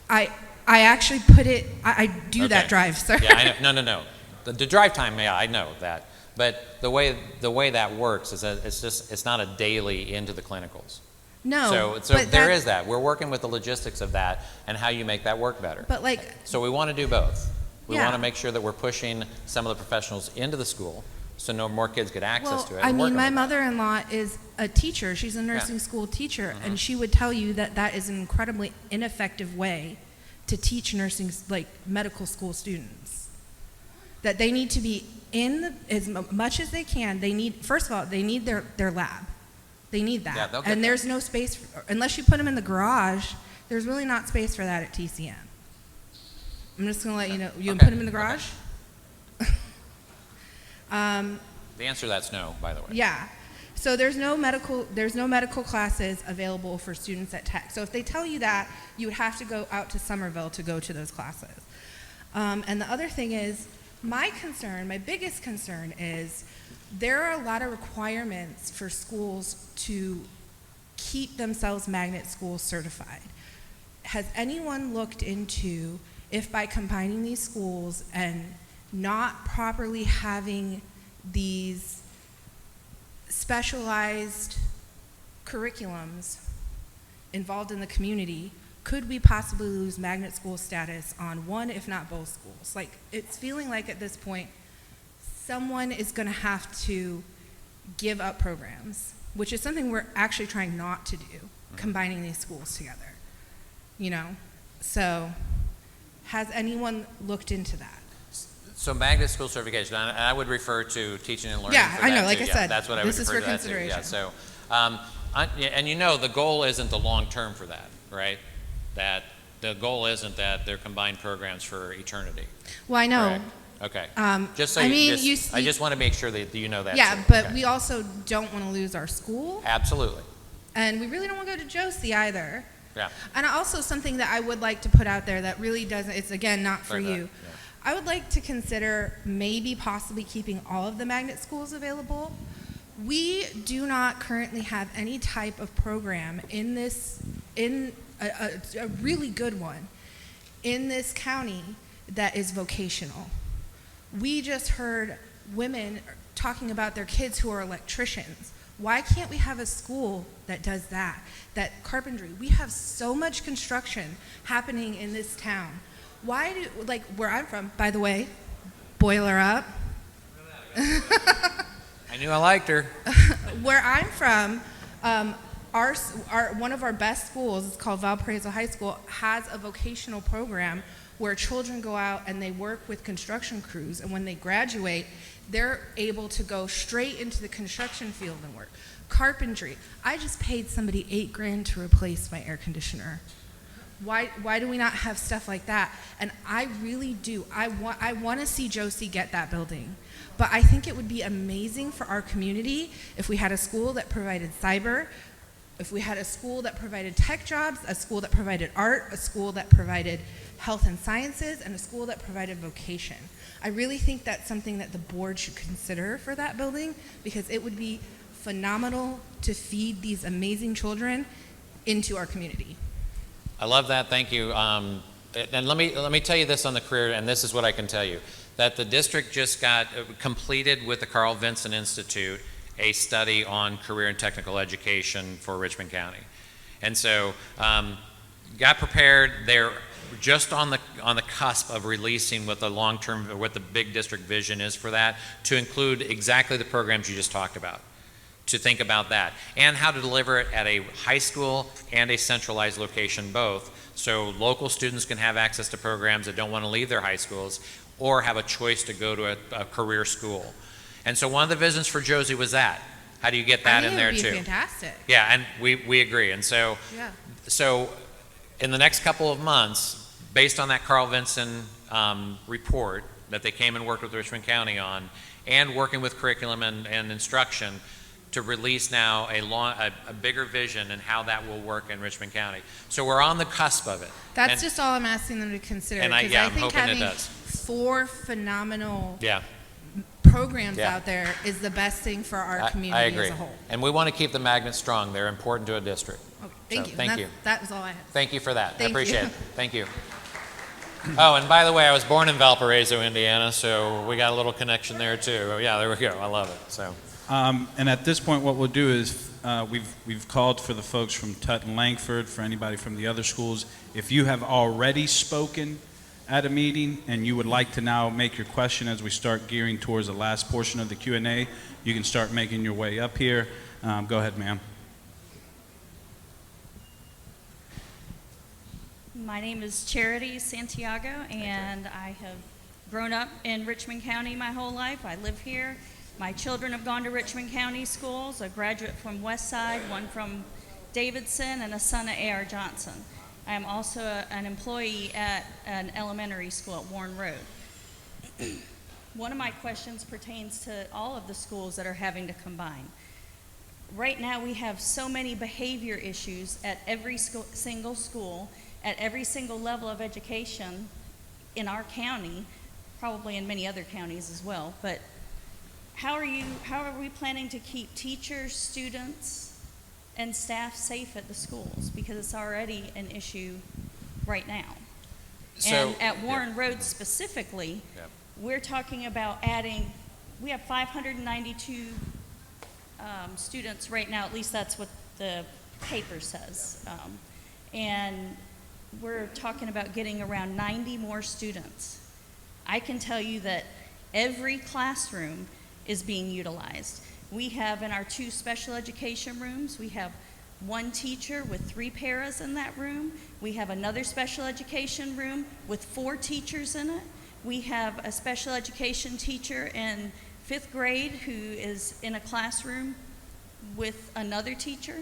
I actually put it, I do that Okay. drive, sir. Yeah, I know. No. The drive time, yeah, I know that. But the way that works is that it's not a daily into the clinicals. No. So but there is that. We're working with the logistics of that and how you make that work better. But like, So we want to do both. We Yeah. want to make sure that we're pushing some of the professionals into the school so no more kids get access well, to it. I and mean, working my with that. mother-in-law is a teacher. She's a nursing school teacher, Mm-hmm. and she would tell you that that is an incredibly ineffective way to teach nursing, like medical school students. That they need to be as much as they can. They need, first of all, they need their lab. They need that. Yeah, they'll get and that. there's no space, unless you put them in the garage, there's really not space for that at TCM. I'm just going to let you know. You can Okay. put them in the garage? The answer to that's no, by the way. Yeah. So there's no medical classes available for students at Tech. So if they tell you that, you would have to go out to Somerville to go to those classes. And the other thing is, my biggest concern is there are a lot of requirements for schools to keep themselves magnet school certified. Has anyone looked into if by combining these schools and not properly having these specialized curriculums involved in the community, could we possibly lose magnet school status on one, if not both schools? Like, it's feeling like at this point, someone is going to have to give up programs, which is something we're actually trying not to do, combining these schools together. You know? So, has anyone looked into that? So magnet school certification, and I would refer to teaching and learning. Yeah, for I know, that like too. I Yeah, said, that's what I this would is refer for to that too. Yeah, consideration. so, and you know, the goal isn't the long term for that, right? That the goal isn't that they're combined programs for eternity. Well, I know. Correct? Okay. Just so I you mean, just, I just want to make sure that you know that. Yeah, too. but Okay. we also don't want to lose our school, Absolutely. and we really don't want to go to Josie either. Yeah. And also something that I would like to put out there that really doesn't, it's again not for Sorry about you. that. Yeah. I would like to consider maybe possibly keeping all of the magnet schools available. We do not currently have any type of program in a really good one in this county that is vocational. We just heard women talking about their kids who are electricians. Why can't we have a school that does that? That carpentry. We have so much construction happening in this town. Why do, like where I'm from, by the way, boiler up. I knew I liked her. Where I'm from, one of our best schools, it's called Valparaiso High School, has a vocational program where children go out and they work with construction crews, and when they graduate, they're able to go straight into the construction field and work. Carpentry. I just paid somebody $8,000 to replace my air conditioner. Why do we not have stuff like that? And I really do. I want to see Josie get that building. But I think it would be amazing for our community if we had a school that provided cyber, if we had a school that provided tech jobs, a school that provided art, a school that provided health and sciences, and a school that provided vocation. I really think that's something that the board should consider for that building, because it would be phenomenal to feed these amazing children into our community. I love that. Thank you. And let me tell you this on the career, and this is what I can tell you, that the district just got completed with the Carl Vinson Institute a study on career and technical education for Richmond County. And so got prepared. They're just on the cusp of releasing what the long-term, what the big district vision is for that, to include exactly the programs you just talked about, to think about that, and how to deliver it at a high school and a centralized location both, so local students can have access to programs that don't want to leave their high schools or have a choice to go to a career school. And so one of the visions for Josie was that. How do you get that in there too? I think it would be fantastic. Yeah, and we agree. And so, so in the next couple of months, based on that Carl Vinson report that they came and worked with Richmond County on, and working with curriculum and instruction, to release now a bigger vision and how that will work in Richmond County. So we're on the cusp of it. That's just all I'm asking them to consider. And I I'm think hoping having it does. 4 phenomenal Yeah. programs Yeah. out there is the best thing for our community I agree. as a whole. And we want to keep the magnets strong. They're important to a district. Okay, Thank So, you. thank you. That was all I had. Thank you for that. I Thank appreciate you. it. Thank you. Oh, and by the way, I was born in Valparaiso, Indiana, so we got a little connection there too. Yeah, there we go. I love it. So, And at this point, what we'll do is we've called for the folks from Tutt and Langford, for anybody from the other schools. If you have already spoken at a meeting and you would like to now make your question as we start gearing towards the last portion of the Q&A, you can start making your way up here. Go ahead, ma'am. My name is Charity Santiago, and I have grown up in Richmond County my whole life. I live here. My children have gone to Richmond County schools, a graduate from Westside, one from Davidson, and a son at A.R. Johnson. I am also an employee at an elementary school at Warren Road. One of my questions pertains to all of the schools that are having to combine. Right now, we have so many behavior issues at every single school, at every single level of education in our county, probably in many other counties as well. But how are we planning to keep teachers, students, and staff safe at the schools? Because it's already an issue right now. So, and at Warren Road specifically, we're talking about adding, we have 592 students right now, at least that's what the paper says. And we're talking about getting around 90 more students. I can tell you that every classroom is being utilized. We have in our 2 special education rooms, we have 1 teacher with 3 paras in that room. We have another special education room with 4 teachers in it. We have a special education teacher in 5th grade who is in a classroom with another teacher.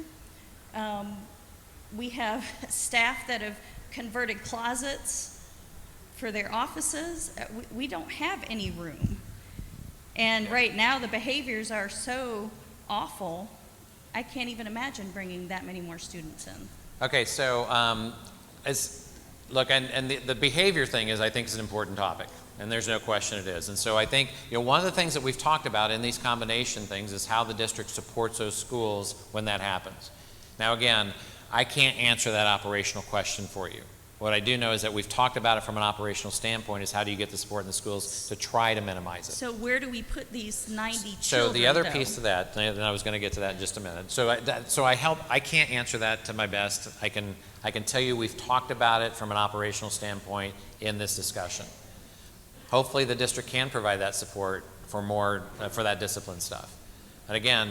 We have staff that have converted closets for their offices. We don't have any room. And right now the behaviors are so awful, I can't even imagine bringing that many more students in. okay, so look, and the behavior thing I think is an important topic, and there's no question it is. And so I think one of the things that we've talked about in these combination things is how the district supports those schools when that happens. Now again, I can't answer that operational question for you. What I do know is that we've talked about it from an operational standpoint, is how do you get the support in the schools to try to minimize it. So where do we put these 90 children, So the other though? piece to that, and I was going to get to that in just a minute. So I can't answer that to my best. I can tell you we've talked about it from an operational standpoint in this discussion. Hopefully the district can provide that support for more, for that discipline stuff. And again,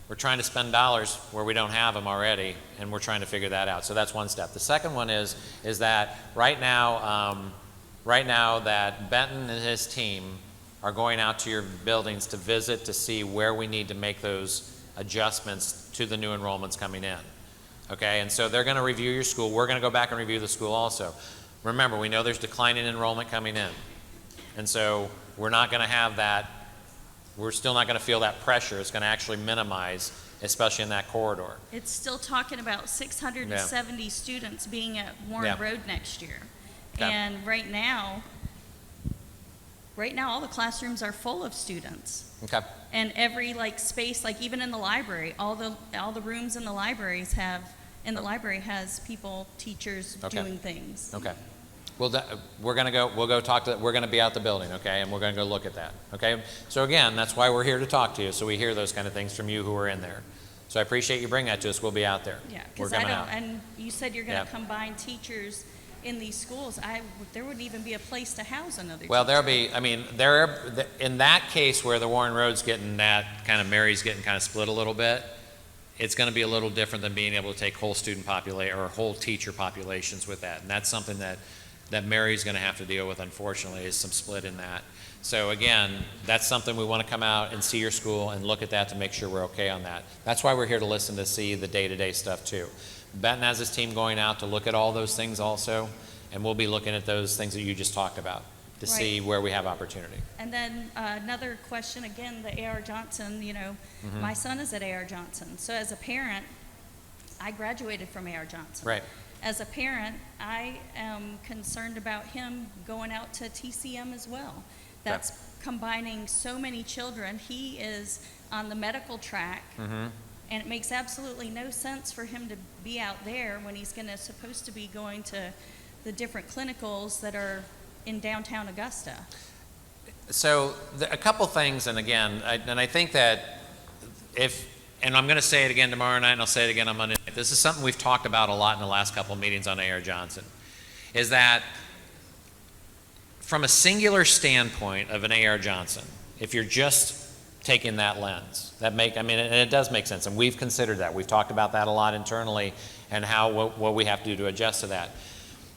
we're trying to spend dollars where we don't have them already, and we're trying to figure that out. So that's one step. The second one is that right now that Benton and his team are going out to your buildings to visit to see where we need to make those adjustments to the new enrollments coming in. Okay, and so they're going to review your school. We're going to go back and review the school also. Remember, we know there's declining enrollment coming in. And so we're not going to have that. We're still not going to feel that pressure. It's going to actually minimize, especially in that corridor. It's still talking about 670 students being at Warren Road next year. Yeah. And right now all the classrooms are full of students. Okay. And every space, even in the library, all the rooms in the libraries has people, teachers doing things. Okay. Well, we're going to be out the building, okay, and we're going to go look at that, okay? So again, that's why we're here to talk to you, so we hear those kind of things from you who are in there. So I appreciate you bringing that to us. We'll be out there. Yeah, we're because coming out. and you said you're going to combine teachers in these schools. There wouldn't even be a place to house another teacher. Well, there'll be, in that case where the Warren Road's getting that kind of, Mary's getting kind of split a little bit, it's going to be a little different than being able to take whole student population or whole teacher populations with that. And that's something that Mary's going to have to deal with, unfortunately, is some split in that. So again, that's something we want to come out and see your school and look at that to make sure we're okay on that. That's why we're here to listen to see the day-to-day stuff too. Benton has his team going out to look at all those things also, and we'll be looking at those things that you just talked about to see where we have opportunity. And then another question, again, the A.R. Johnson, my son is at A.R. Johnson. So as a parent, I graduated from A.R. Johnson. Right. As a parent, I am concerned about him going out to TCM as well. That's combining so many children. He is on the medical track And it makes absolutely no sense for him to be out there when he's supposed to be going to the different clinicals that are in downtown Augusta. So a couple things, and again, I think that and I'm going to say it again tomorrow night, and I'll say it again on Monday night. This is something we've talked about a lot in the last couple of meetings on A.R. Johnson, is that from a singular standpoint of an A.R. Johnson, if you're just taking that lens, and it does make sense, and we've considered that. We've talked about that a lot internally, and what we have to do to adjust to that.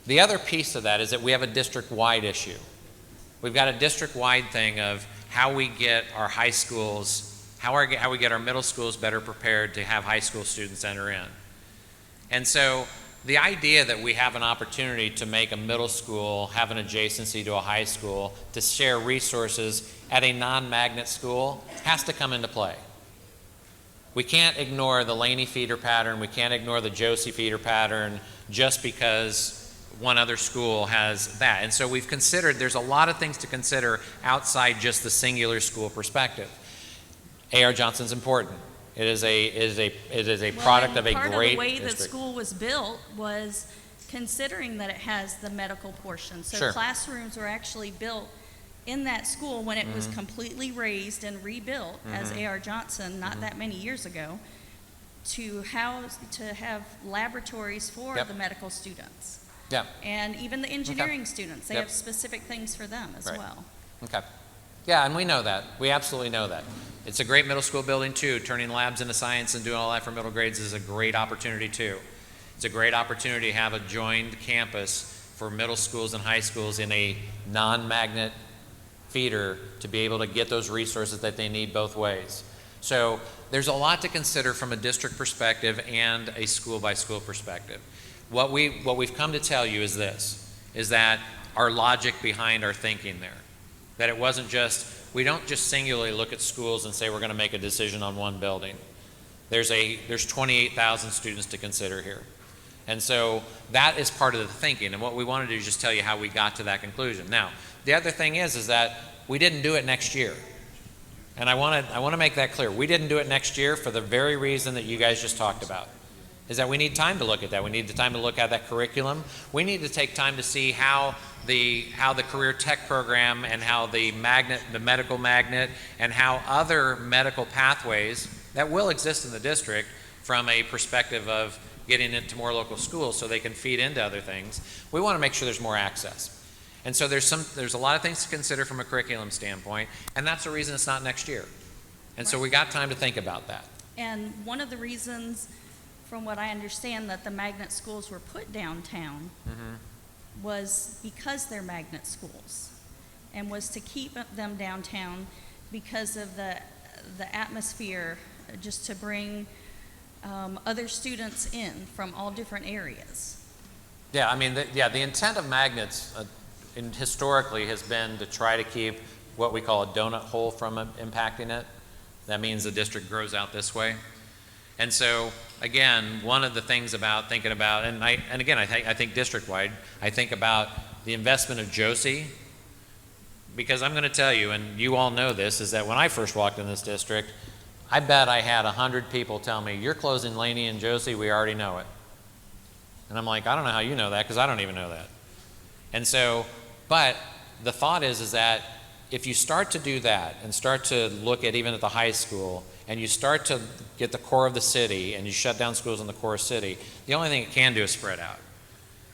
The other piece of that is that we have a district-wide issue. We've got a district-wide thing of how we get our high schools, how we get our middle schools better prepared to have high school students enter in. And so the idea that we have an opportunity to make a middle school have an adjacency to a high school to share resources at a non-magnet school has to come into play. We can't ignore the Laney feeder pattern, we can't ignore the Josie feeder pattern just because one other school has that. And so we've considered, there's a lot of things to consider outside just the singular school perspective. A.R. Johnson's important. It is a product of a part great of the way district. the school was built was considering that it has the medical portion. So Sure. classrooms were actually built in that school when it was completely raised and rebuilt as A.R. Johnson not that many years ago to have laboratories for Yep. the medical students. Yeah. And even the engineering students, they Yep. have specific things for them as Right. well. Okay. Yeah, and we know that. We absolutely know that. It's a great middle school building too. Turning labs into science and doing all that for middle grades is a great opportunity too. It's a great opportunity to have a joined campus for middle schools and high schools in a non-magnet feeder to be able to get those resources that they need both ways. So there's a lot to consider from a district perspective and a school by school perspective. What we've come to tell you is this, is that our logic behind our thinking there. That it wasn't just, we don't just singularly look at schools and say we're going to make a decision on one building. There's 28,000 students to consider here. And so that is part of the thinking. And what we want to do is just tell you how we got to that conclusion. Now, the other thing is that we didn't do it next year. And I want to make that clear. We didn't do it next year for the very reason that you guys just talked about. Is that we need time to look at that. We need the time to look at that curriculum. We need to take time to see how the career tech program and how the medical magnet, and how other medical pathways that will exist in the district from a perspective of getting into more local schools so they can feed into other things. We want to make sure there's more access. And so there's a lot of things to consider from a curriculum standpoint, and that's the reason it's not next year. And so we got time to think about that. And one of the reasons, from what I understand, that the magnet schools were put downtown was because they're magnet schools, and was to keep them downtown because of the atmosphere, just to bring other students in from all different areas. Yeah, I mean, the intent of magnets historically has been to try to keep what we call a donut hole from impacting it. That means the district grows out this way. And so, again, one of the things about thinking about, I think district-wide, I think about the investment of Josie, because I'm going to tell you, and you all know this, is that when I first walked in this district, I bet I had 100 people tell me, "You're closing Laney and Josie, we already know it." And I'm like, I don't know how you know that, because I don't even know that. And so, but the thought is that if you start to do that and start to look at even at the high school, and you start to get the core of the city and you shut down schools in the core city, the only thing it can do is spread out.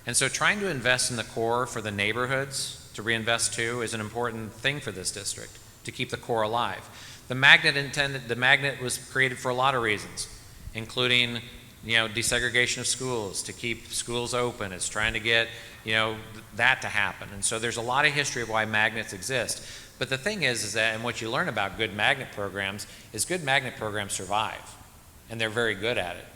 And so trying to invest in the core for the neighborhoods to reinvest to is an important thing for this district, to keep the core alive. The magnet was created for a lot of reasons, including desegregation of schools, to keep schools open. It's trying to get that to happen. And so there's a lot of history of why magnets exist. But the thing is that, and what you learn about good magnet programs is good magnet programs survive, and they're very good at it.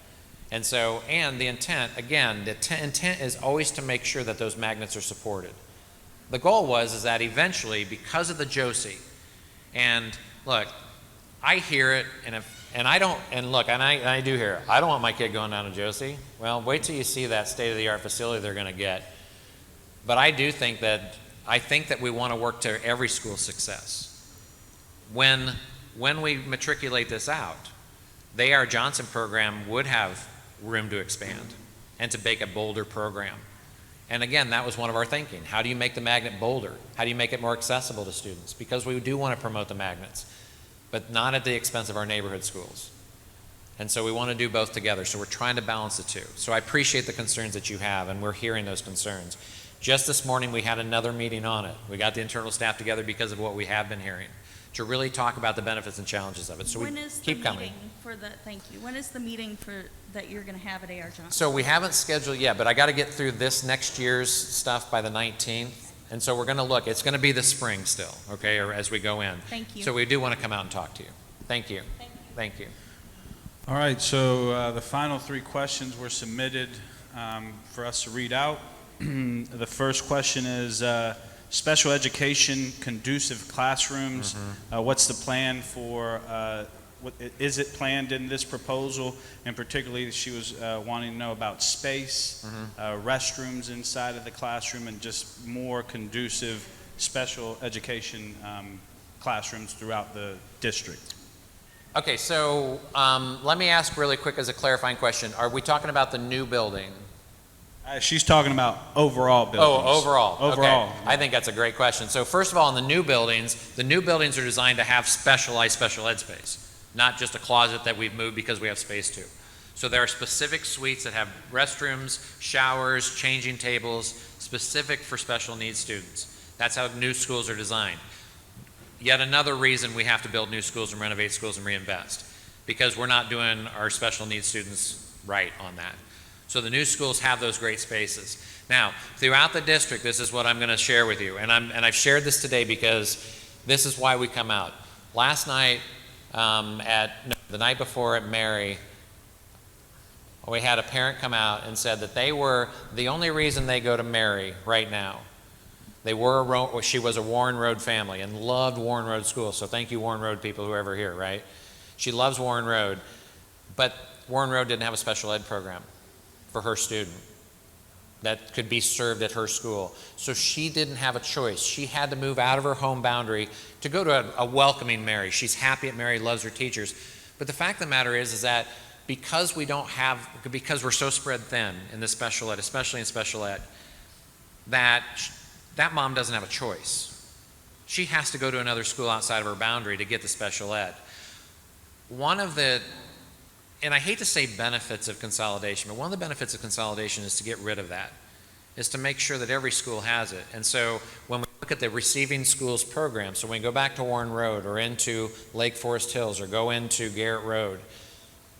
And so, and the intent, again, intent is always to make sure that those magnets are supported. The goal is that eventually, because of the Josie, and look, I hear it, and I do hear it. I don't want my kid going down to Josie. Well, wait till you see that state-of-the-art facility they're going to get. But I think that we want to work to every school's success. When we matriculate this out, the A.R. Johnson program would have room to expand and to make a bolder program. And again, that was one of our thinking. How do you make the magnet bolder? How do you make it more accessible to students? Because we do want to promote the magnets, but not at the expense of our neighborhood schools. And so we want to do both together. So we're trying to balance the two. So I appreciate the concerns that you have, and we're hearing those concerns. Just this morning, we had another meeting on it. We got the internal staff together because of what we have been hearing, to really talk about the benefits and challenges of it. So When we is the keep coming. meeting for the, thank you, when is the meeting for, that you're going to have at A.R. Johnson? So we haven't scheduled yet, but I got to get through this next year's stuff by the 19th. And so we're going to look. It's going to be the spring still, okay, or as we go in. Thank you. So we do want to come out and talk to you. Thank you. Thank you. Thank you. All right, so the final 3 questions were submitted for us to read out. The first question is special education conducive classrooms. What's the plan for, is it planned in this proposal? And particularly, she was wanting to know about space, restrooms inside of the classroom, and just more conducive special education classrooms throughout the district. Okay, so let me ask really quick as a clarifying question. Are we talking about the new building? She's talking about overall buildings. Oh, overall. Overall. Okay. I think that's a great question. So first of all, in the new buildings are designed to have specialized special ed space, not just a closet that we've moved because we have space to. So there are specific suites that have restrooms, showers, changing tables, specific for special needs students. That's how new schools are designed. Yet another reason we have to build new schools and renovate schools and reinvest, because we're not doing our special needs students right on that. So the new schools have those great spaces. Now, throughout the district, this is what I'm going to share with you, and I've shared this today because this is why we come out. Last night, the night before at Mary, we had a parent come out and said that they were the only reason they go to Mary right now. She was a Warren Road family and loved Warren Road School. So thank you, Warren Road people, who are ever here, right? She loves Warren Road, but Warren Road didn't have a special ed program for her student that could be served at her school. So she didn't have a choice. She had to move out of her home boundary to go to a welcoming Mary. She's happy at Mary, loves her teachers. But the fact of the matter is that because we're so spread thin in the special ed, especially in special ed, that mom doesn't have a choice. She has to go to another school outside of her boundary to get the special ed. And I hate to say benefits of consolidation, but one of the benefits of consolidation is to get rid of that, is to make sure that every school has it. And so when we look at the receiving schools program, so when we go back to Warren Road or into Lake Forest Hills or go into Garrett Road,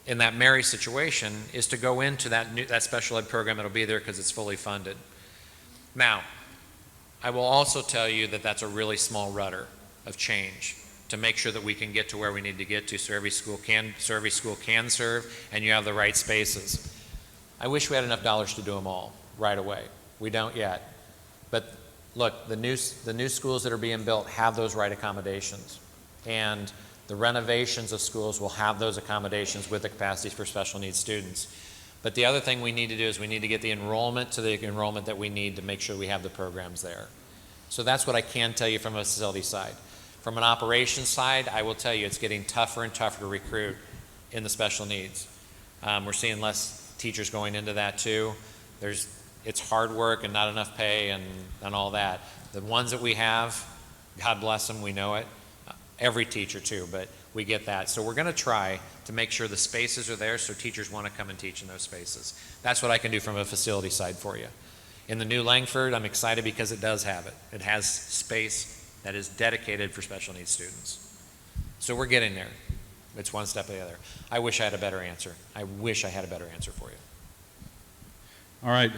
in that Mary situation, is to go into that special ed program that'll be there because it's fully funded. Now, I will also tell you that that's a really small rudder of change to make sure that we can get to where we need to get to so every school can serve and you have the right spaces. I wish we had enough dollars to do them all right away. We don't yet. But look, the new schools that are being built have those right accommodations. And the renovations of schools will have those accommodations with the capacities for special needs students. But the other thing we need to do is we need to get the enrollment to the enrollment that we need to make sure we have the programs there. So that's what I can tell you from a facility side. From an operations side, I will tell you it's getting tougher and tougher to recruit in the special needs. We're seeing less teachers going into that too. It's hard work and not enough pay and all that. The ones that we have, God bless them, we know it. Every teacher too, but we get that. So we're going to try to make sure the spaces are there so teachers want to come and teach in those spaces. That's what I can do from a facility side for you. In the new Langford, I'm excited because it does have it. It has space that is dedicated for special needs students. So we're getting there. It's one step at the other. I wish I had a better answer. I wish I had a better answer for you. All right,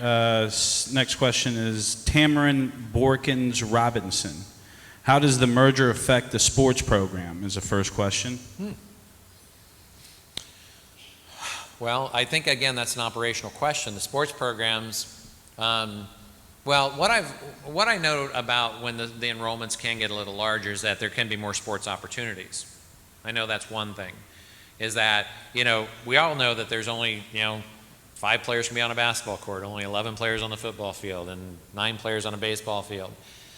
next question is Tamarin Borkins Robinson. How does the merger affect the sports program is the first question. Well, I think, again, that's an operational question. The sports programs, well, what I know about when the enrollments can get a little larger is that there can be more sports opportunities. I know that's one thing, is that, we all know that there's only, 5 players can be on a basketball court, only 11 players on the football field, and 9 players on a baseball field.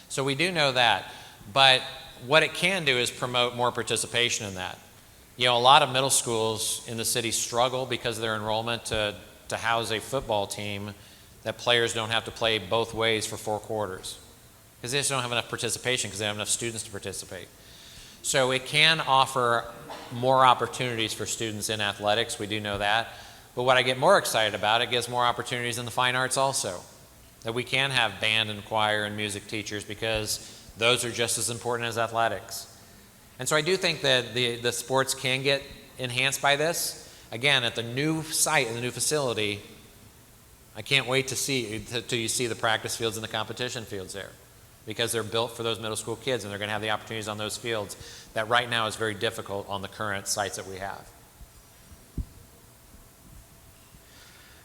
So we do know that. But what it can do is promote more participation in that. You know, a lot of middle schools in the city struggle because of their enrollment to house a football team that players don't have to play both ways for 4 quarters because they just don't have enough participation because they don't have enough students to participate. So it can offer more opportunities for students in athletics. We do know that. But what I get more excited about, it gives more opportunities in the fine arts also. That we can have band and choir and music teachers because those are just as important as athletics. And so I do think that the sports can get enhanced by this. Again, at the new site and the new facility, I can't wait to see till you see the practice fields and the competition fields there, because they're built for those middle school kids and they're going to have the opportunities on those fields that right now is very difficult on the current sites that we have.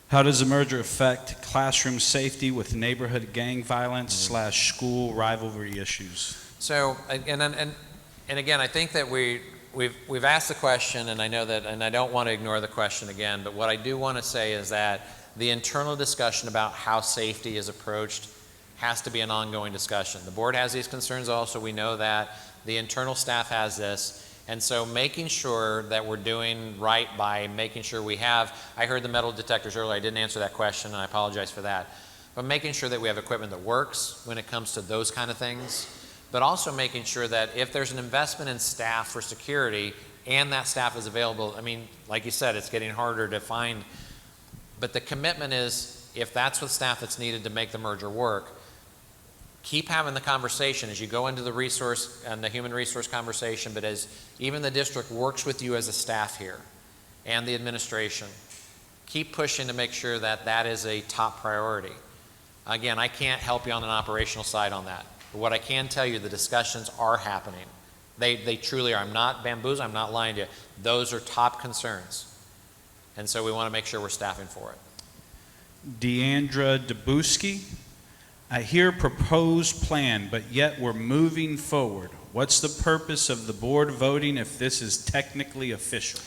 How does the merger affect classroom safety with neighborhood gang violence / school rivalry issues? So, and again, I think that we've asked the question, and I know that, and I don't want to ignore the question again, but what I do want to say is that the internal discussion about how safety is approached has to be an ongoing discussion. The board has these concerns also, we know that. The internal staff has this. And so making sure that we're doing right by making sure we have, I heard the metal detectors earlier, I didn't answer that question, and I apologize for that. But making sure that we have equipment that works when it comes to those kind of things, but also making sure that if there's an investment in staff for security and that staff is available, I mean, like you said, it's getting harder to find, but the commitment is if that's what staff that's needed to make the merger work, keep having the conversation as you go into the resource and the human resource conversation, but as even the district works with you as a staff here and the administration, keep pushing to make sure that that is a top priority. Again, I can't help you on an operational side on that. But what I can tell you, the discussions are happening. They truly are. I'm not bamboozling, I'm not lying to you. Those are top concerns. And so we want to make sure we're staffing for it. Deandra Dabuski, I hear proposed plan, but yet we're moving forward. What's the purpose of the board voting if this is technically official?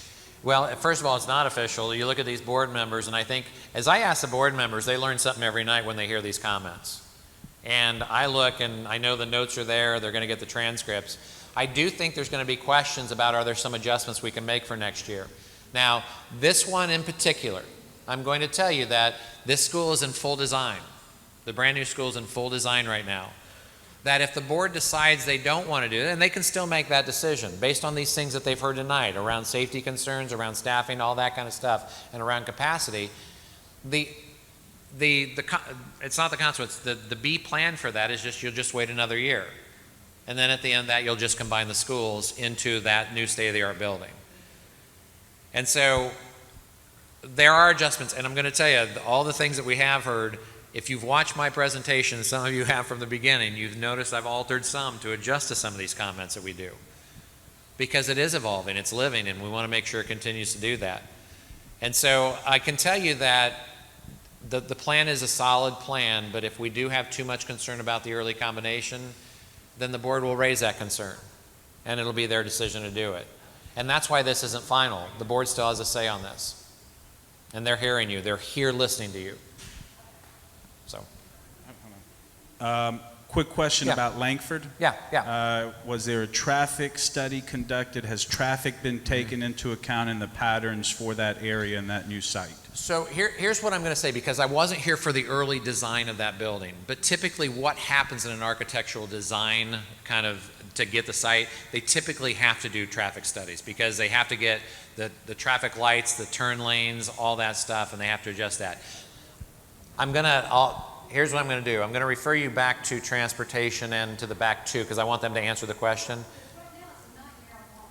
Well, first of all, it's not official. You look at these board members, and I think, as I ask the board members, they learn something every night when they hear these comments. And I look, and I know the notes are there, they're going to get the transcripts. I do think there's going to be questions about, are there some adjustments we can make for next year? Now, this one in particular, I'm going to tell you that this school is in full design. The brand new school is in full design right now. That if the board decides they don't want to do it, and they can still make that decision based on these things that they've heard tonight around safety concerns, around staffing, all that kind of stuff, and around capacity, it's not the consequence. The B plan for that is just you'll just wait another year. And then at the end of that, you'll just combine the schools into that new state-of-the-art building. And so there are adjustments, and I'm going to tell you, all the things that we have heard, if you've watched my presentation, some of you have from the beginning, you've noticed I've altered some to adjust to some of these comments that we do. Because it is evolving, it's living, and we want to make sure it continues to do that. And so I can tell you that the plan is a solid plan, but if we do have too much concern about the early combination, then the board will raise that concern, and it'll be their decision to do it. And that's why this isn't final. The board still has a say on this. And they're hearing you. They're here listening to you. So. Quick question about Langford. Yeah. Was there a traffic study conducted? Has traffic been taken into account in the patterns for that area and that new site? So here's what I'm going to say, because I wasn't here for the early design of that building. But typically what happens in an architectural design kind of to get the site, they typically have to do traffic studies because they have to get the traffic lights, the turn lanes, all that stuff, and they have to adjust that. Here's what I'm going to do. I'm going to refer you back to transportation and to the back two because I want them to answer the question.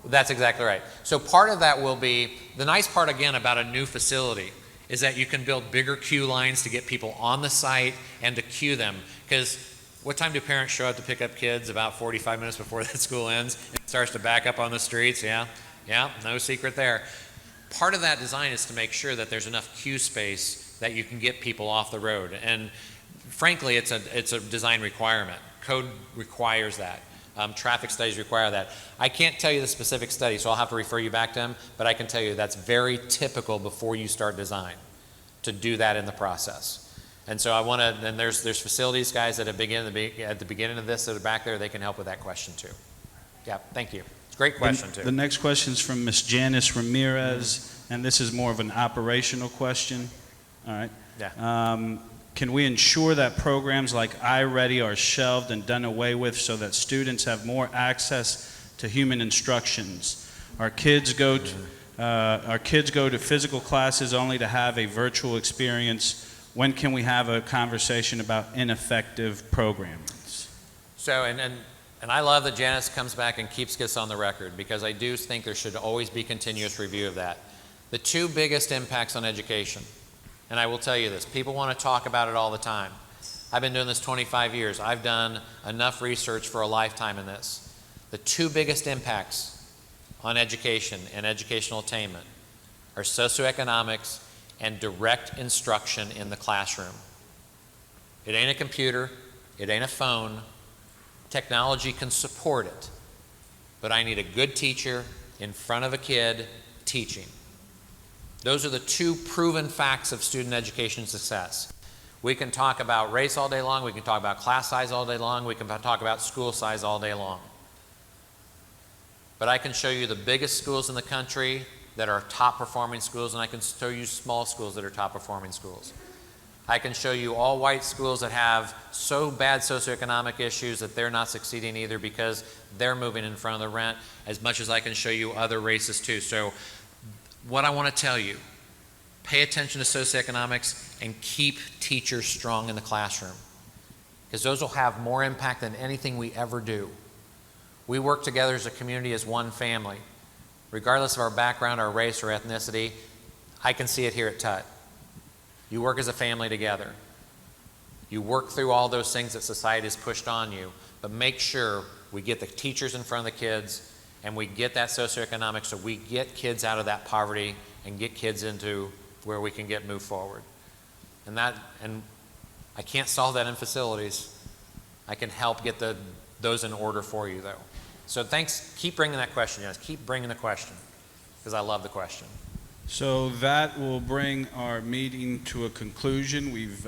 That's exactly right. So part of that will be, the nice part again about a new facility is that you can build bigger queue lines to get people on the site and to queue them. Because what time do parents show up to pick up kids? About 45 minutes before that school ends. It starts to back up on the streets. Yeah, no secret there. Part of that design is to make sure that there's enough queue space that you can get people off the road. And frankly, it's a design requirement. Code requires that. Traffic studies require that. I can't tell you the specific study, so I'll have to refer you back to them, but I can tell you that's very typical before you start design, to do that in the process. And so I want to, and there's facilities guys that have at the beginning of this that are back there, they can help with that question too. Yeah, thank you. It's a great question, too. The next question is from Ms. Janice Ramirez, and this is more of an operational question. All right. Yeah. Can we ensure that programs like iReady are shelved and done away with so that students have more access to human instructions? Our kids go to physical classes only to have a virtual experience. When can we have a conversation about ineffective programs? So, and I love that Janice comes back and keeps us on the record, because I do think there should always be continuous review of that. The two biggest impacts on education, and I will tell you this, people want to talk about it all the time. I've been doing this 25 years. I've done enough research for a lifetime in this. The two biggest impacts on education and educational attainment are socioeconomics and direct instruction in the classroom. It ain't a computer, it ain't a phone. Technology can support it, but I need a good teacher in front of a kid teaching. Those are the two proven facts of student education success. We can talk about race all day long, we can talk about class size all day long, we can talk about school size all day long. But I can show you the biggest schools in the country that are top performing schools, and I can show you small schools that are top performing schools. I can show you all white schools that have so bad socioeconomic issues that they're not succeeding either because they're moving in front of the rent, as much as I can show you other races too. So what I want to tell you, pay attention to socioeconomics and keep teachers strong in the classroom, because those will have more impact than anything we ever do. We work together as a community, as one family. Regardless of our background, our race, or ethnicity, I can see it here at Tutt. You work as a family together. You work through all those things that society has pushed on you, but make sure we get the teachers in front of the kids and we get that socioeconomic, so we get kids out of that poverty and get kids into where we can move forward. And I can't solve that in facilities. I can help get those in order for you, though. So thanks. Keep bringing that question, yes. Keep bringing the question, because I love the question. So that will bring our meeting to a conclusion. We've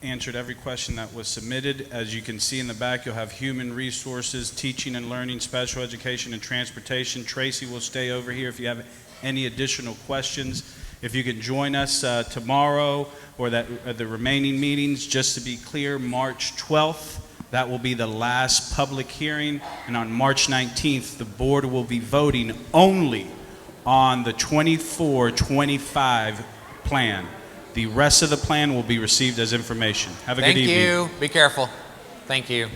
answered every question that was submitted. As you can see in the back, you'll have human resources, teaching and learning, special education, and transportation. Tracy will stay over here if you have any additional questions. If you can join us tomorrow or the remaining meetings, just to be clear, March 12th, that will be the last public hearing. And on March 19th, the board will be voting only on the 24-25 plan. The rest of the plan will be received as information. Have a good evening. Thank you. Be careful. Thank you.